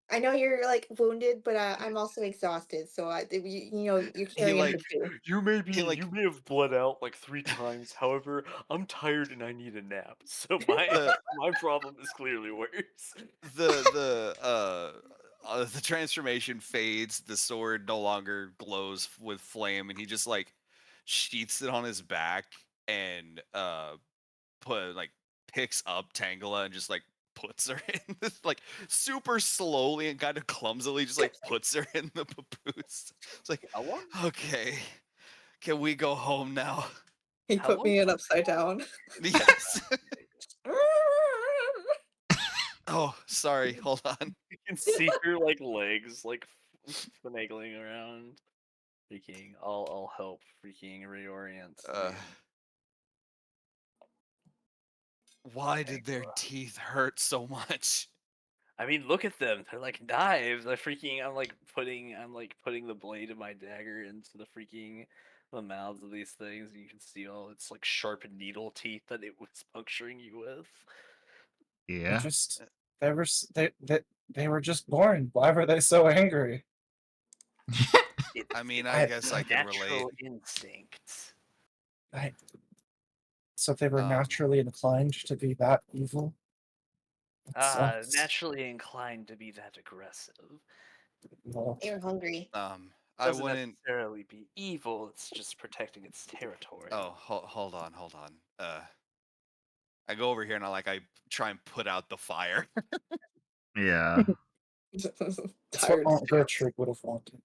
I know you're like wounded, but I'm also exhausted. So you're carrying like- the two. You may be, like- you may have bled out like 3 times. However, I'm tired and I need a nap. So my The- my problem is clearly worse. The transformation fades. The sword no longer glows with flame, and he just like sheaths it on his back and picks up Tangela and just like puts her in this like super slowly and kind of clumsily just like puts her in the papoose. It's like, How long? okay, can we go home now? He How put long me in does it upside down. Yes. Oh, sorry. Hold on. You can see her like legs like finagling around. Freaking, I'll help freaking reorient. Uh, Why did their teeth hurt so much? I mean, look at them. They're like knives. I'm like putting the blade of my dagger into the mouths of these things. And you can see all its like sharp needle teeth that it was puncturing you with. Yeah. They were just born. Why were they so angry? I mean, It's I guess I can relate. natural instinct. So they were Um, naturally inclined to be that evil. That sucks. Naturally inclined to be that aggressive. Well, You're hungry. I Doesn't wouldn't. necessarily be evil. It's just protecting its territory. Oh, hold on. I go over here and I try and put out the fire. Yeah. That's what Tired. Aunt Gertrude would have wanted.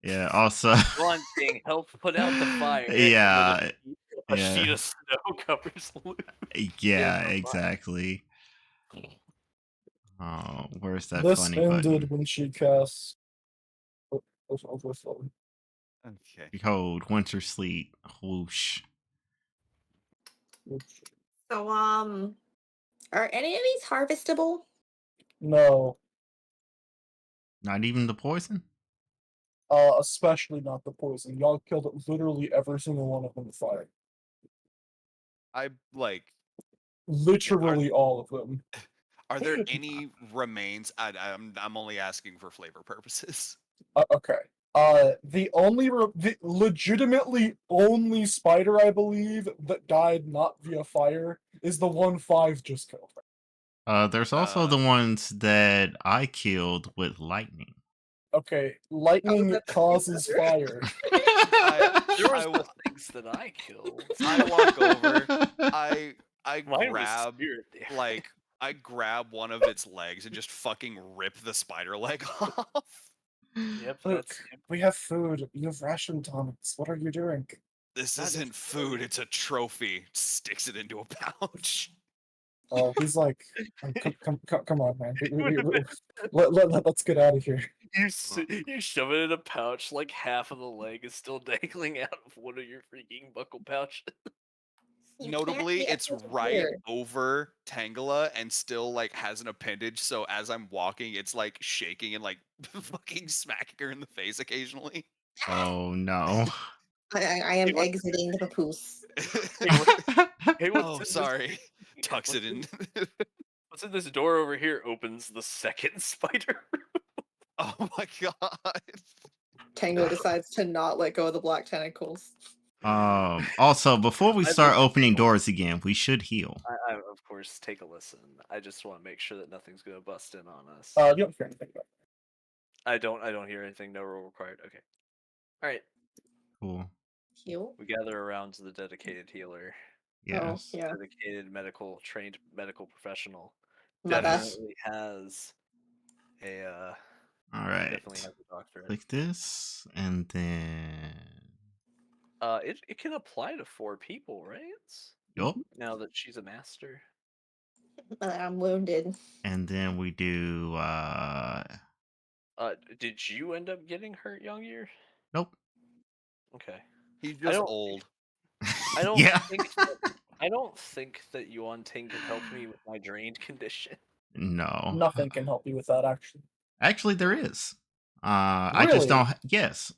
Yeah. Also. One thing, help put out the fire. and Yeah. then a sheet Yeah. of snow covers Luke. Yeah. Fire. Exactly. Oh, where's that This funny ended button? when she cast. Overflow. Okay. Behold, winter sleet. Whoosh. So are any of these harvestable? No, Not even the poison? especially not the poison. Y'all killed literally every single one of them with fire. I like. Literally all of them. Are there any remains? I'm only asking for flavor purposes. Okay. The legitimately only spider I believe that died not via fire is the one 5 just killed. There's also the ones that I killed with lightning. Okay, lightning that's causes better. fire. There was I the things that I killed. I walk over. I Mine was grab spirit damage. like I grab one of its legs and just fucking rip the spider leg off. Yep, Luke, that's we have food. You have ration tonics. What are you doing? This Not isn't food, necessarily. it's a trophy. Sticks it into a pouch. Oh, he's like, come on, man. would've been- Let's get out of here. You shove it in a pouch, like half of the leg is still dangling out of one of your freaking buckle pouches. You can't Notably, be it's up right here. over Tangela and still like has an appendage. So as I'm walking, it's like shaking and like fucking smacking her in the face occasionally. Oh no. I am Hey, what- exiting the papoose. Hey, what's Oh, in this- sorry. Tucks it in. What's in this door over here? Opens the second spider. Oh my god. Tango decides to not let go of the black tentacles. Also, before we I'd start like to opening take a- doors again, we should heal. I of course take a listen. I just want to make sure that nothing's gonna bust in on us. You don't hear anything about I don't hear anything. No roll required. Okay. All right. Cool. Heal? We gather around to the dedicated healer, Yes. Oh, yeah. dedicated trained medical professional. My bad. Definitely has a All right. definitely has a doctorate. Click this, and then It can apply to 4 people, right? yup. Now that she's a master. I'm wounded. And then we do Did you end up getting hurt, young year? nope. Okay. He's just don't- old. I don't Yeah. think I don't think that Yuan Ting can help me with my drained condition. No. Nothing can help you with that, actually. Actually, there is. I just Really? don't. Yes.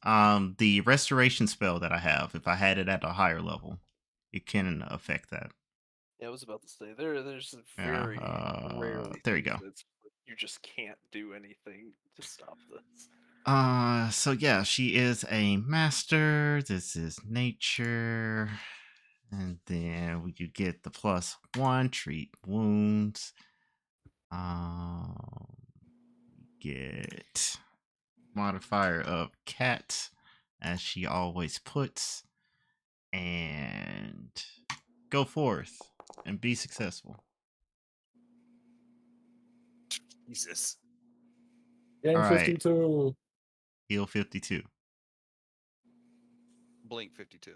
The restoration spell that I have, if I had it at a higher level, it can affect that. Yeah, I was about to say there's Yeah, very rarely there you things go. that's- you just can't do anything to stop this. So yeah, she is a master. This is nature. And then we could get the +1, treat wounds. Get modifier of cat, as she always puts, and go forth and be successful. Jesus. Game All right. 52. Heal 52. Blink 52.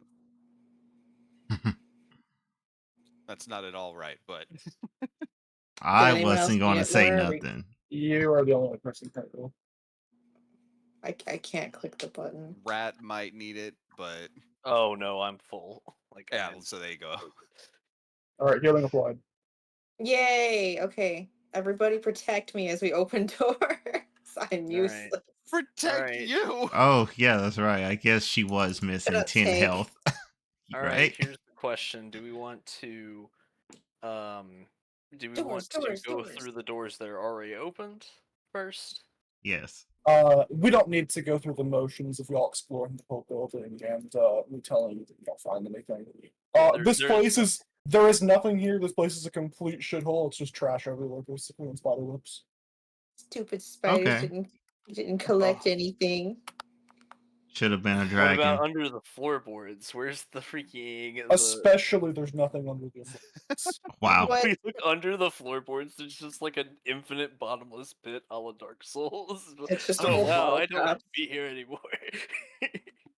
That's not at all right, but I anyone else wasn't going to get say more? Or we- nothing. You are the only person who can go. I can't click the button. Rat might need it, but Oh no, I'm full. Like yeah, I mean, so there you go. Alright, healing applied. Yay! Okay. Everybody protect me as we open doors. I'm Alright. useless. Protect Alright. you. Oh, yeah, that's right. I guess she was missing up, 10 tank. health. All right. Right? Here's the question: do we want to Doors. go through the doors that are already opened first? Yes. We don't need to go through the motions of y'all exploring the whole building and me telling you that you don't find anything. There is nothing here. This place is a complete shithole. It's just trash everywhere, basically, and spider webs. Stupid spiders Okay. didn't collect anything. Should have been a What dragon. about under the floorboards? Where's the freaking? Especially, there's nothing under the floors. Wow. What? We look under the floorboards. There's just like an infinite bottomless pit, a la Dark Souls. It's just oh full wow, of I don't want traps. to be here anymore.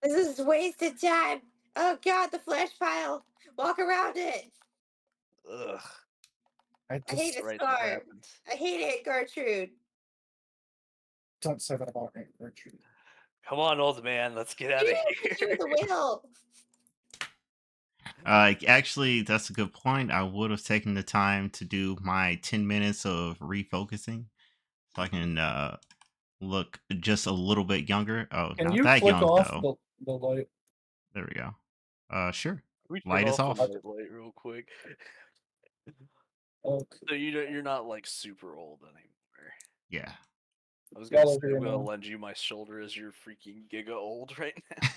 This is wasted time. Oh god, the flesh pile. Walk around it. Ugh. I hate this Right, that car. happened. I hate it, Gertrude. Don't say that about me, Gertrude. Come on, old man, let's get out of Give here. me the wheel. Actually, that's a good point. I would have taken the time to do my 10 minutes of refocusing so I can look just a little bit younger. Oh, Can not you that click young, off though. the light? There we go. Sure. We turn Light is the off. light real quick. Okay. So you're not like super old anymore. Yeah. I was Y'all gonna over say I'm here gonna now. lend you my shoulder as you're freaking giga old right now.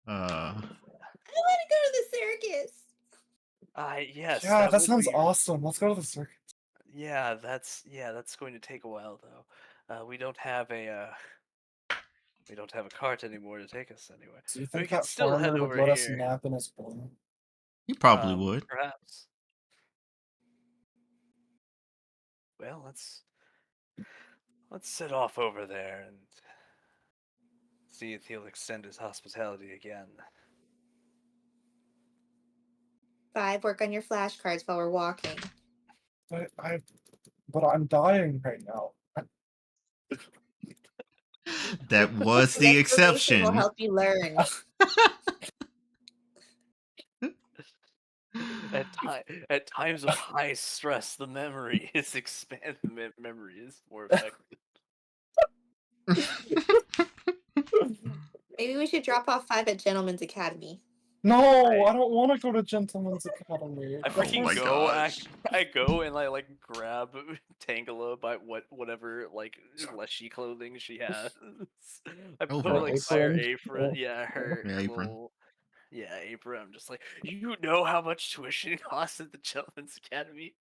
I want to go to the circus. Yes. Yeah, that would sounds be- awesome. Let's go to the circus. Yeah, that's going to take a while though. We don't have a cart anymore to take us anywhere. Do you We think can that still head farmer would over let us here. nap in his barn? You probably would. Perhaps. Well, let's set off over there and see if he'll extend his hospitality again. 5, work on your flashcards while we're walking. But I'm dying right now. That was the Explanation will exception. help you learn. At times of high stress, the memory is memory is more effective. Maybe we should drop off 5 at Gentleman's Academy. No, I don't want to go to Gentleman's Academy. I freaking my go. gosh. I go and I like grab Tangela by whatever like fleshy clothing she has. I put her like by her Apron. apron. Oh. Yeah, her Apron. little apron. I'm just like, you know how much tuition costs at the Gentleman's Academy?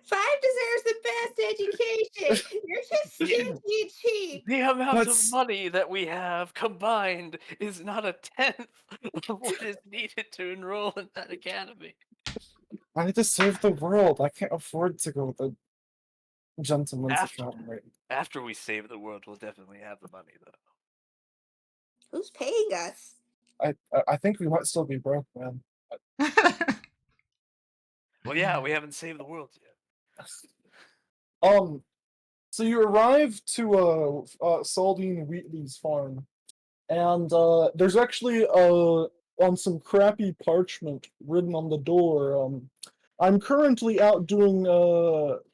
5 deserves the best education. You're just stingy and cheap. The amount That's- of money that we have combined is not a tenth of what is needed to enroll in that academy. I need to save the world. I can't afford to go to Gentleman's Academy. After we save the world, we'll definitely have the money, though. Who's paying us? I think we might still be broke, man. Well, yeah, we haven't saved the world yet. So you arrive to Saldine Wheatley's farm, and there's actually on some crappy parchment written on the door. I'm currently out doing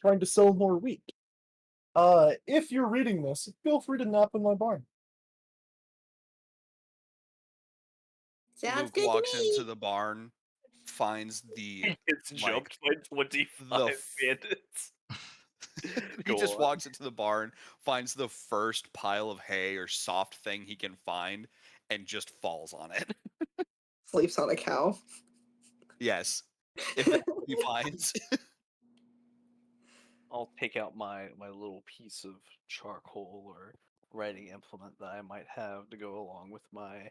trying to sell more wheat. If you're reading this, feel free to nap in my barn. Sounds Luke good to walks me. into the barn, finds the It's like, jumped by 25 bandits. he just walks into the barn, finds the first pile of hay or soft thing he can find, and just falls on it. Sleeps on a cow. Yes, if that's what he finds. I'll take out my little piece of charcoal or writing implement that I might have to go along with my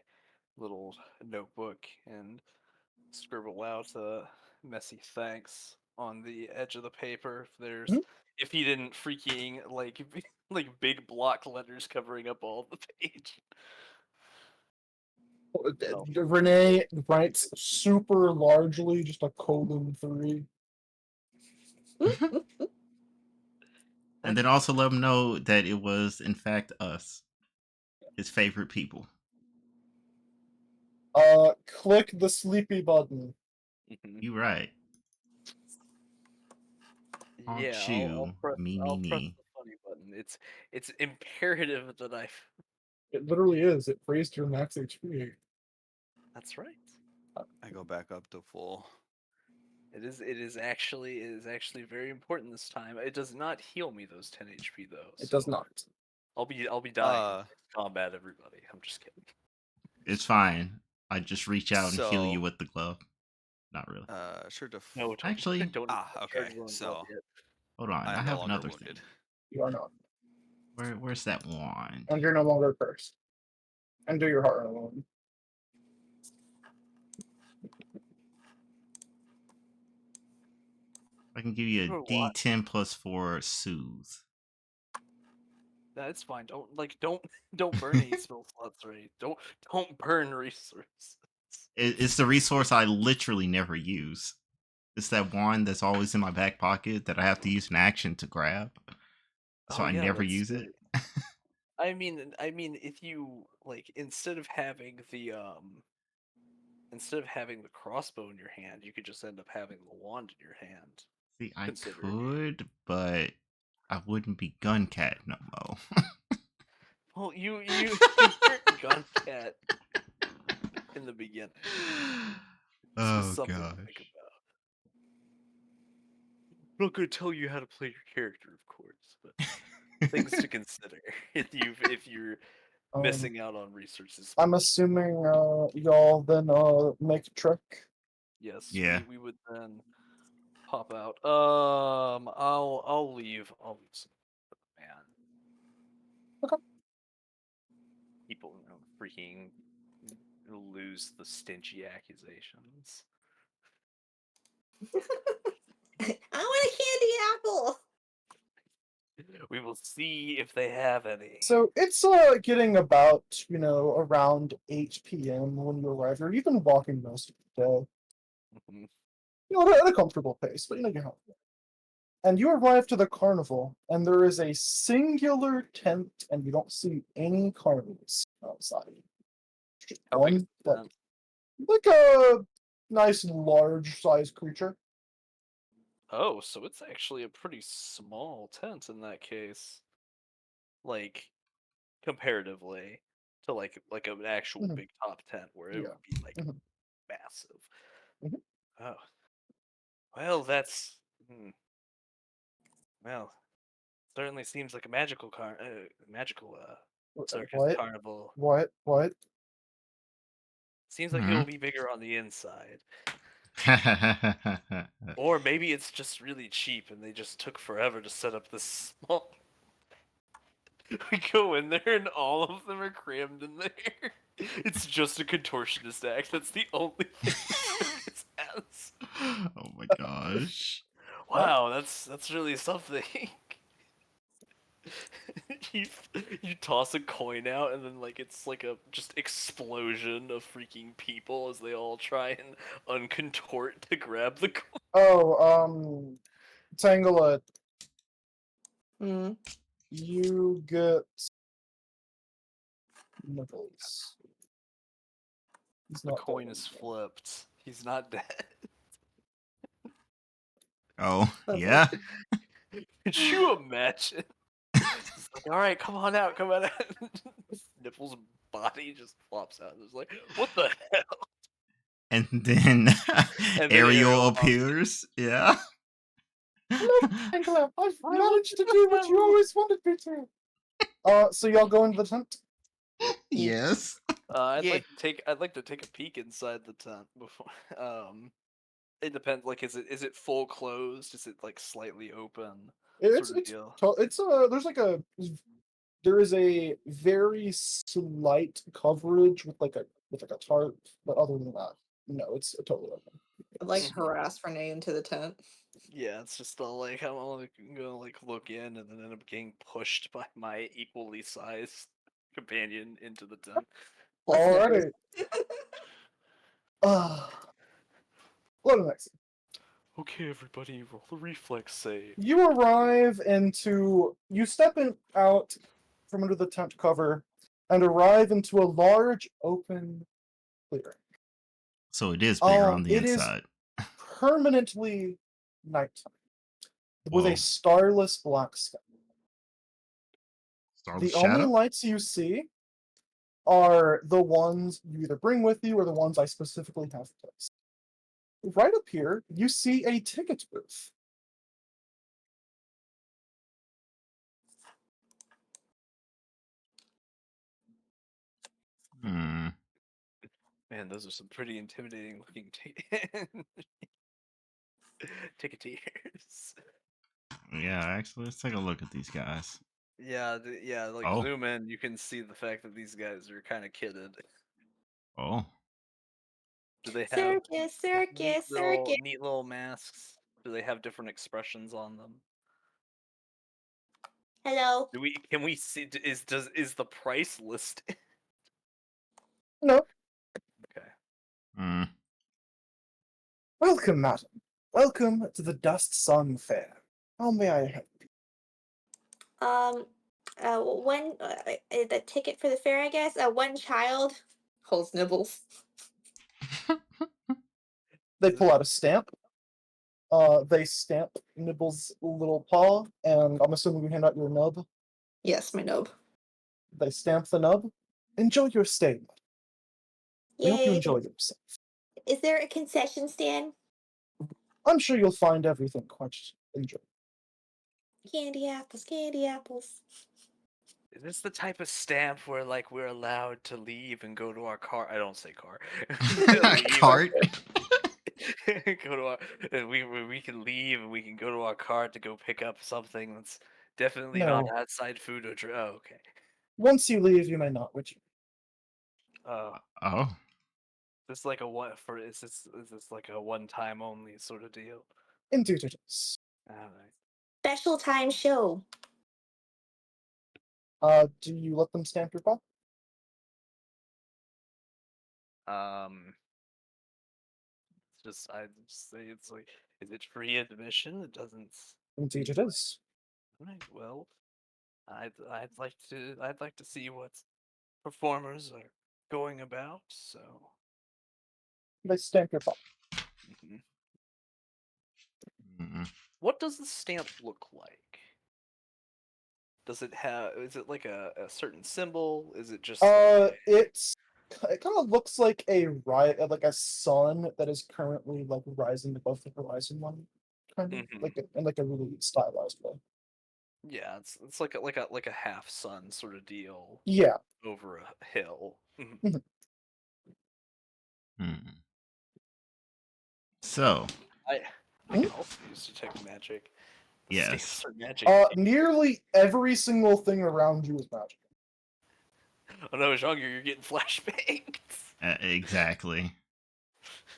little notebook and scribble out a messy thanks on the edge of the paper. If he didn't freaking like big block letters covering up all the page. Renee writes super largely, just a :3. And then also let him know that it was, in fact, us, his favorite people. Click the sleepy button. You right. Yeah, I'll press the funny button. It's imperative that I. It literally is. It raised your max HP. That's right. I go back up to full. It is actually very important this time. It does not heal me those 10 HP though. It does not. I'll be dying in next combat, everybody. I'm just kidding. It's fine. I just reach out and heal you So- with the glove. Not really. Sure to. No, don't, Actually- don't. Okay, charge one so glove yet. Hold on. I I'm have no longer another wounded. thing. You are not. Where's that wand? And you're no longer cursed. And do your heart alone. I can give you For a what? D10 plus 4 soothe. That's fine. Don't burn any spell slots, right? Don't burn resources. It's the resource I literally never use. It's that wand that's always in my back pocket that I have to use an action to grab. So I never that's use it. I mean, if you like, instead of having the crossbow in your hand, you could just end up having the wand in your hand. See, I considering. could, but I wouldn't be gun cat no more. Well, you weren't gun cat in the beginning. This was Oh something to gosh. think about. I'm not going to tell you how to play your character, of course, but things to consider if you're missing out on resources. I'm assuming y'all then make a trek. Yes, Yeah. we would then pop out. I'll leave. I'll leave some man. Okay. People, freaking lose the stingy accusations. I want a candy apple. We will see if they have any. So it's getting about, around 8 p.m. when you arrive. You've been walking most of the day. Mhm. at a comfortable pace, but you're helpful. And you arrive to the carnival, and there is a singular tent, and you don't see any carnivals outside. Just How big is one, the tent? like a nice large sized creature. Oh, so it's actually a pretty small tent in that case. Like comparatively to like an actual Mhm. big top tent where it Yeah. would be like Mhm. massive. Mhm. Oh, well, that's well, certainly seems like a magical circus What? carnival. What? Seems like it Hmm. will be bigger on the inside. Or maybe it's just really cheap and they just took forever to set up this small. We go in there and all of them are crammed in there. It's just a contortionist act. That's the only thing the circus has. Oh my gosh. Wow, that's really something. you you toss a coin out and then like it's like a just explosion of freaking people as they all try and uncontort to grab the coin. Oh, Tangela, Hmm. you get nipples. He's The not dead coin is anymore. flipped. He's not dead. Oh, Lovely. yeah. Could you imagine? It's like, all right, come on out, come on out. Nipple's body just flops out. It's like, what the hell? And then And then Ariel Ariel pops in. appears. Yeah. Tangela, I've I managed to love do what you that. always wanted me to. So y'all go into the tent? Yes. Yeah. I'd like to take a peek inside the tent before. It depends. Like, is it full closed? Is it like slightly open? It's Sort of it's deal. it's there is a very slight coverage with like a tarp, but other than that, no, it's totally open. I'd like It's- harass Renee into the tent. Yeah, it's just all like I'm only gonna like look in and then end up getting pushed by my equally sized companion into the tent. Plus nipples. Alrighty. Uh, what next? Okay, everybody, roll a reflex save. You step in out from under the tent cover and arrive into a large open clearing. So it is bigger on the It is inside. permanently nighttime with a Whoa. starless black sky. Starless The only Shadow? lights you see are the ones you either bring with you or the ones I specifically have placed. Right up here, you see a ticket booth. Hmm. Man, those are some pretty intimidating looking ticketeers. Yeah, actually, let's take a look at these guys. Yeah, like Oh. zoom in, you can see the fact that these guys are kind of kidded. Oh. Do they have Circus, circus, circus. neat little masks? Do they have different expressions on them? Hello. Can we see is the price listed? No. Okay. Hmm. Welcome, madam. Welcome to the Dust Sun Fair. How may I help you? One the ticket for the fair, I guess. One child holds nibbles. They pull out a stamp. They stamp Nibble's little paw, and I'm assuming you hand out your nub. Yes, my nub. They stamp the nub. Enjoy your stay. We hope you Yay! enjoy yourself. Is there a concession stand? I'm sure you'll find everything quite enjoyable. Candy apples, candy apples. Is this the type of stamp where like we're allowed to leave and go to our car? I don't say car. Leave. Cart. Go to our and we can leave and we can go to our car to go pick up something that's definitely not No. outside food or drink. Oh, okay. Once you leave, you may not return. Oh. This like a what for? Is this like a one time only sort of deal? Indeed it is. All right. Special time show. Do you let them stamp your paw? Let's I just say it's like, is it free admission? It doesn't. Indeed, it is. Right. Well, I'd like to see what performers are going about. So. They stamp your butt. Mhm. Mm-mm. What does the stamp look like? Does it have? Is it like a certain symbol? Is it just like It kind of looks like like a sun that is currently like rising above the horizon one, kind of like in like a really stylized way. yeah, it's like a half sun sort of deal Yeah. over a hill. Mhm. Mhm. Mm. So, I can also use detect magic. The yes. stamps are magic. Nearly every single thing around you is magic. Oh no, Jean, you're getting flashbanged. Exactly.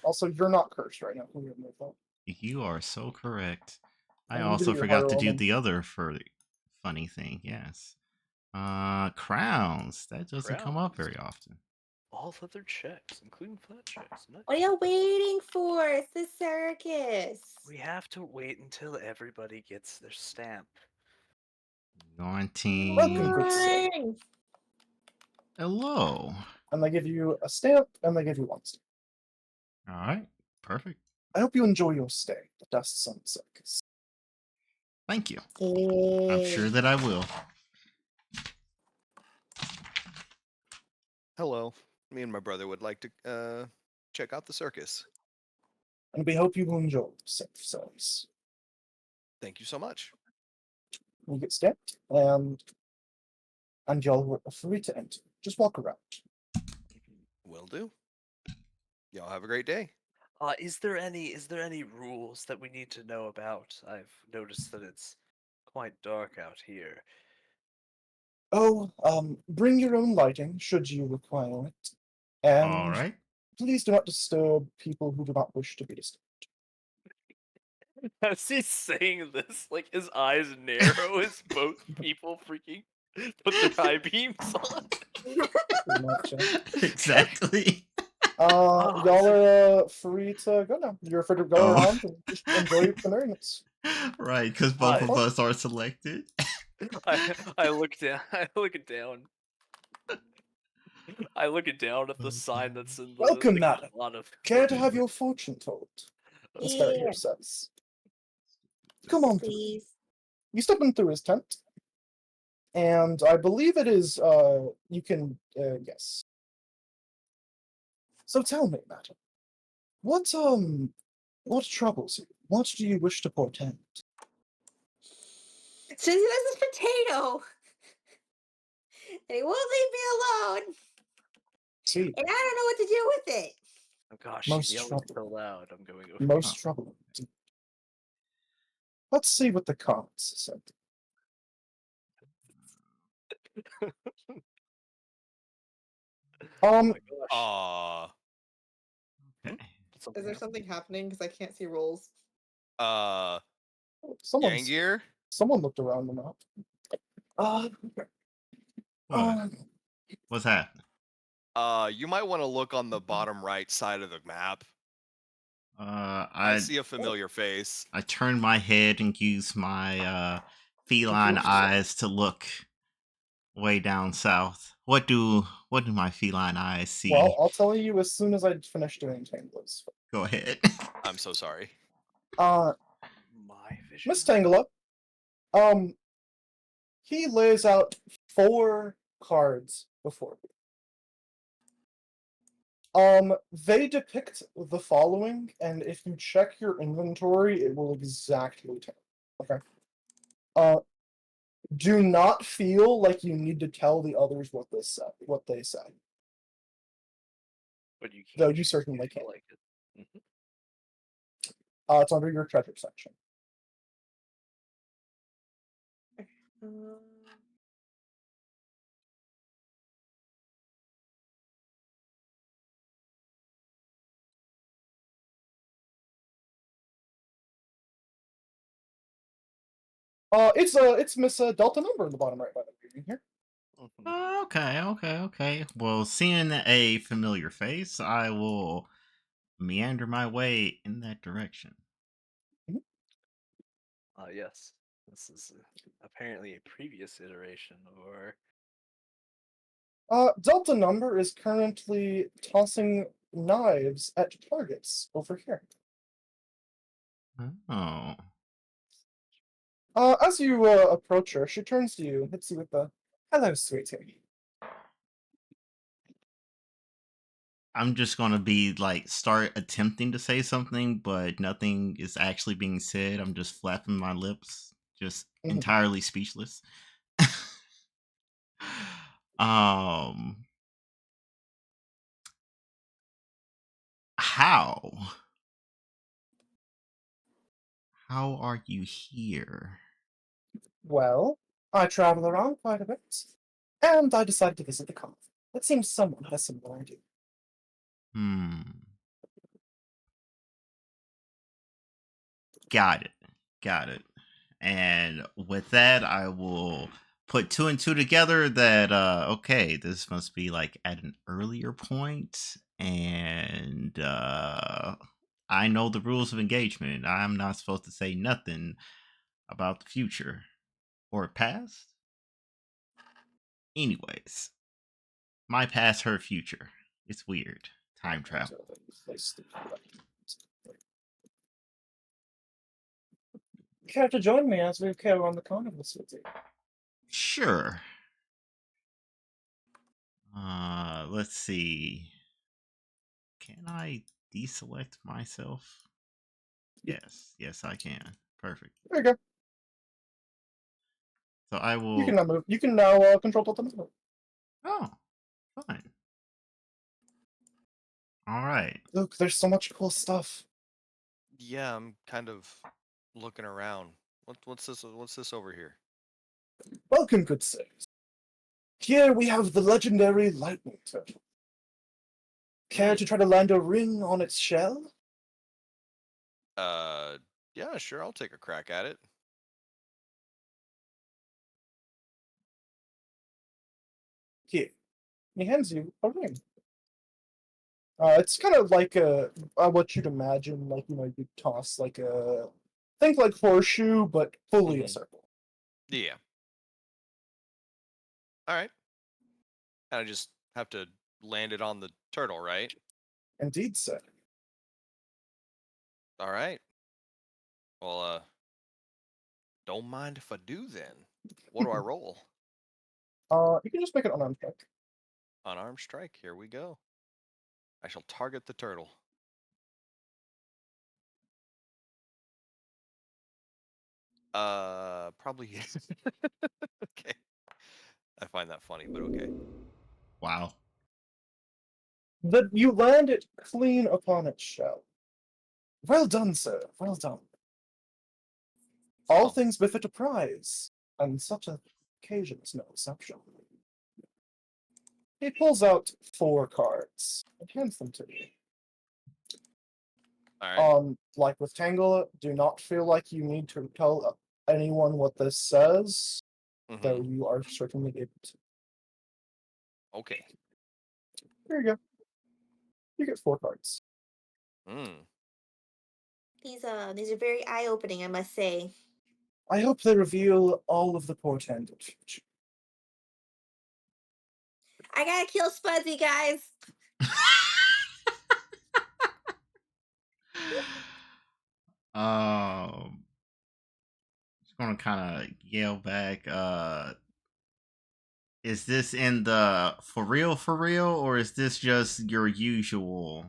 Also, you're not cursed right now. Can you remove that? You are so correct. I And you also do your forgot higher to do element. the other funny thing. Yes. Crowns. That doesn't come up Crowns. very often. All other checks, including flat checks. Nice. What are you waiting for? It's the circus. We have to wait until everybody gets their stamp. Naughty. Welcome, good sir. Fine. Hello. And they give you a stamp, and they give you one stamp. All right. Perfect. I hope you enjoy your stay at the Dust Sun Circus. Thank you. I'm Yay. sure that I will. Hello. Me and my brother would like to check out the circus. And we hope you will enjoy yourselves. Thank you so much. You get stamped, and y'all are free to enter. Just walk around. Will do. Y'all have a great day. Is there any rules that we need to know about? I've noticed that it's quite dark out here. Oh, bring your own lighting should you require it. All And right. please do not disturb people who do not wish to be disturbed. As he's saying this, like his eyes narrow as both people freaking put their high beams on. Pretty much, Exactly. y'all are free to go now. You're free to go Oh. around and just enjoy the merriness. Right, because both of Hi. us are selected. I look down. I look down. I look down at the sign that's in the Welcome, madam. lot of. Care to have your fortune told? As Farrier Yeah. says. Come on, Please. you step in through his tent, and I believe it is. You can yes. So tell me, madam, what troubles you? What do you wish to portend? Susie has this potato. And he won't leave me alone. See, And I don't know what to do with it. Oh gosh, Most she's yelling trouble. so loud. I'm going over. most troubling. Let's see what the cards said. Oh my gosh. Uh Okay. Is there something happening? Because I can't see rolls. Someone's Yangir? someone looked around the map. What? What's happening? You might want to look on the bottom right side of the map. I I see a familiar face. I turn my head and use my feline eyes to look way down south. What do my feline eyes see? Well, I'll tell you as soon as I finish doing Tanglers. Go ahead. I'm so sorry. My vision. Miss Tangela, he lays out 4 cards before you. They depict the following, and if you check your inventory, it will exactly tell. Okay. Do not feel like you need to tell the others what they said. But you can't. Though you certainly feel can. like it. Mhm. It's under your treasure section. It's Miss Delta number in the bottom right by the way, here. Mhm. Okay. Well, seeing a familiar face, I will meander my way in that direction. Yes. This is apparently a previous iteration, or Delta Number is currently tossing knives at targets over here. Oh. As you approach her, she turns to you and hits you with the "Hello, sweetie." I'm just gonna be like start attempting to say something, but nothing is actually being said. I'm just flapping my lips, just Mhm. entirely speechless. um how? How are you here? Well, I travel around quite a bit, and I decided to visit the Carnival. It seems someone has similar idea. Hmm. Got it. Got it. And with that, I will put two and two together that okay, this must be like at an earlier point, and I know the rules of engagement. I'm not supposed to say nothing about the future or past. Anyways, my past, her future. It's weird. Time travel. Care to join me as we carry on the Carnival city? Sure. Let's see. Can I deselect myself? Yes, I can. Perfect. There you go. So I You can will. now move. You can now control Delta Number. Oh, fine. All right. Look, there's so much cool stuff. Yeah, I'm kind of looking around. What's this? What's this over here? Welcome, good sirs. Here we have the legendary lightning turtle. Care to try to land a ring on its shell? Yeah, sure. I'll take a crack at it. Here. He hands you a ring. It's kind of like what you'd imagine, like, you toss like a, think like horseshoe, but fully a Mhm. circle. Yeah. All right. And I just have to land it on the turtle, right? Indeed, sir. All right. Well, don't mind if I do then. What do I roll? You can just make an unarmed strike. Unarmed strike. Here we go. I shall target the turtle. Probably. Okay. I find that funny, but okay. Wow. That you land it clean upon its shell. Well done, sir. Well done. All Oh. things befit a prize, and such an occasion is no exception. He pulls out 4 cards and hands them to you. All right. Like with Tangle, do not feel like you need to tell anyone what this says, though Mm-hmm. you are certainly able to. Okay. Here you go. You get 4 cards. Mm. These are very eye-opening, I must say. I hope they reveal all of the portended future. I gotta kill Spuzzy, guys. Just gonna kind of yell back. Is this in the for real, or is this just your usual?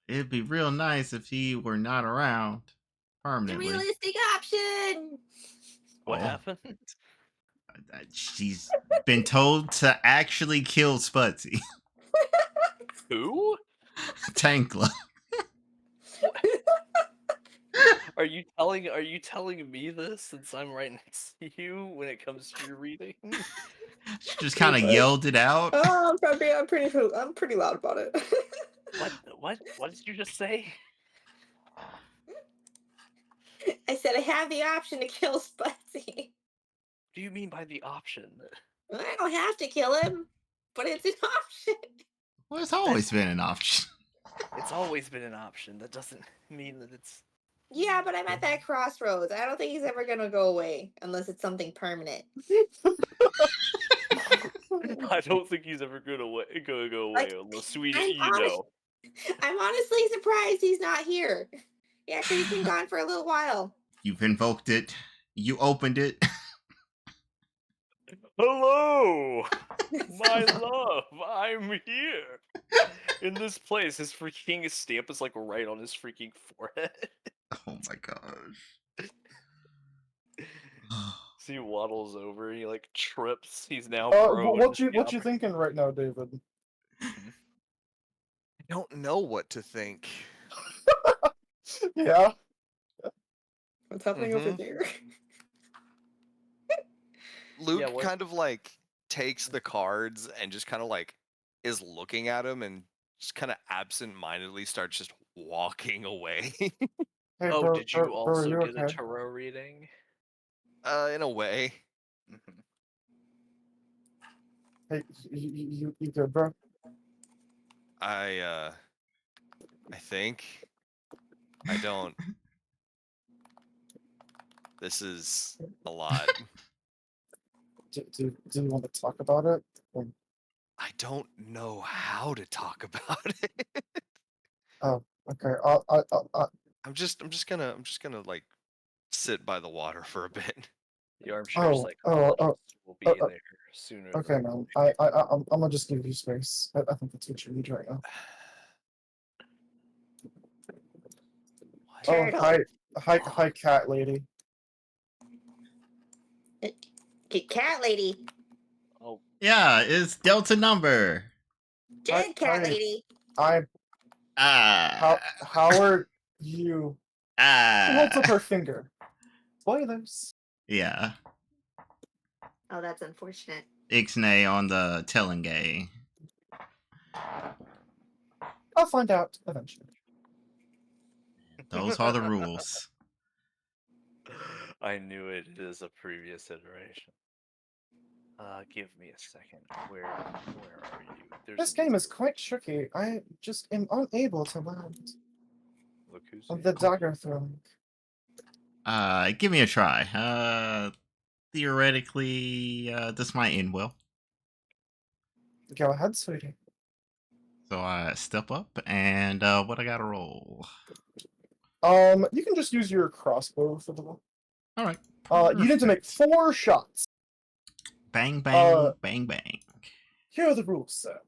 It'd be real nice if he were not around The permanently. realistic option. What Oh, happened? she's been told to actually kill Spudsy. Who? Tankla. What? Are you telling me this since I'm right next to you when it comes to your reading? She just kind of yelled it out. Oh, I'm pretty loud about it. What did you just say? I said I have the option to kill Spuzzy. What do you mean by the option? I don't have to kill him, but it's an option. Well, it's always been an option. It's always been an option. That doesn't mean that it's. Yeah, but I'm at that crossroads. I don't think he's ever gonna go away unless it's something permanent. I don't think he's ever gonna go away Like, unless we, I'm you know. I'm honestly surprised he's not here. Yeah, because he's been gone for a little while. You've invoked it. You opened it. Hello, my love. I'm here. In this place, his freaking stamp is like right on his freaking forehead. Oh my gosh. So he waddles over. He like trips. He's now What prone. what you thinking right now, David? I don't know what to think. Yeah. What's happening over Mhm. there? Luke what- kind of like takes the cards and just kind of like is looking at him and just kind of absent-mindedly starts just walking away. Hey, Oh, bro, did you bro, also you get a okay? tarot reading? In a way. Mhm. Hey, you good, bro? I think I don't. This is a lot. Do you want to talk about it? I don't know how to talk about it. Oh, okay. I'm just gonna like sit by the water for a bit. The armchair Oh, psychologist will be oh, there sooner okay, than man. later. I'm gonna just give you space. I think that's what you need right now. Oh, Turtle. hi, cat lady. Cat lady. Oh, Yeah, it's Delta number. Dead cat hi. lady. How Ah. are you? She holds up Ah. her finger. Spoilers. Yeah. Oh, that's unfortunate. Ixnay on the Telengay. I'll find out eventually. Those are the rules. I knew it is a previous iteration. Give me a second. Where are you? There's This a game is wizard. quite tricky. I just am unable to land Look who's on here. the dagger throwing. Give me a try. Theoretically, this might end well. Go ahead, sweetie. So I step up and what I gotta roll. You can just use your crossbow for the one. All right. You need to make 4 shots. Bang bang bang bang. Here are the rules, sir.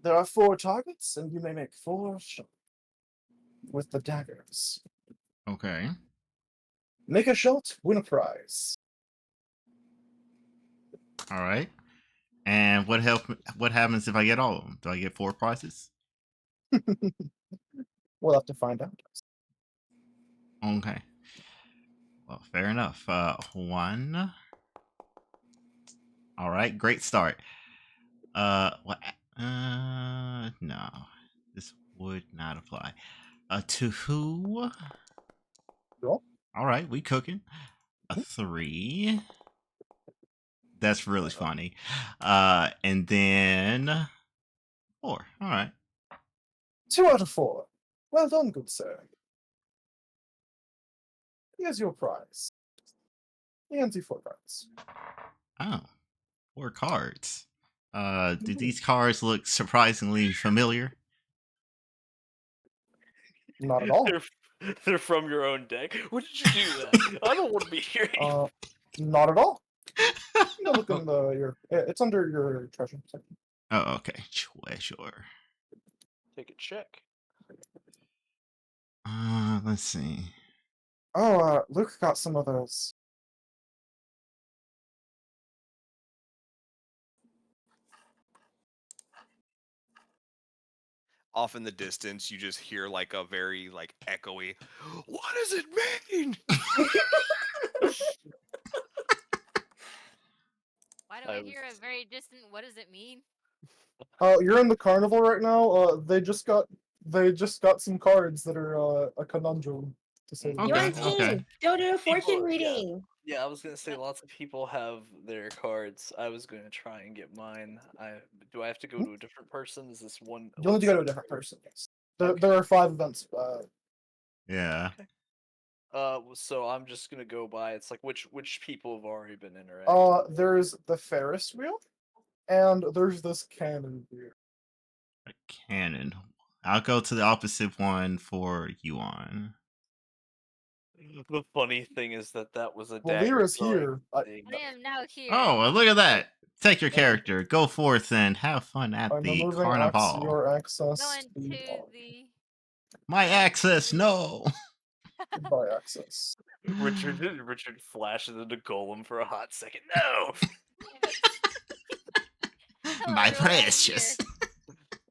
There are 4 targets, and you may make 4 shots with the daggers. Okay. Make a shot, win a prize. All right. And what happens if I get all of them? Do I get 4 prizes? We'll have to find out. Okay. Well, fair enough. 1. All right. Great start. What? No. This would not apply. 2. Cool. All right, we cooking. A 3. That's really funny. And then 4. All right. 2 out of 4. Well done, good sir. Here's your prize. And the 4 cards. Oh, 4 cards. Do these cards look surprisingly familiar? Not at all. They're from your own deck. When did you do that? I don't want to be hearing. Not at all. You look in it's under your treasure section. Oh, okay. Treasure. Take a check. Let's see. Oh, Luke got some of those. Off in the distance, you just hear like a very like echoey, "What does it mean?" Why do I hear a very distant, what does it mean? You're in the carnival right now. They just got some cards that are a conundrum to say the You're Okay, on least. team. okay. Don't do a fortune People- yeah. reading. Yeah, I was gonna say lots of people have their cards. I was gonna try and get mine. Do I have to go to a different person? Is this one? You'll need to go to a different person. Yes. There are 5 events. Yeah. Okay. So I'm just gonna go by. It's like which people have already been interacting. There's the Ferris wheel, and there's this cannon here. A cannon. I'll go to the opposite one for Yuan. The funny thing is that was a Well, dagger Lyra's throwing here. thing. I am now here. Oh, well, look at that. Take your character. Go forth and have fun at I'm the removing Carnival. your access Going to the to dog. the. My access, no. Goodbye, access. Richard flashes into Golem for a hot second. No. Hello, My everyone, I'm precious.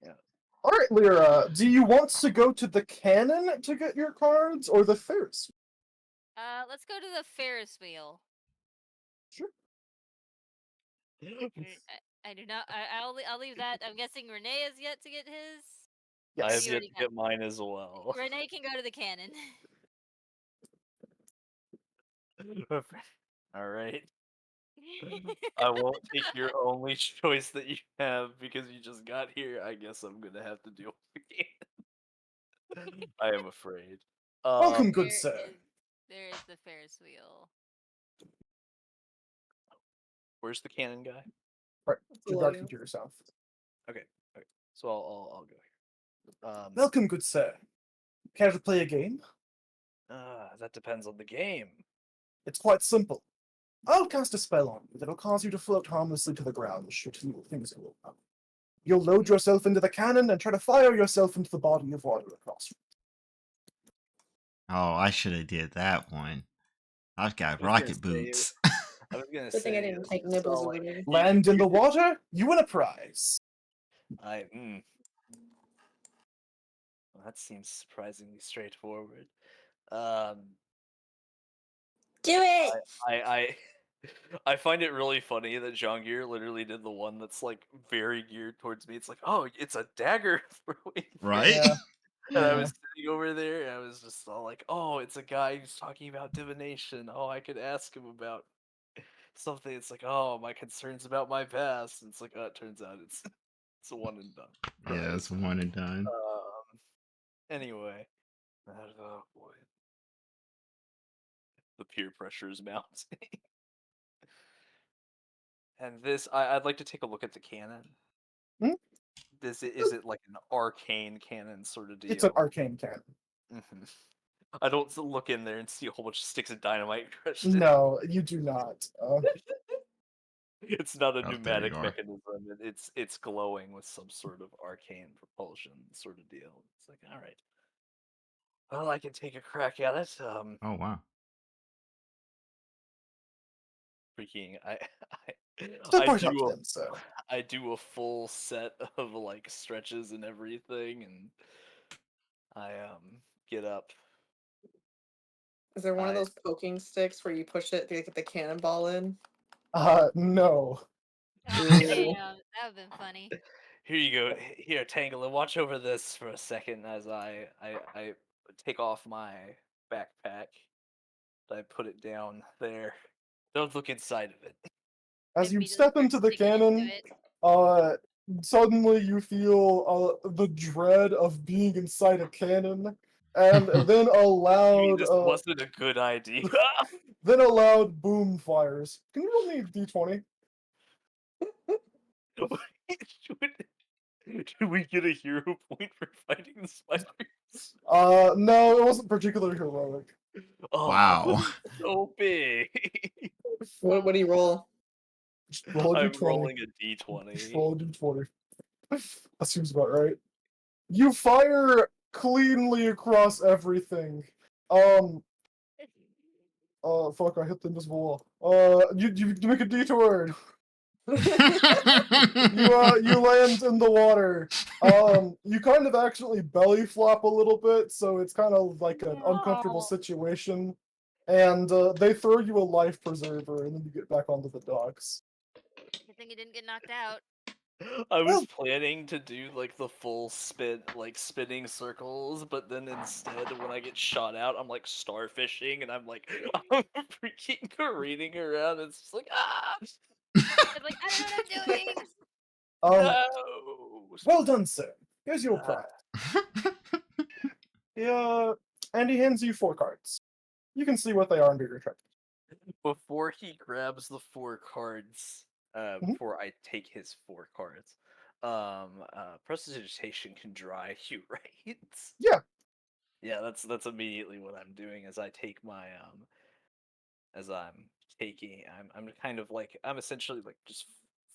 here. All right, Lyra. Do you want to go to the cannon to get your cards, or the Ferris? Let's go to the Ferris wheel. Sure. I do not. I'll leave that. I'm guessing Renee has yet to get his. I have Yes. You yet already to got- get mine as well. Renee can go to the cannon. All right. I won't take your only choice that you have because you just got here. I guess I'm gonna have to deal with it. I am afraid. Welcome, good There sir. there is the Ferris wheel. Where's the cannon guy? Right, Below direct you. to yourself. Okay. So I'll go here. Welcome, good sir. Care to play a game? That depends on the game. It's quite simple. I'll cast a spell on you that'll cause you to float harmlessly to the ground should you things go wrong. You'll load yourself into the cannon and try to fire yourself into the body of water across. Oh, I should have did that one. I've got I was gonna rocket say- boots. I was gonna Good thing I say. didn't take it's nibbles all of like- it. Land in the water, you win a prize. Well, that seems surprisingly straightforward. Do it! I find it really funny that Jongir literally did the one that's like very geared towards me. It's like, oh, it's a dagger throwing thing. Right? Yeah. And I was sitting over there and I was just all like, oh, it's a guy who's talking about divination. Oh, I could ask him about something. It's like, oh, my concerns about my past. And it's like, oh, it turns out it's a one and done. Yeah, it's one and done. Anyway. Oh boy. The peer pressure is mounting. And this, I'd like to take a look at the cannon. Hmm? Is it like an arcane cannon sort of deal? It's an arcane cannon. I don't look in there and see a whole bunch of sticks of dynamite crushed in. No, you do not. It's not a Oh, there pneumatic you are. mechanism. It's glowing with some sort of arcane propulsion sort of deal. It's like, all right. Well, I can take a crack at it. Oh, wow. Freaking, Step I right up do a then, sir. I do a full set of like stretches and everything, and I get up. Is there one of I- those poking sticks where you push it to get the cannonball in? No. Oh, Ooh. damn, that would've been funny. Here you go. Here, Tangela, watch over this for a second as I take off my backpack. I put it down there. Don't look inside of it. As you Immediately step start into the digging into cannon, it. suddenly you feel the dread of being inside a cannon, and then a loud, This wasn't a good idea. then a loud boom fires. Can you roll me a d20? Should we get a hero point for fighting the spiders? No, it wasn't particularly heroic. Oh, Wow. so big. What do you roll? Just roll a I'm d20. rolling a Just d20. roll a d20. That seems about right. You fire cleanly across everything. Fuck, I hit the invisible wall. You make a detour. You land in the water. You kind of actually belly flop a little bit, so it's kind of like an uncomfortable No. situation. And they throw you a life preserver, and then you get back onto the docks. Good thing you didn't get knocked out. I was Well- planning to do like the full spin, like spinning circles, but then instead, when I get shot out, I'm like starfishing, and I'm like, I'm freaking careening around. It's just like, ah, It's like, I don't know what I'm doing. no. Well done, sir. Here's your prize. And he hands you 4 cards. You can see what they are under your chart. Before he grabs the 4 cards, before I take his 4 cards, prestidigitation can dry you, right? Yeah. Yeah, that's immediately what I'm doing as I take my as I'm taking I'm kind of like I'm essentially like just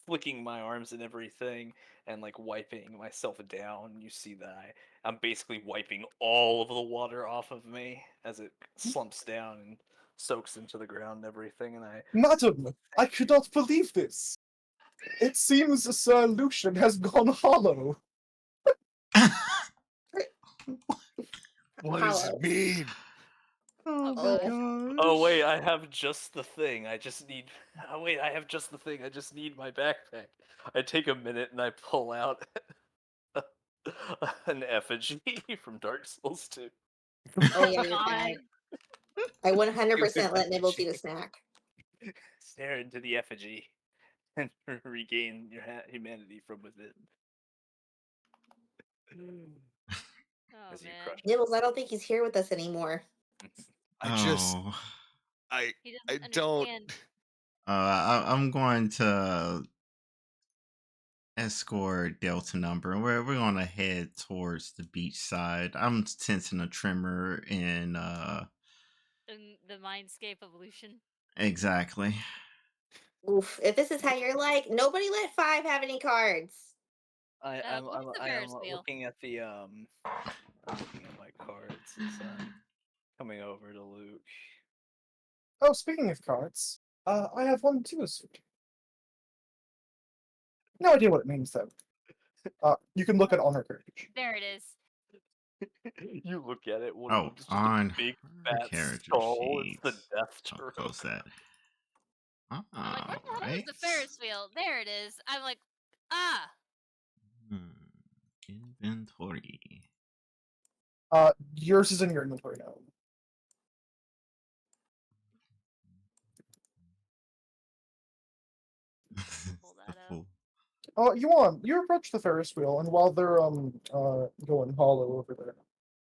flicking my arms and everything and like wiping myself down. You see that I'm basically wiping all of the water off of me as it slumps down and soaks into the ground and everything, and I Madam, I could not believe this. It seems Sir Lucian has gone hollow. What does Hollow. it mean? Oh my Oh. gosh. oh wait, I have just the thing. I just need oh wait, I have just the thing. I just need my backpack. I take a minute and I pull out an effigy from Dark Souls 2. Oh yeah, you're God. bad. I 100% Stupid let Nibbles effigy. eat a snack. Stare into the effigy and regain your humanity from within. Oh As you man. crush. Nibbles, I don't think he's here with us anymore. I just, Oh. I He I doesn't don't. understand. I'm going to escort Delta Number. We're gonna head towards the beach side. I'm sensing a tremor in In the mindscape evolution. exactly. Oof. If this is how you're like, nobody let 5 have any cards. Where's the I am Ferris wheel? looking at the I'm looking at my cards as I'm coming over to Luke. Oh, speaking of cards, I have one too, sir. No idea what it means, though. You can look at honor carriage. There it is. You look at it, one of Oh, them's just a on big her fat character skull. It's the sheet. death I'll turtle. close that. I'm like, where the hell is Alright. the Ferris wheel? There it is. I'm like, ah. Inventory. Yours is in your inventory now. Pull that up. Yuan, you approach the Ferris wheel, and while they're going hollow over there,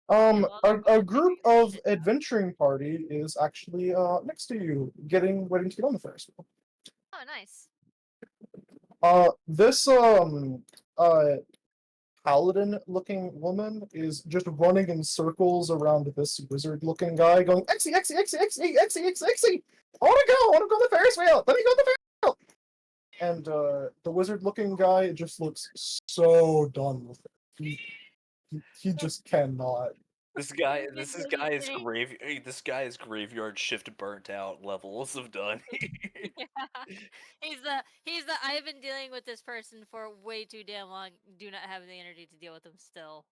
well, they're a group figuring this of shit out. adventuring party is actually next to you, waiting to get on the Ferris wheel. Oh, nice. This paladin-looking woman is just running in circles around this wizard-looking guy, going Exy, Exy, Exy, Exy, Exy, Exy, Exy. I want to go on the Ferris wheel. Let me go on the Ferris wheel. And the wizard-looking guy just looks so done with it. He just cannot. This Look guy at this him guy is saying- this guy is graveyard shift burnt out levels of done. Yeah. He's the I've been dealing with this person for way too damn long. Do not have the energy to deal with them still.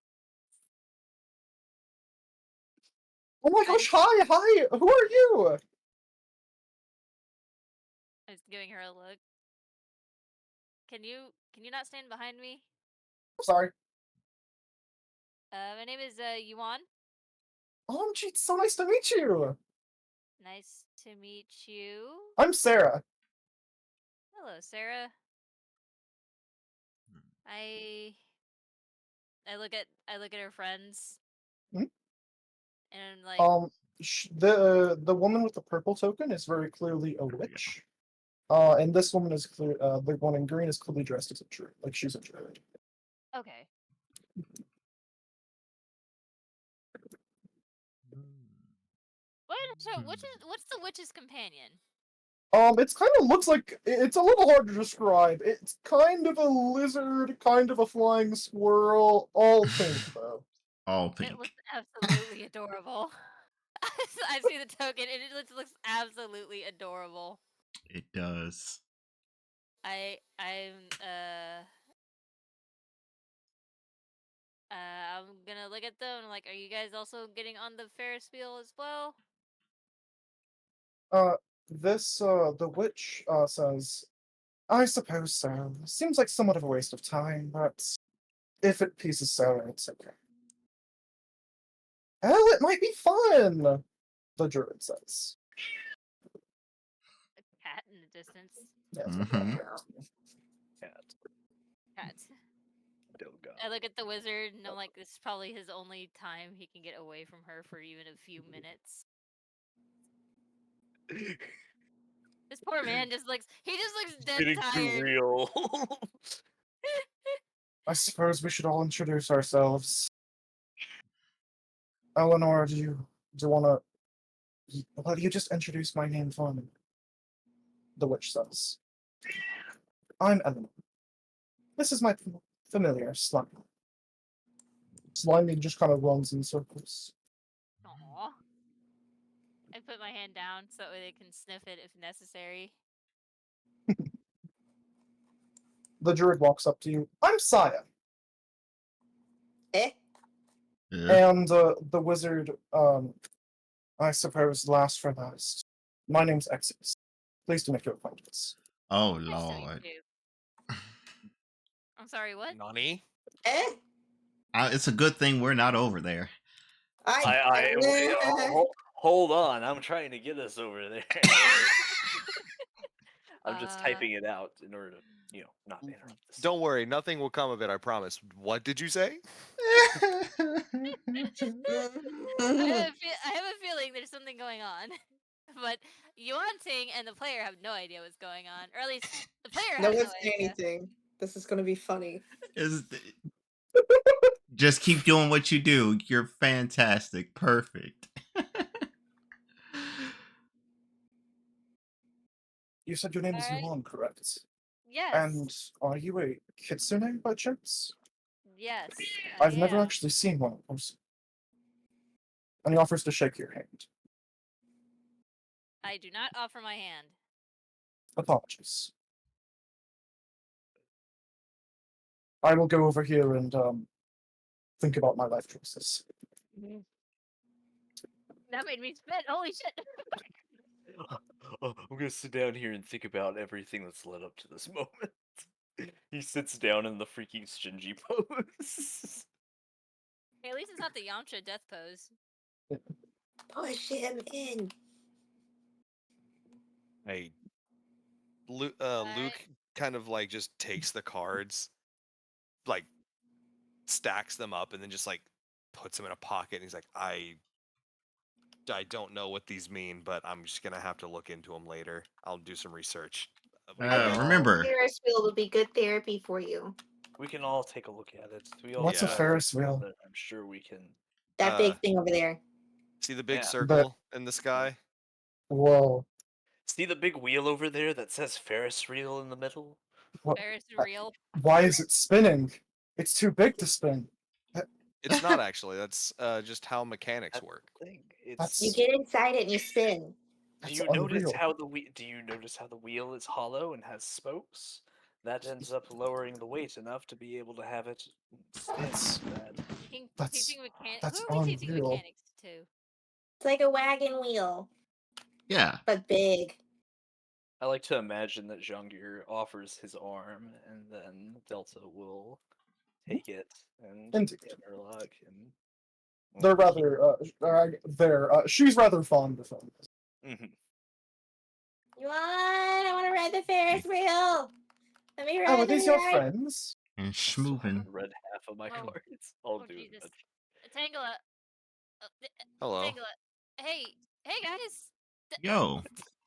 Oh my gosh, hi, who are you? I was giving her a look. Can you not stand behind me? I'm sorry. My name is Yuan. Oh, gee, it's so nice to meet you. Nice to meet you. I'm Sarah. Hello, Sarah. I look at her friends. Hmm? And I'm like, The woman with the purple token is very clearly a witch. And this woman is clear. The one in green is clearly dressed as a druid, like she's a druid. okay. What's the witch's companion? It's kind of looks like it's a little hard to describe. It's kind of a lizard, kind of a flying squirrel, all pink though. All pink. It looks absolutely adorable. I see the token and it looks absolutely adorable. It does. I'm gonna look at them and I'm like, are you guys also getting on the Ferris wheel as well? The witch says, I suppose so. Seems like somewhat of a waste of time, but if it pleases Sarah, it's okay. Hell, it might be fun, the druid says. A cat in the distance. Yeah, it's Mhm. Cat. Cat. Dilgo. I look at the wizard and I'm like, this is probably his only time he can get away from her for even a few minutes. This poor man just looks dead Getting too tired. real. I suppose we should all introduce ourselves. Eleanor, do you want to... Well, you just introduce my name for me, the witch says. I'm Eleanor. This is my familiar, Slimy. Slimy just kind of runs in circles. Aww. I put my hand down so that way they can sniff it if necessary. The druid walks up to you. I'm Saya. Eh? Yeah. And the wizard, I suppose, last for last. My name's Exodus. Pleased to make your acquaintance. Oh Nice to meet Lord. you. I'm sorry, what? Nani? Eh? It's a good thing we're not over there. Hold on. I'm trying to get us over there. I'm just typing it out in order to, not interrupt this. Don't worry, nothing will come of it, I promise. What did you say? I have a feeling there's something going on. But Yuan Ting and the player have no idea what's going on. Or at least the player No has no one's saying idea. anything. This is gonna be funny. Just keep doing what you do. You're fantastic. Perfect. You said your name is Alright. Yuan, correct? Yes. And are you a kitsune by chance? Yes. I've never am. actually seen one in person. And he offers to shake your hand. I do not offer my hand. Apologies. I will go over here and think about my life choices. That made me spit. Holy shit. I'm gonna sit down here and think about everything that's led up to this moment. He sits down in the freaking stingy pose. Hey, at least it's not the Yamcha death pose. Push him in. Hey, Luke Alright. kind of like just takes the cards, like stacks them up, and then just like puts them in a pocket. And he's like, I don't know what these mean, but I'm just gonna have to look into them later. I'll do some research. We I can think all- Remember, Ferris wheel would be good therapy for you. We can all take a look at it. We all What's a have Ferris wheel? that I'm sure we can. That Uh, big thing over there. see the big Yeah. circle in the sky? Whoa. See the big wheel over there that says Ferris wheel in the middle? What? Ferris real. Why is it spinning? It's too big to spin. It's not actually. That's just how mechanics That's work. the thing. That's- You get inside it and you spin. Do That's you notice unreal. how the wheel is hollow and has spokes? That ends up lowering the weight enough to be able to have it spin. That's- That's- Teaching mechanics. that's Who are we teaching unreal. mechanics to? It's like a wagon wheel, yeah. but big. I like to imagine that Zhangir offers his arm, and then Delta will take it and Indeed. interlock and. They're rather, she's rather fond of him. Mhm. I want to ride the Ferris wheel. Let me ride Oh, are the these your ride. friends? And I still haven't schmoovin. read half of my Oh. cards. I'll Oh, do Jesus. it. Tangela. Hello. Tangela. Hey guys. Yo.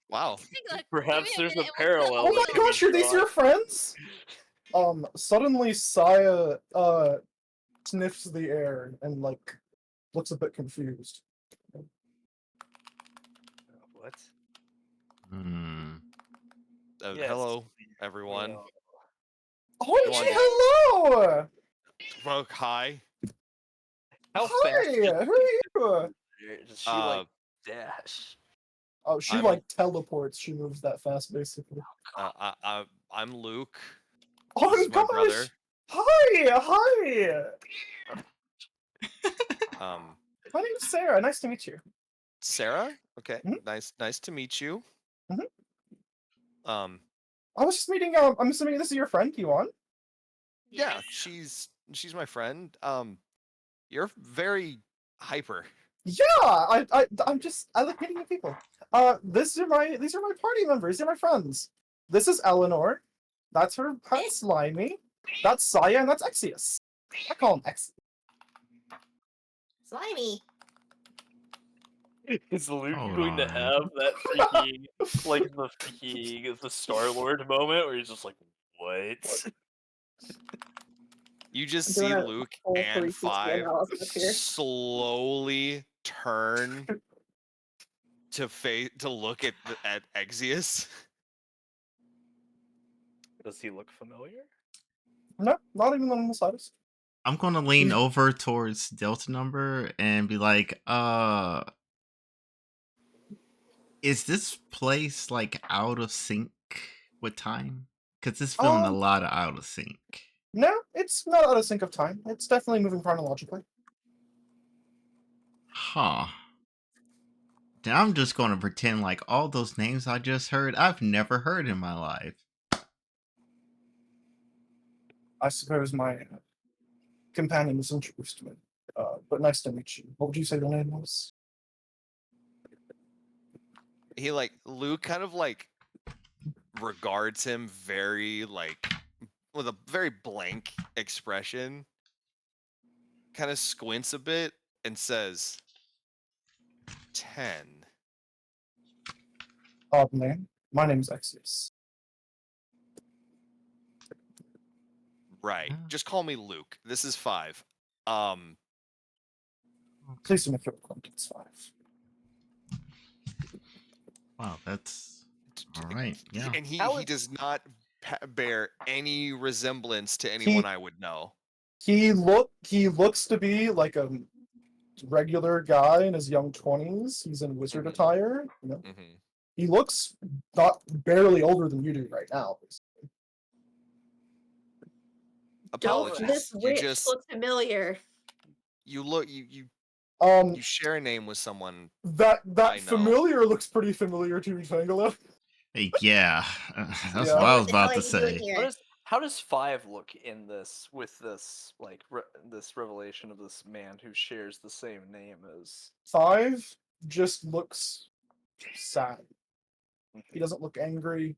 Wow. Tangela, Perhaps give me there's a minute, we'll- parallel. Oh my that can be gosh, are these drawn. your friends? Suddenly Saya sniffs the air and like looks a bit confused. What? Hmm. Yes. Hello, everyone. Well, Oh, Go on, gee, Dave. hello! Well, hi. how Hi, fast who are you? does she like dash? Oh, she I'm- like teleports. She moves that fast, basically. I'm Luke. Oh This is my gosh! brother. Hi! Um, My name's Sarah. Nice to meet you. Sarah. Okay. Mhm. Nice to meet you. Mhm. I was just meeting. I'm assuming this is your friend, Yuan. Yeah, Yes. she's my friend. You're very hyper. Yeah, I like meeting new people. These are my party members. These are my friends. This is Eleanor. That's her pet Slimy. That's Saya, and that's Exius. I call him Exius. Slimy. Is Luke Hold going to on. have that freaking the Star-Lord moment where he's just like, what? You just I'm see doing a Luke whole and 360 Five analysis here. slowly turn to look at Exius. Does he look familiar? No, not even on the slightest. I'm gonna lean over towards Delta number and be like, is this place like out of sync with time? Because it's feeling a lot of out of sync. No, it's not out of sync of time. It's definitely moving chronologically. Huh. Now I'm just gonna pretend like all those names I just heard, I've never heard in my life. I suppose my companion was introduced to me. But nice to meet you. What would you say your name was? He Luke kind of regards him very with a very blank expression, kind of squints a bit and says 10. Odd name. My name's Exius. Right. Just call me Luke. This is 5. Please do make your acquaintance, 5. Wow, that's all right. Yeah. And he How is- does not bear any resemblance to anyone I would know. He looks to be like a regular guy in his young 20s. He's in wizard attire. You know, he looks not barely older than you do right now. Apologies. Don't this You witch just look familiar? you look you share a name with someone. That I know. familiar looks pretty familiar to you, Tangela. Yeah, that's Yeah. what I was What the hell about are to you doing say. here? How does 5 look in this with this this revelation of this man who shares the same name as 5 just looks sad. He doesn't look angry.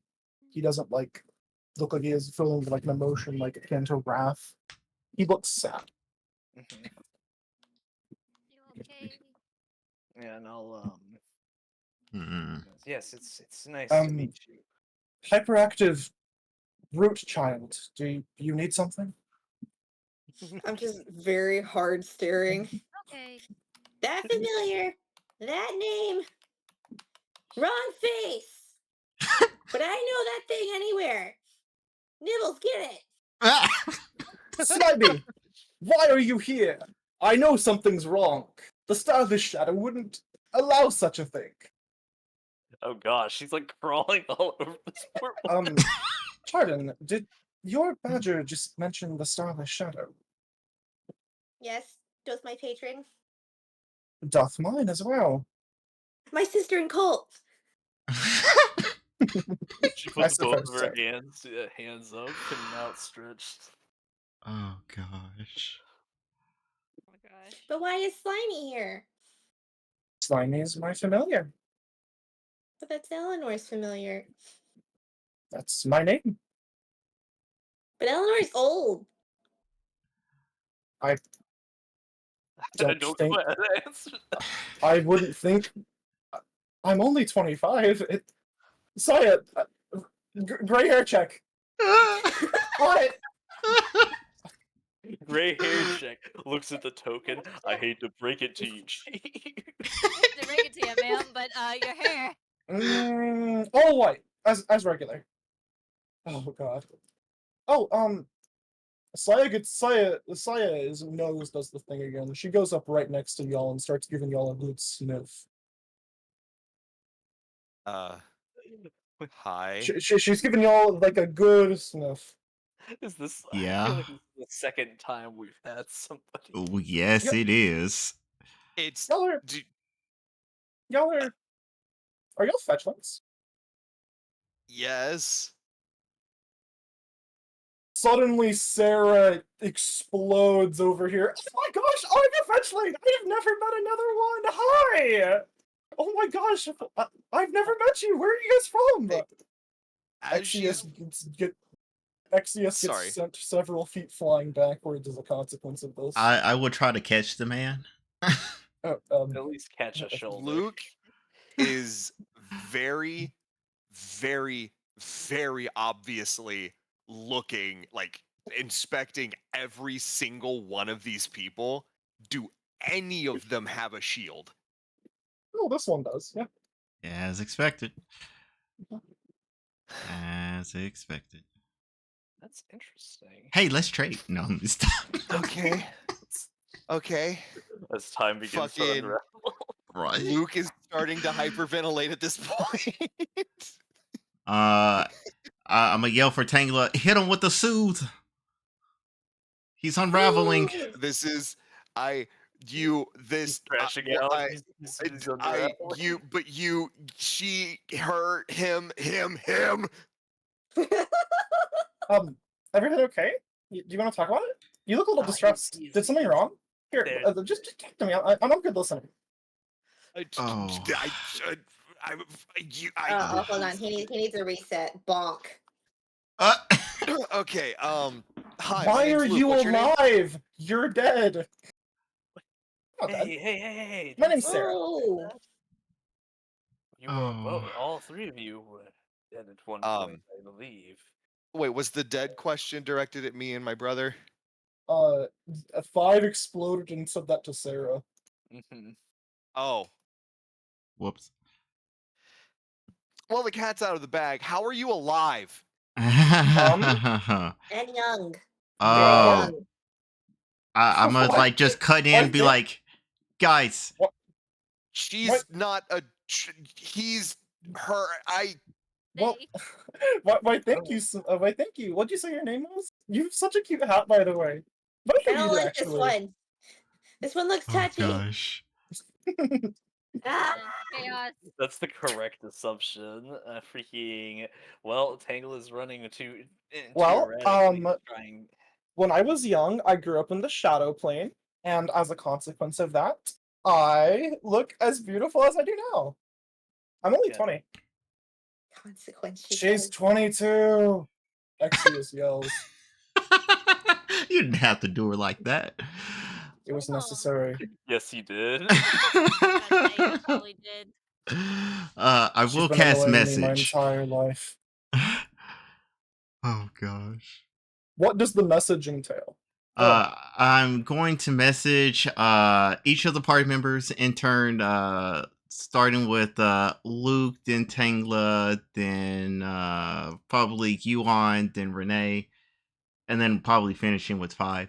He doesn't look like he has feelings like an emotion like akin to wrath. He looks sad. You okay? Yeah, and I'll Mm. yes, it's nice to meet you. Hyperactive root child. Do you need something? I'm just very hard staring. Okay. That familiar. That name. Wrong face. But I know that thing anywhere. Nibbles, get it. Slimy, why are you here? I know something's wrong. The Starfish Shadow wouldn't allow such a thing. Oh gosh, she's like crawling all over this poor Pardon, did your badger just mention the Starless Shadow? Yes, does my patron. Doth mine as well. My sister in cult. She I puts both suppose of her so. hands up and outstretched. Oh gosh. Oh my gosh. But why is Slimy here? Slimy is my familiar. But that's Eleanor's familiar. That's my name. But Eleanor's old. I don't know think how to answer that. I wouldn't think. I'm only 25. Saya, gray hair check. What? Gray hair check looks at the token. I hate to break it to you, Chief. I hate to break it to you, ma'am, but your hair. All white as regular. Oh god. Oh, Saya does the thing again. She goes up right next to y'all and starts giving y'all a good sniff. Hi. She's giving y'all like a good sniff. Is this? I Yeah. feel like this is the second time we've had somebody. Oh, yes, it is. It's Y'all are y'all fetchlings? yes. Suddenly, Sarah explodes over here. Oh my gosh, I'm a fetchling! I've never met another one! Hi! Oh my gosh, I've never met you! Where are you guys from? Hey, as she's Exius gets sorry, sent several feet flying backwards as a consequence of this. I would try to catch the man. Oh, At least catch a shoulder. Luke is very, very, very obviously looking, like inspecting every single one of these people. Do any of them have a shield? oh, this one does, yeah. As expected. As expected. That's interesting. Hey, let's trade. No, stop. Okay. Okay. As time begins to Fucking unravel. Right. Luke is starting to hyperventilate at this point. I'm gonna yell for Tangela. Hit him with the soothe. He's unraveling. This is this He's crashing well, out. He's unraveling. but she, her, him. Everything okay? Do you want to talk about it? You look a little distressed. Did something wrong? Here, just talk to me. I'm a good listener. Oh. Oh, hold on. He needs a reset. Bonk. Okay. Hi. my Why name's are Luke. you What's your name? alive? You're dead. Not dead. Hey! My name's don't Sarah. Oh. You were both, all three of you were dead at one point, I believe. Wait, was the dead question directed at me and my brother? 5 exploded and said that to Sarah. Oh. Whoops. Well, the cat's out of the bag. How are you alive? And young. Oh. Young. I'm gonna What? like just cut in and be like, guys. She's not a. He's her. Well, why? Thank you. Why? Thank you. What'd you say your name was? You have such a cute hat, by the way. Both I of you don't do, like actually. this one. This one looks touchy. Gosh. Chaos. That's the correct assumption. Freaking. Well, Tangle is running to. Well, trying. when I was young, I grew up in the Shadow Plane, and as a consequence of that, I look as beautiful as I do now. I'm only 20. Consequence. She's 22. Exius yells. You didn't have to do her like that. It was necessary. Yes, he did. You probably did. I She's will been cast annoying me my message. entire life. Oh gosh. What does the message entail? I'm going to message each of the party members in turn, starting with Luke, then Tangla, then probably Yuan, then Renee, and then probably finishing with 5.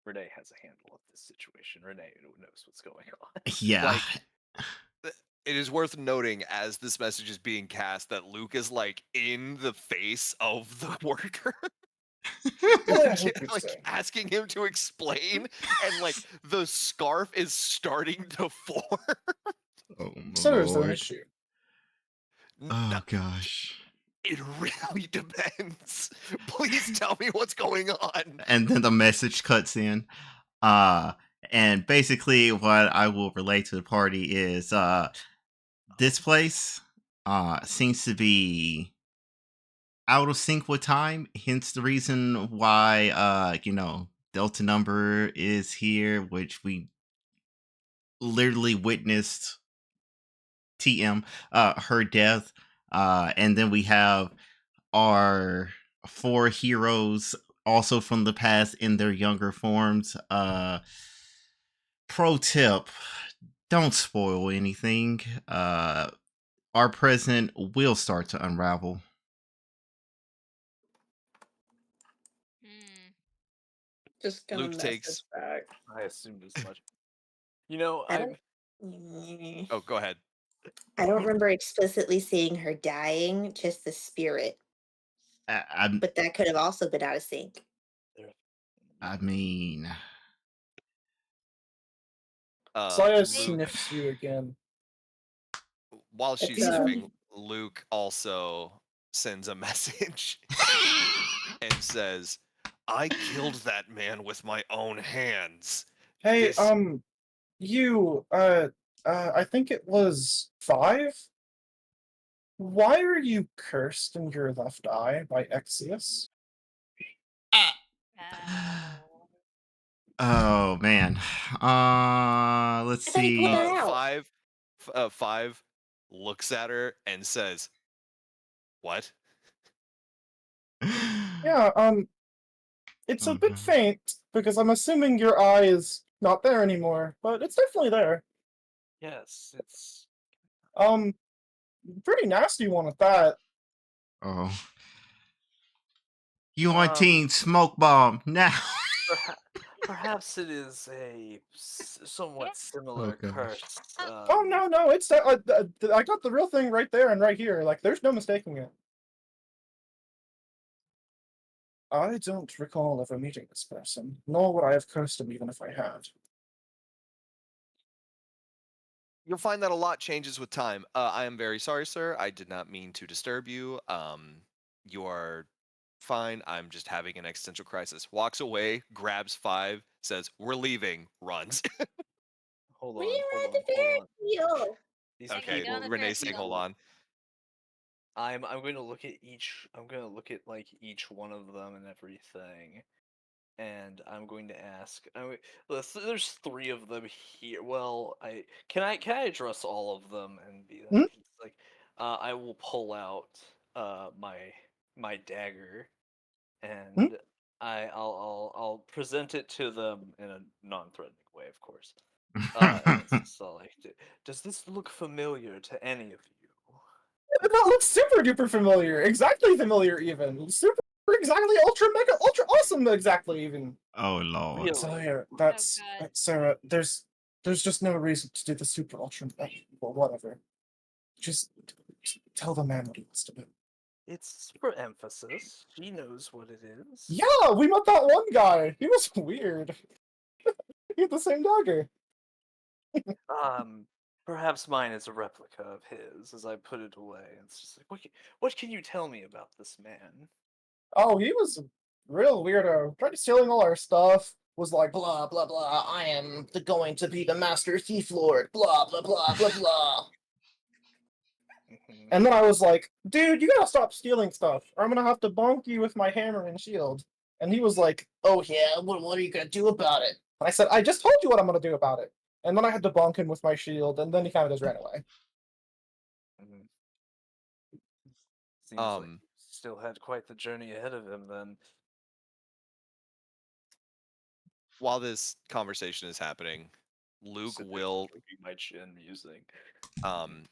Renee has a handle of this situation. Renee knows what's going on. Yeah. Like, it is worth noting as this message is being cast that Luke is like in the face of the worker. Like asking him to explain, and like the scarf is starting to form. Oh So is there an Lord. issue? Oh gosh. It really depends. Please tell me what's going on. And then the message cuts in. And basically what I will relate to the party is this place seems to be out of sync with time, hence the reason why Delta number is here, which we literally witnessed TM her death. And then we have our 4 heroes also from the past in their younger forms. Pro tip, don't spoil anything. Our present will start to unravel. Just gonna Luke message takes. back. I assumed as much. You know, Oh, go ahead. I don't remember explicitly seeing her dying, just the spirit. But that could have also been out of sync. I mean, Saya sniffs you again. While she's sniffing, Luke also sends a message and says, "I killed that man with my own hands." Hey, This you, I think it was 5? Why are you cursed in your left eye by Exius? Ow. Oh man. Let's I thought he pulled that see. out. Five looks at her and says, "What?" Yeah, it's a Oh, bit no. faint, because I'm assuming your eye is not there anymore, but it's definitely there. Yes, it's Um, pretty nasty one at that. Oh. You on um Team Smoke Bomb now? perhaps it is a somewhat similar gosh. curse. Oh no, it's that. I got the real thing right there and right here. Like, there's no mistaking it. I don't recall ever meeting this person, nor would I have cursed him even if I had. You'll find that a lot changes with time. I am very sorry, sir. I did not mean to disturb you. You are fine. I'm just having an existential crisis. Walks away, grabs 5, says, "We're leaving," runs. Hold We on, were hold at the on, hold Ferris on. wheel. These Hang on, Okay, get on people. the Renee's Ferris saying, wheel. "Hold on." I'm going to look at each. I'm going to look at like each one of them and everything, and I'm going to ask. There's 3 of them here. Well, can I address all of them and be Hmm? like, I will pull out my dagger, Hmm? and I'll present it to them in a non-threatening way, of course. And it's just all like, does this look familiar to any of you? That looks super duper familiar. Exactly familiar, even. Super, exactly, ultra, mega, ultra awesome, exactly, even. Oh lord. Really? Sire, Oh that's. god. Sarah, there's just no reason to do the super ultra. Well, whatever. Just tell the man what he wants to do. It's for emphasis. She knows what it is. Yeah, we met that one guy. He was weird. He had the same dagger. Perhaps mine is a replica of his. As I put it away, it's just like, what can you tell me about this man? Oh, he was a real weirdo. Tried stealing all our stuff. Was like, blah, blah, blah. I am going to be the master thief lord. Blah, blah, blah, blah, blah. Mhm. And then I was like, dude, you gotta stop stealing stuff, or I'm gonna have to bonk you with my hammer and shield. And he was like, oh yeah, what are you gonna do about it? And I said, I just told you what I'm gonna do about it. And then I had to bonk him with my shield, and then he kind of just ran away. Mhm. Seems like Um, he still had quite the journey ahead of him then. while this conversation is happening, Luke Sit there will stroking my chin musing. um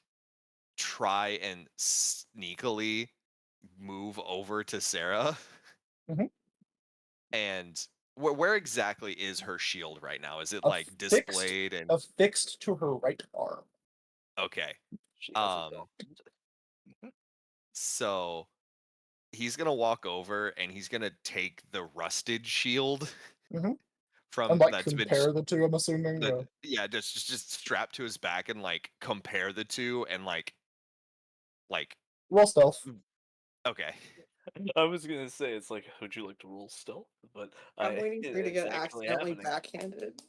try and sneakily move over to Sarah. Mhm. And where exactly is her shield right now? Is it like Affixed, displayed and affixed to her right arm. okay? She has a Um, belt. Mhm. so he's gonna walk over and he's gonna take the rusted shield Mm-hmm. And from like that's been compare the two, I'm assuming. yeah, just strapped to his back and like compare the two and like Roll stealth. okay. I was gonna say it's like, would you like to roll stealth? But I'm waiting for you to it's get actually accidentally happening. backhanded.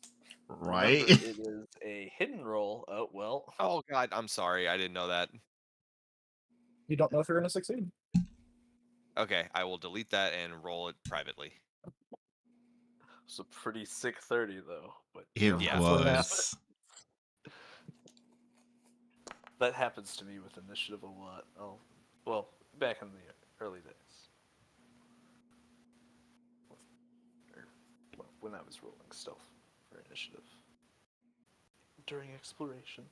Right? Remember, it is a hidden roll. Oh well. Oh god, I'm sorry, I didn't know that. You don't know if you're gonna succeed. Okay, I will delete that and roll it privately. It's a pretty sick 30 though. But It careful Yeah. what was. happens. That happens to me with initiative a lot. Well, back in the early days. Well, when I was rolling stealth for initiative. During exploration.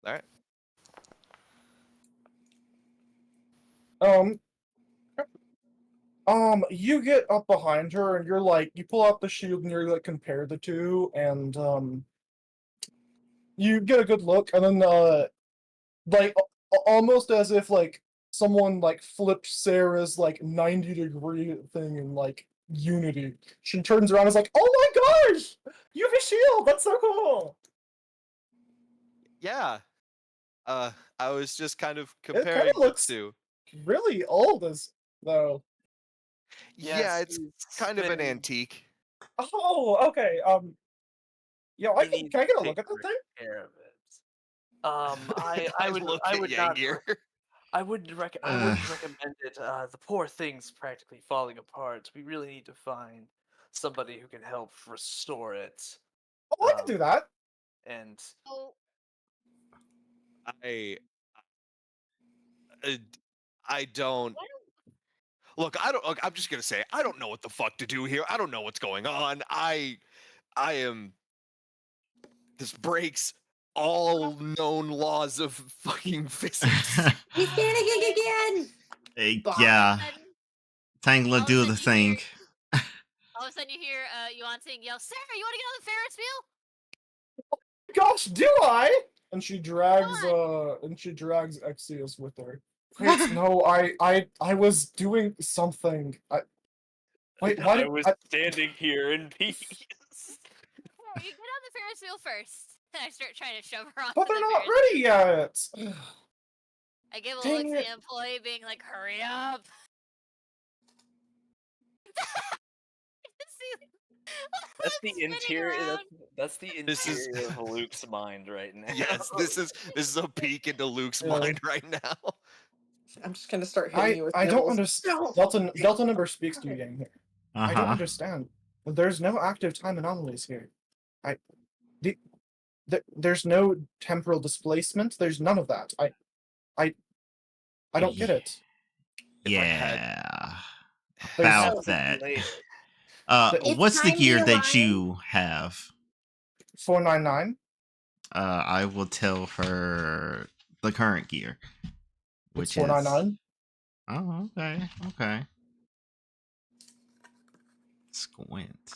All right. Um, you get up behind her and you're like, you pull out the shield and you're like, compare the two, and you get a good look, and then like almost as if like someone like flipped Sarah's like 90-degree thing in like Unity. She turns around and is like, oh my gosh, you have a shield. That's so cool. Yeah. I was just kind of It kind comparing of the looks two. really old, though. Yeah, Yes, it's he's kind of an been- antique. Oh, okay. Yo, he needs can I get a to look at take that thing? care of it. I would look I at would not Yangier. I wouldn't recommend it. The poor thing's practically falling apart. We really need to find somebody who can help restore it. Oh, I can do that. And Oh, I uh, I don't why look. I don't. Look, I'm just gonna say I don't know what the fuck to do here. I don't know what's going on. I am. This breaks all known laws of fucking physics. He's panicking again. Bonk. Yeah, Tangela, all of a do sudden the you hear- thing. all of a sudden you hear Yuan saying, "Yell, Sarah, you want to get on the Ferris wheel?" Gosh, do I? And she drags on. Exius with her. Wait, no, I was doing something. Wait, why did I? standing here in peace. Oh, you get on the Ferris wheel first. And I start trying to shove her onto But the they're not Ferris wheel. ready yet. I give a Dang look to it. the employee, being like, "Hurry up!" See, That's the spinning interior. around. That's the This is- interior of Luke's mind right now. Yes, this is a peek into Luke's Yeah. mind right now. I'm just gonna start hitting you with I don't nibbles. understand. No. Delta number speaks to you again here. I don't Uh-huh. understand. There's no active time anomalies here. There's no temporal displacement. There's none of that. I don't get it. If I had- Yeah. There's- About that. Later. It's What's the time gear to that align. you have? 499. I will tell her the current gear, which It's 499. Oh, okay, okay. Squint.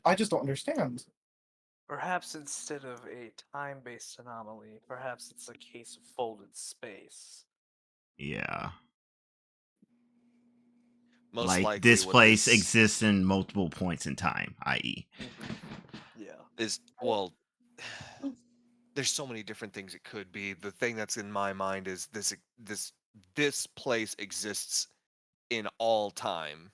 I just don't understand. Perhaps instead of a time-based anomaly, perhaps it's a case of folded space. Yeah. Most Like likely this what place this exists in multiple points in time, i.e. Yeah. is well there's so many different things it could be. The thing that's in my mind is this place exists in all time.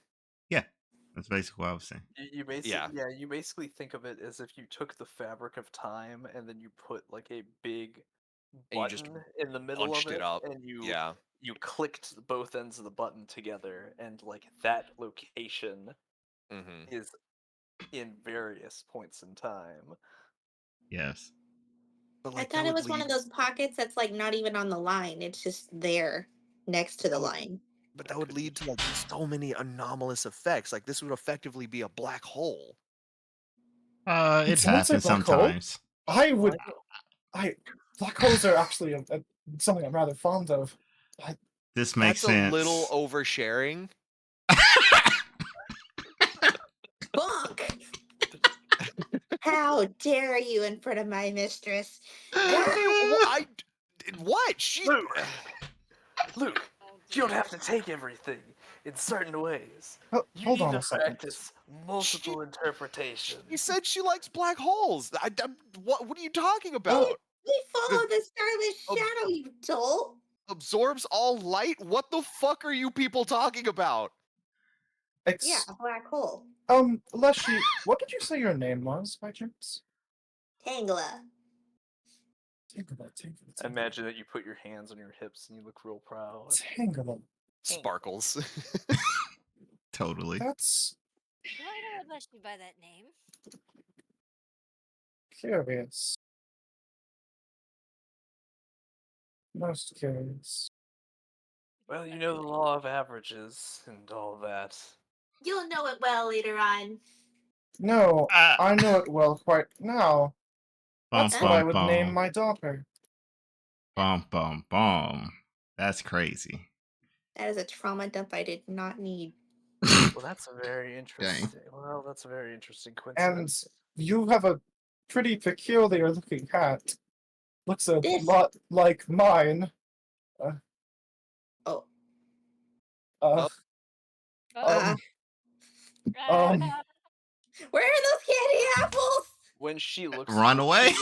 That's basically what I was saying. You basically, Yeah. you basically think of it as if you took the fabric of time and then you put like a big And you just button in the middle of bunched it up. and you Yeah. you clicked both ends of the button together, and like that location Mm-hmm. is in various points in time. Yes. But I like thought it was one of those pockets that's like not even on the line. It's just there next to the That would- line. But that would lead to like so many anomalous effects. Like this would effectively be a black hole. It Someone say happens black hole? sometimes. Black holes are actually something I'm rather fond of. This makes That's sense. a little oversharing. Bonk! How dare you in front of my mistress? What? She Luke, you don't have to take everything in certain ways. You Hold need on to a second. practice multiple interpretations. He said she likes black holes. What are you talking about? We follow the starless Oh. shadow, you dolt! Absorbs all light? What the fuck are you people talking about? Yeah, a black hole. Leshy, what did you say your name was, by chance? Tangela. Tangela. Imagine that you put your hands on your hips and you look real proud. Tangela. Sparkles. Totally. That's Do I know unless you by that name? curious. Most curious. Well, you know the law of averages and all that. You'll know it well later on. No, I know it well quite now. Bum, That's what I bum, would name bum. my daughter. Bum, bum, bum. That's crazy. That is a trauma dump I did not need. Well, that's a very interesting. Well, that's a very interesting And coincidence. you have a pretty peculiar looking hat. Looks a This- lot like mine. Oh. Um, Where are those candy apples? When she looks, Run away?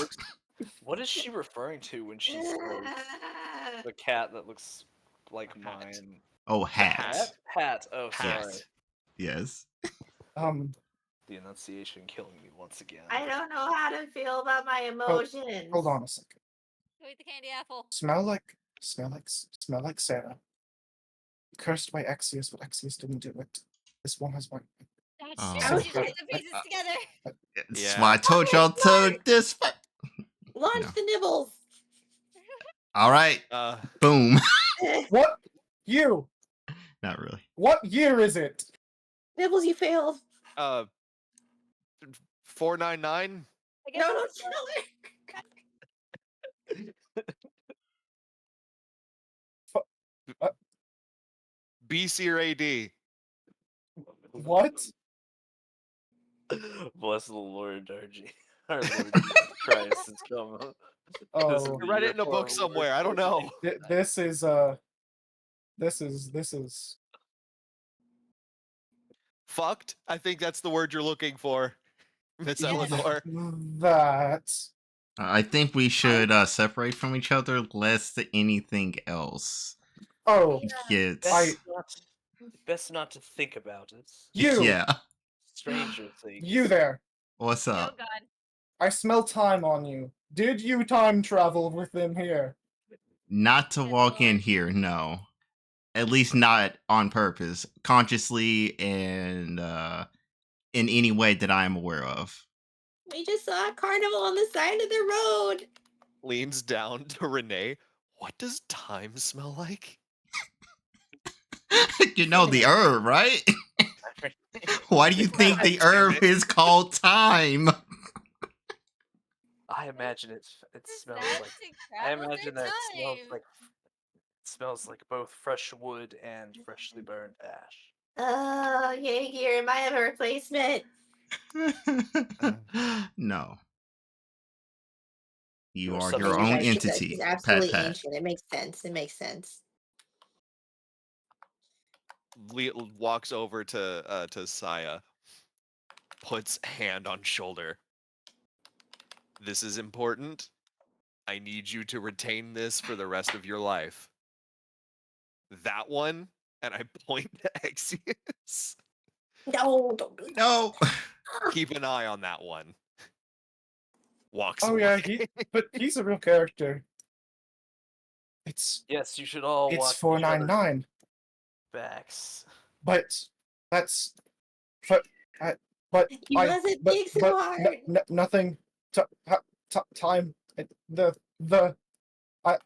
What is she referring to when she says the cat that looks like Hat. mine? Oh, The hat. Hat. Oh, sorry. Hat. Yes. The enunciation killing me once again. I don't know how to feel about my emotions. Hold on a second. Go eat the candy apple. Smell like Sarah. Cursed by Exius, but Exius didn't do it. This one has my. That's Oh. true. I She was put the pieces together. That's Yeah. why I told y'all to this. Launch No. the nibbles. All right. Uh, Boom. What? You? Not really. What year is it? Nibbles, you failed. 499 I guess No, it's don't tell her. BC or AD. What? Bless the Lord, our Lord Jesus Christ has come. This is Oh, the I read year it in a of our book Lord somewhere. I don't know. this is this is Fucked. I think that's the word you're looking for, Miss Yes. Eleanor. that. I think we should separate from each other less than anything else. Oh, Gets. Best not to think about it. you, Yeah. Stranger things. you there. What's Oh up? God. I smell time on you. Did you time travel within here? Not to Good walk in Lord. here, no. At least not on purpose, consciously, and in any way that I am aware of. We just saw a carnival on the side of the road. Leans down to Renee. What does time smell like? You know the herb, right? Why do you think God the damn herb it. is called time? I imagine it smells That's like. incredible. I imagine that Time. it smells like both fresh wood and freshly burned ash. Oh, yay, here. Am I have a replacement? No. You You're are substitute. your You're own right. She's entity. Pat absolutely pat. ancient. It makes sense. It makes sense. Walks over to Saya, puts hand on shoulder. This is important. I need you to retain this for the rest of your life. That one, and I point to Exius. No, don't do that. No. Keep an eye on that one. Walks Oh away. yeah, but he's a real character. It's Yes, you should all watch 499, backs. but that's but but You I mustn't but think so but hard. nothing. Time. The I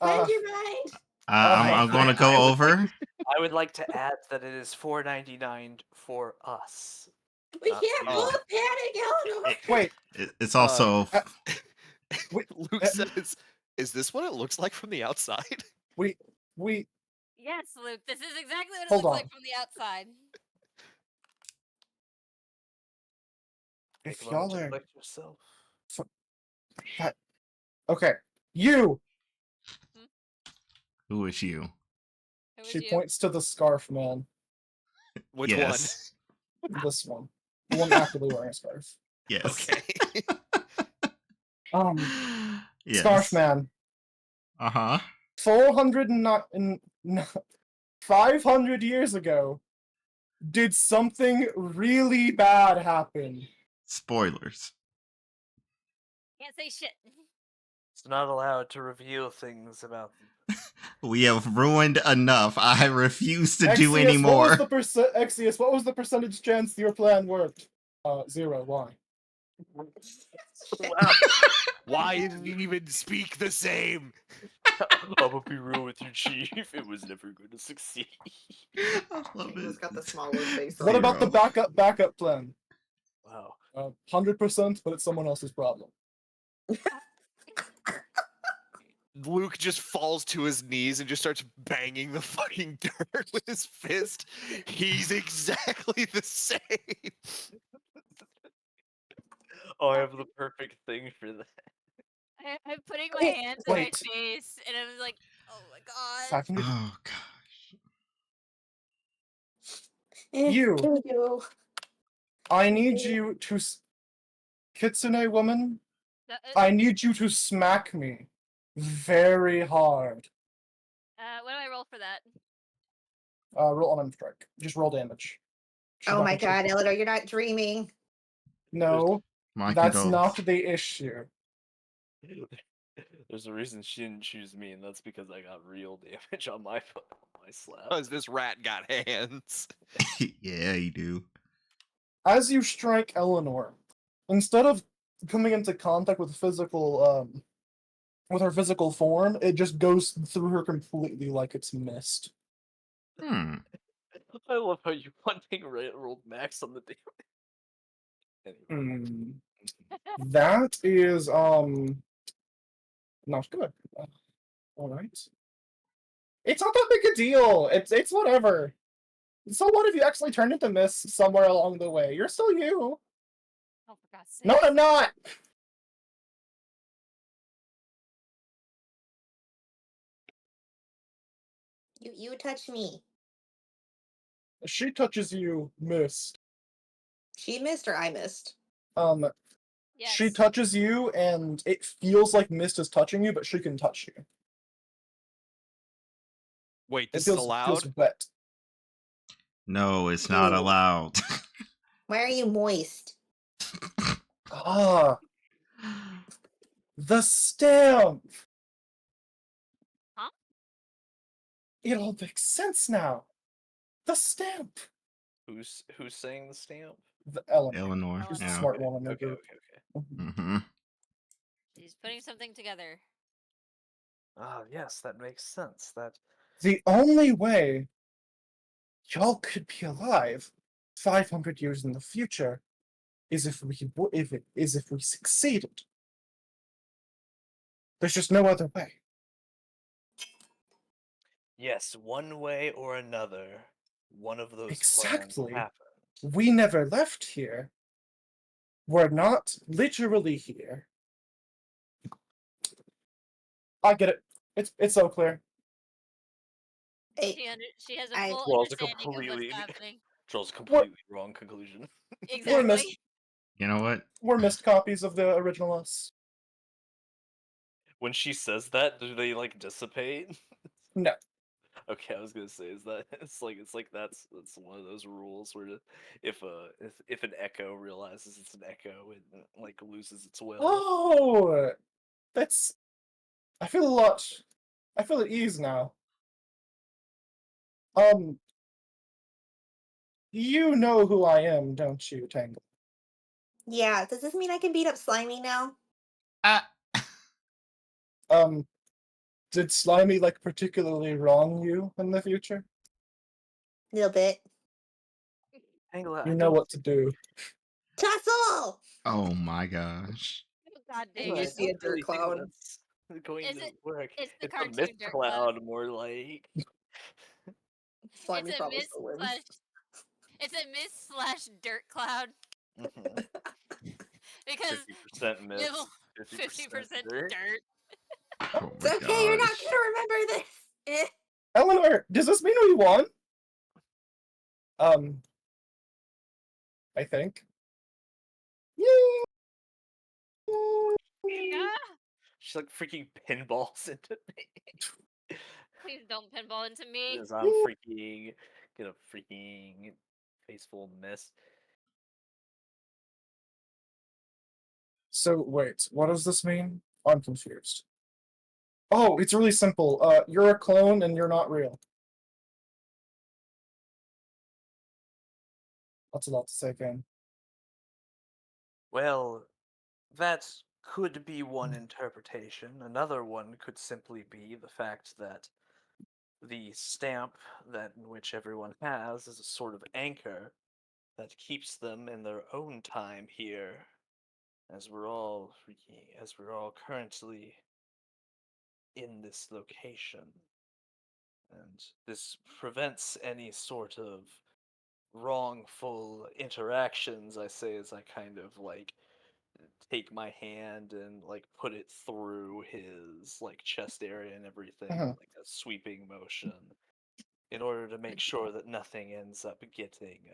Change your mind. I'm going to go over. I would like to add that it is $4.99 for us. We Not can't you. both panic, Eleanor. Wait. It's also. Luke says, "Is this what it looks like from the outside?" We Yes, Luke. This is exactly what it Hold looks on. like from the outside. if Take a moment y'all to are collect yourself. that okay, you. Who is you? Who She was you? points to the scarf man. Which Yes. This one, the one actively wearing a scarf. one? Yes. Okay. Yes. Scarf man. 500 years ago, did something really bad happen? Spoilers. Can't say shit. It's not allowed to reveal things about them. We have ruined enough. I refuse to do Exius, anymore. Exius, what was the percentage chance your plan worked? 0. Why? Wow. Why didn't you even speak the same? I'm gonna be real with you, Chief. It was never going to succeed. I love King's it. got the smaller face. What about the backup plan? Wow. 100%, but it's someone else's problem. Luke just falls to his knees and just starts banging the fucking dirt with his fist. He's exactly the same. Oh, I have the perfect thing for that. I'm putting my Okay, hands on my wait. face, and I was like, "Oh my god!" 500. Oh gosh. You. I need you to. Kitsune woman, I need you to smack me very hard. What do I roll for that? Roll on strike. Just roll damage. She's Oh not my gonna shoot. god, Eleanor, you're not dreaming. No, My that's condolences. not the issue. There's a reason she didn't choose me, and that's because I got real damage on my slap. Because this rat got hands. Yeah, you do. As you strike Eleanor, instead of coming into contact with with her physical form, it just goes through her completely like it's mist. Hmm. I love how you one thing rolled max on the damage. Anyway. That is not good. All right. It's not that big a deal. It's whatever. So what if you actually turned into mist somewhere along the way? You're still you. Oh, for God's sake. No, I'm not. You touch me. She touches you, mist. She missed or I missed? Yes. She touches you, and it feels like mist is touching you, but she can touch you. Wait, It this is feels allowed? wet. No, it's not Ew. allowed. Why are you moist? Ah, the stamp. Huh? It all makes sense now. The stamp. Who's saying the stamp? The Ellen. Eleanor. She's the Yeah. smart one in the Okay, group. okay. Mm-hmm. She's putting something together. Ah, yes, that makes sense. That The only way y'all could be alive 500 years in the future is if we succeeded. There's just no other way. yes, one way or another, one of those Exactly. plans happened. We never left here. We're not literally here. I get it. It's so clear. Hey, She has a I- full Draws a understanding of what's completely happening. draws a completely wrong conclusion. Exactly. You know what? We're missed copies of the original us. When she says that, do they like dissipate? No. Okay, I was gonna say is that it's like that's one of those rules where if an echo realizes it's an echo, it like loses its will. Oh, that's. I feel at ease now. You know who I am, don't you, Tangle? yeah, does this mean I can beat up Slimy now? Ah. Did Slimy like particularly wrong you in the future? Little bit. Angela, You I know don't what to do. Tussle! Oh my gosh. God dang Angela, I You it. see a don't really dirt think cloud. that's going It's to a- work. it's the It's a cartoon mist dirt cloud. cloud, more like. Slimy It's a probably mist still wins. slash. It's a mist slash dirt cloud Mhm. because 50% mist, level 50% 50% dirt. dirt. Oh It's my okay, you're not gosh. gonna remember this. Eh. Eleanor, does this mean we won? I think. Yay! Ah, She's like freaking pinballs into me. please don't pinball into me. Because I'm freaking gonna freaking face full of mist. So wait, what does this mean? I'm confused. Oh, it's really simple. You're a clone and you're not real. That's a lot to say again. Well, that could be one interpretation. Another one could simply be the fact that the stamp that in which everyone has is a sort of anchor that keeps them in their own time here, as we're all currently in this location, and this prevents any sort of wrongful interactions. I say as I kind of like take my hand and like put it through his like chest area and everything in Mhm. like a sweeping motion in order to make sure that nothing ends up getting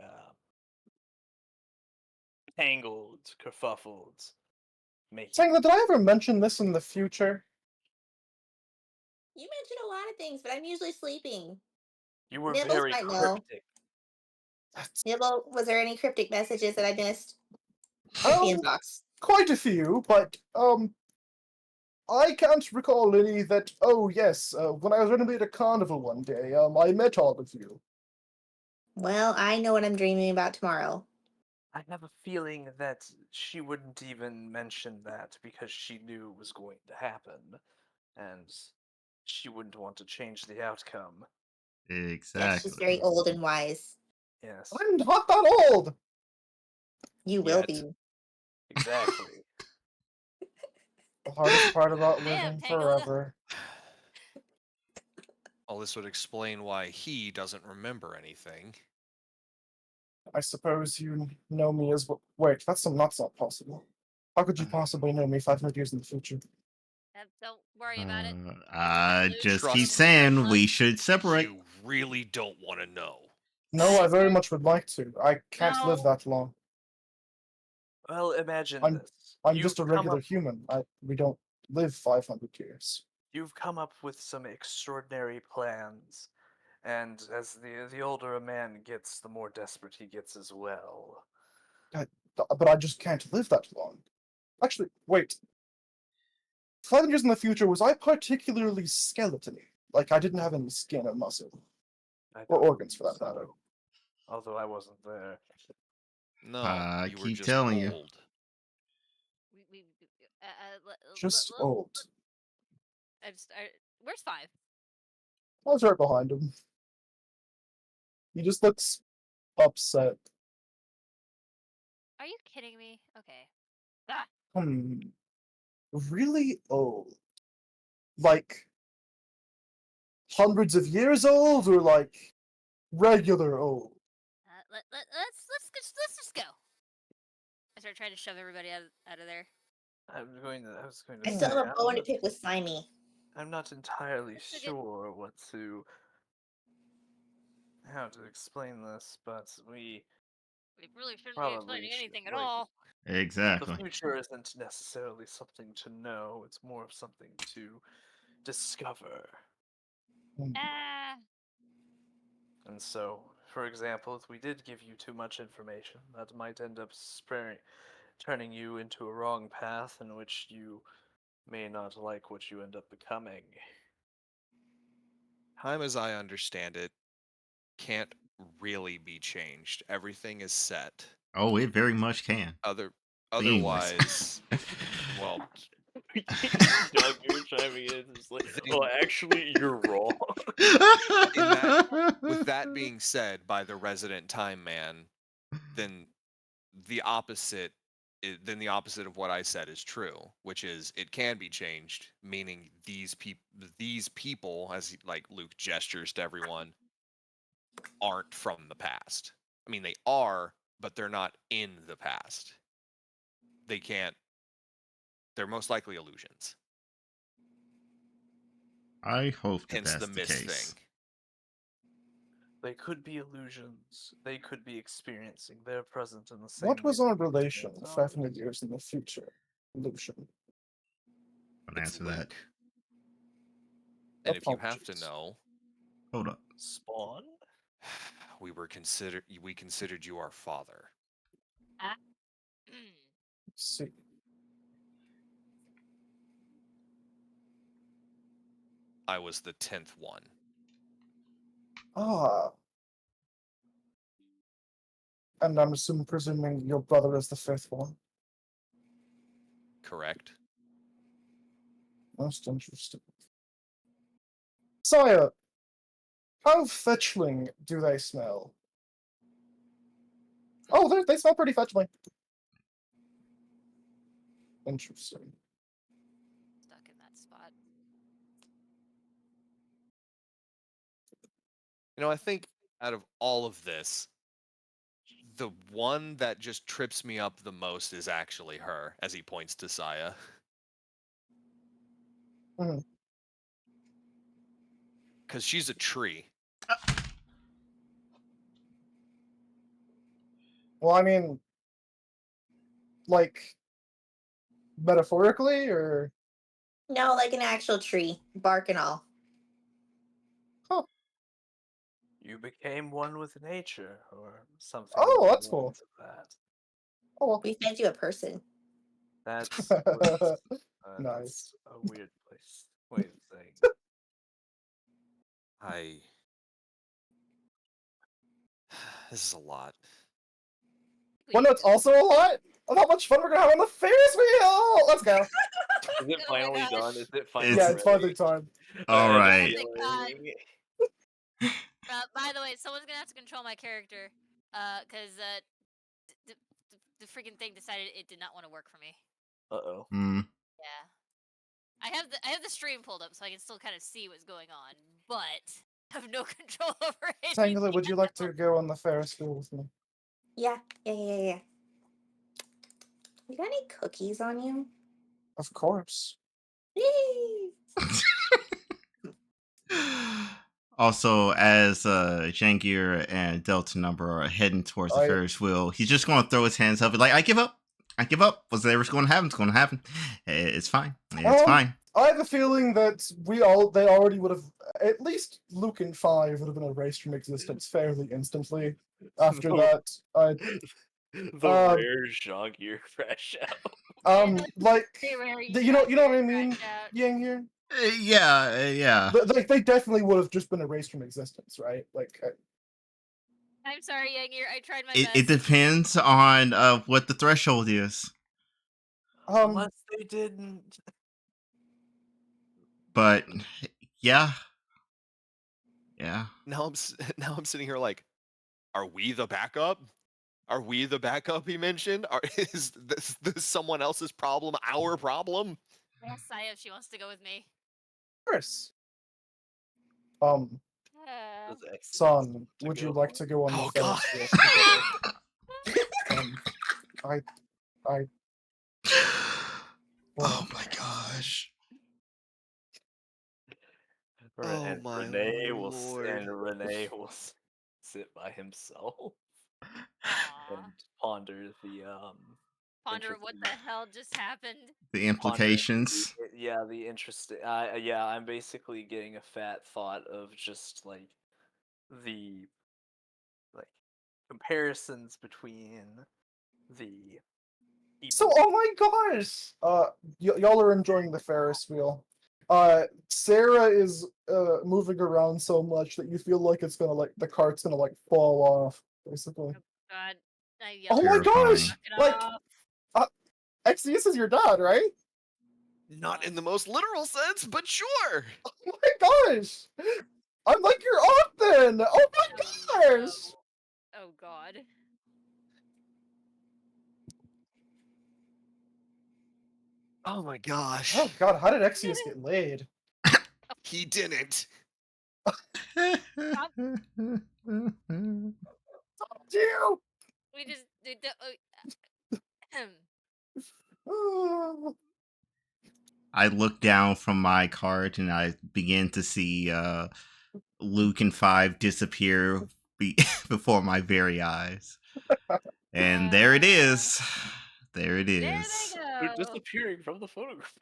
tangled, kerfuffled, Make Saying, did I ever mention this in the future? You mentioned a lot of things, but I'm usually sleeping. you were Nibbles very might know. cryptic. That's, Nibble, was there any cryptic messages that I missed? Check the inbox. quite a few, but I can't recall any that. Oh yes, when I was running at a carnival one day, I met all of you. Well, I know what I'm dreaming about tomorrow. I have a feeling that she wouldn't even mention that because she knew it was going to happen, and she wouldn't want to change the outcome. Yes, she's very Exactly. old and wise. Yes. I'm not that old. You will Yet. be. Exactly. The hardest part about Damn, living Tangela. forever. Well, this would explain why he doesn't remember anything. I suppose you know me as well. Wait, that's not possible. How could you possibly know me 500 years in the future? Don't worry about it. Just Trust keep me. saying we should separate. You really don't want to know. No, I very much would like to. I can't live No. that long. Well, imagine I'm- this. I'm You've just a come regular up- human. We don't live 500 years. You've come up with some extraordinary plans, and as the older a man gets, the more desperate he gets as well. But I just can't live that long. Actually, wait. 500 years in the future, was I particularly skeletony? Like, I didn't have any skin or muscle. I Or don't organs, for that believe matter. so, although I wasn't there. No, I you were keep just telling you. old. Just old. Where's 5? I was right behind him. He just looks upset. Are you kidding me? Okay. Really old? Like, hundreds of years old, or like, regular old? Let's just go. I start trying to shove everybody out of there. I was going to I say, still have a bone to pick with Slimy. I'm not entirely That's a good- sure how to explain this, but we really shouldn't be probably explaining should, anything at like, all. the Exactly. future isn't necessarily something to know, it's more of something to discover. Ah. And so, for example, if we did give you too much information, that might end up turning you into a wrong path in which you may not like what you end up becoming. Time, as I understand it, can't really be changed. Everything is set. Oh, it very much can. Otherwise, well, Doug, you're chiming in, it's just like, well, actually, you're wrong. with that being said by the resident time man, then the opposite of what I said is true, which is it can be changed, meaning these people, as like Luke gestures to everyone, aren't from the past. I mean, they are, but they're not in the past. They can't. They're most likely illusions. I hope that Hence that's the the mist case. thing. They could be illusions. They could be experiencing. They're present in the same What way was that our we relation experience 500 ours. years in the future? Illusion. I'll It's answer that. Luke. And if you have to Apologies. know, Hold up. Spawn? we considered you our father. Let's see. I was the 10th one. Ah. And I'm presuming your brother is the 5th one. Correct? Most interesting. Sire, how fetchling do they smell? Oh, they smell pretty fetchling. Interesting. Stuck in that spot. You know, I think out of all of this, the one that just trips me up the most is actually her, as he points to Saya. Mhm. Because she's a tree. Well, I mean, like, metaphorically, or No, like an actual tree, bark and all. You became one with nature, or something. Oh, along that's the cool. lines of that. Oh, We fed you a person. That's was, nice. that's a weird way of saying. I. This is a lot. Well, no, it's also a lot of how much fun we're gonna have on the Ferris wheel. Let's go. Is it Oh my finally gosh. done? Is it finally? Yeah, it's finally time. All I had a right. Oh my God. feeling. By the way, someone's gonna have to control my character, because the freaking thing decided it did not want to work for me. Uh-oh. Mm. Yeah, I have the stream pulled up so I can still kind of see what's going on, but I have no control over it. Tangela, would you like to go on the Ferris wheel with me? Yeah. You got any cookies on you? Of course. Yay! Also, as Jangir and Delta Number are heading towards the Ferris wheel, he's just going to throw his hands up and like, I give up. I give up. Whatever's going to happen, it's going to happen. It's fine. It's fine. I have a feeling that they already would have, at least Luke and 5 would have been erased from existence fairly instantly. After that, The rare Jean-Gear crash out. like, Rare you know what I mean, crash out. Yang here? Yeah. Like, they definitely would have just been erased from existence, right? Like, I'm sorry, Yangir. I tried my best. It depends on what the threshold is. Unless they didn't. But yeah. Now I'm sitting here like, are we the backup? Are we the backup he mentioned? Is this someone else's problem our problem? Yes, Saya, if she wants to go with me. of course. Son, would you like to go on the Oh, Ferris God. wheel? Oh my gosh. And my Renee Lord. will sit by himself and Aw. ponder the Ponder what the hell just happened. The implications. the interesting. I'm basically getting a fat thought of just like the comparisons between the So, oh my gosh! Y'all are enjoying the Ferris wheel. Sarah is moving around so much that you feel like it's gonna the cart's gonna fall off, basically. God, Oh my gosh! Knock it off. Exeus is your dad, right? Not in the most literal sense, but sure. Oh my gosh! I'm like your aunt then! Oh my gosh! Oh God. Oh my gosh. Oh god, how did Exeus get laid? He didn't. You! We just I look down from my cart and I begin to see Luke and 5 disappear before my very eyes. And there it is. There it is. There they They're go. disappearing from the photograph.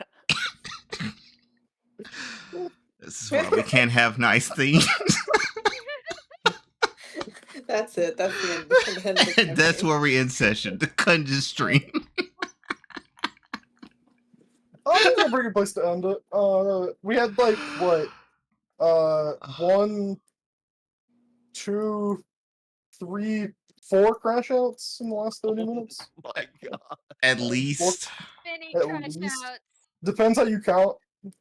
This is why we can't have nice things. That's it. That's the end. The end of the That's campaign. where we end session. The Kunja stream. I think that's a pretty good place to end it. We had what? 1, 2, 3, 4 crash outs in the last 30 minutes. Oh my god. At least. Many At crash least. outs. Depends how you count.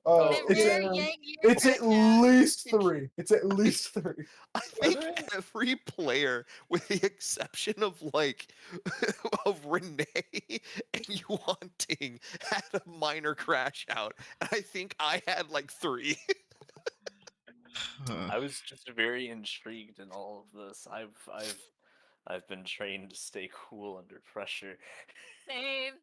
it's It's at least 3. It's at least 3. I think every player, with the exception of of Renee and Yuanting, had a minor crash out. And I think I had 3. I was just very intrigued in all of this. I've been trained to stay cool under pressure. Same.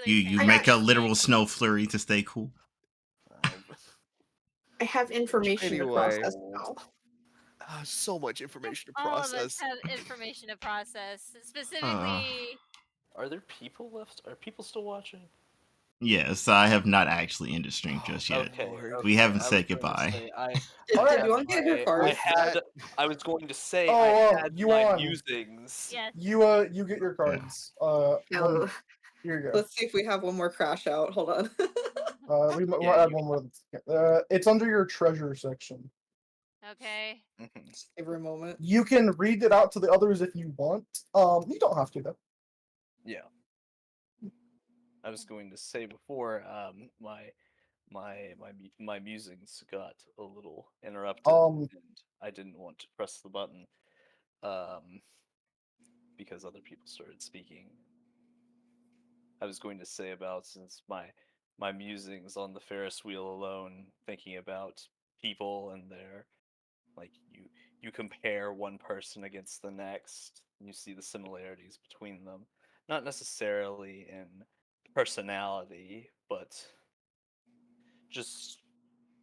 You make a literal snow flurry to stay cool. I have information to process now. So much information to All of us process. have information to process. Specifically, Are there people left? Are people still watching? Yes, I have not actually ended stream just yet. Okay, Lord. We okay, haven't I said was going to goodbye. say, I Did had you want to get your my- cards? I was going to say Oh, I had my Yuan. musings. Yes. You get your cards. Yeah, Here you go. let's see if we have one more crash out. Hold on. We'll Yeah, add one more. It's under your treasure section. Okay. Every moment. You can read it out to the others if you want. You don't have to though. Yeah. I was going to say before, my musings got a little interrupted, and I didn't want to press the button, because other people started speaking. I was going to say about since my musings on the Ferris wheel alone, thinking about people and their like you compare one person against the next, and you see the similarities between them, not necessarily in personality, but just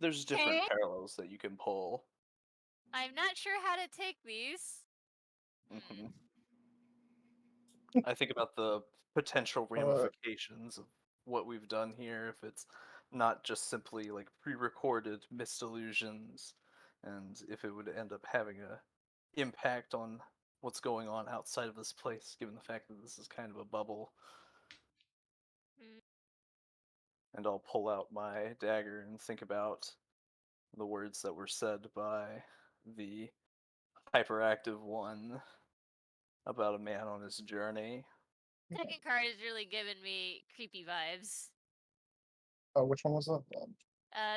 there's different Okay. parallels that you can pull. I'm not sure how to take these. Hmm. I think about the potential ramifications of what we've done here if it's not just simply like pre-recorded missed illusions, and if it would end up having a impact on what's going on outside of this place, given the fact that this is kind of a bubble. Mm. And I'll pull out my dagger and think about the words that were said by the hyperactive one about a man on his journey. Second card is really giving me creepy vibes. Which one was that?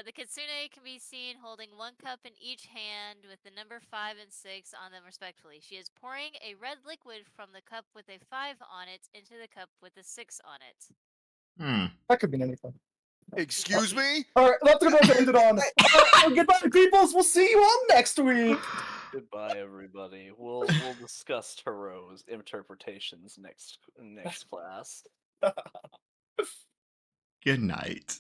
The kitsune can be seen holding one cup in each hand with the number 5 and 6 on them respectively. She is pouring a red liquid from the cup with a 5 on it into the cup with a 6 on it. That could mean anything. Excuse me? All right, that's gonna end it on. Goodbye, peoples. We'll see you all next week. Goodbye, everybody. We'll discuss Taro's interpretations next class. Good night.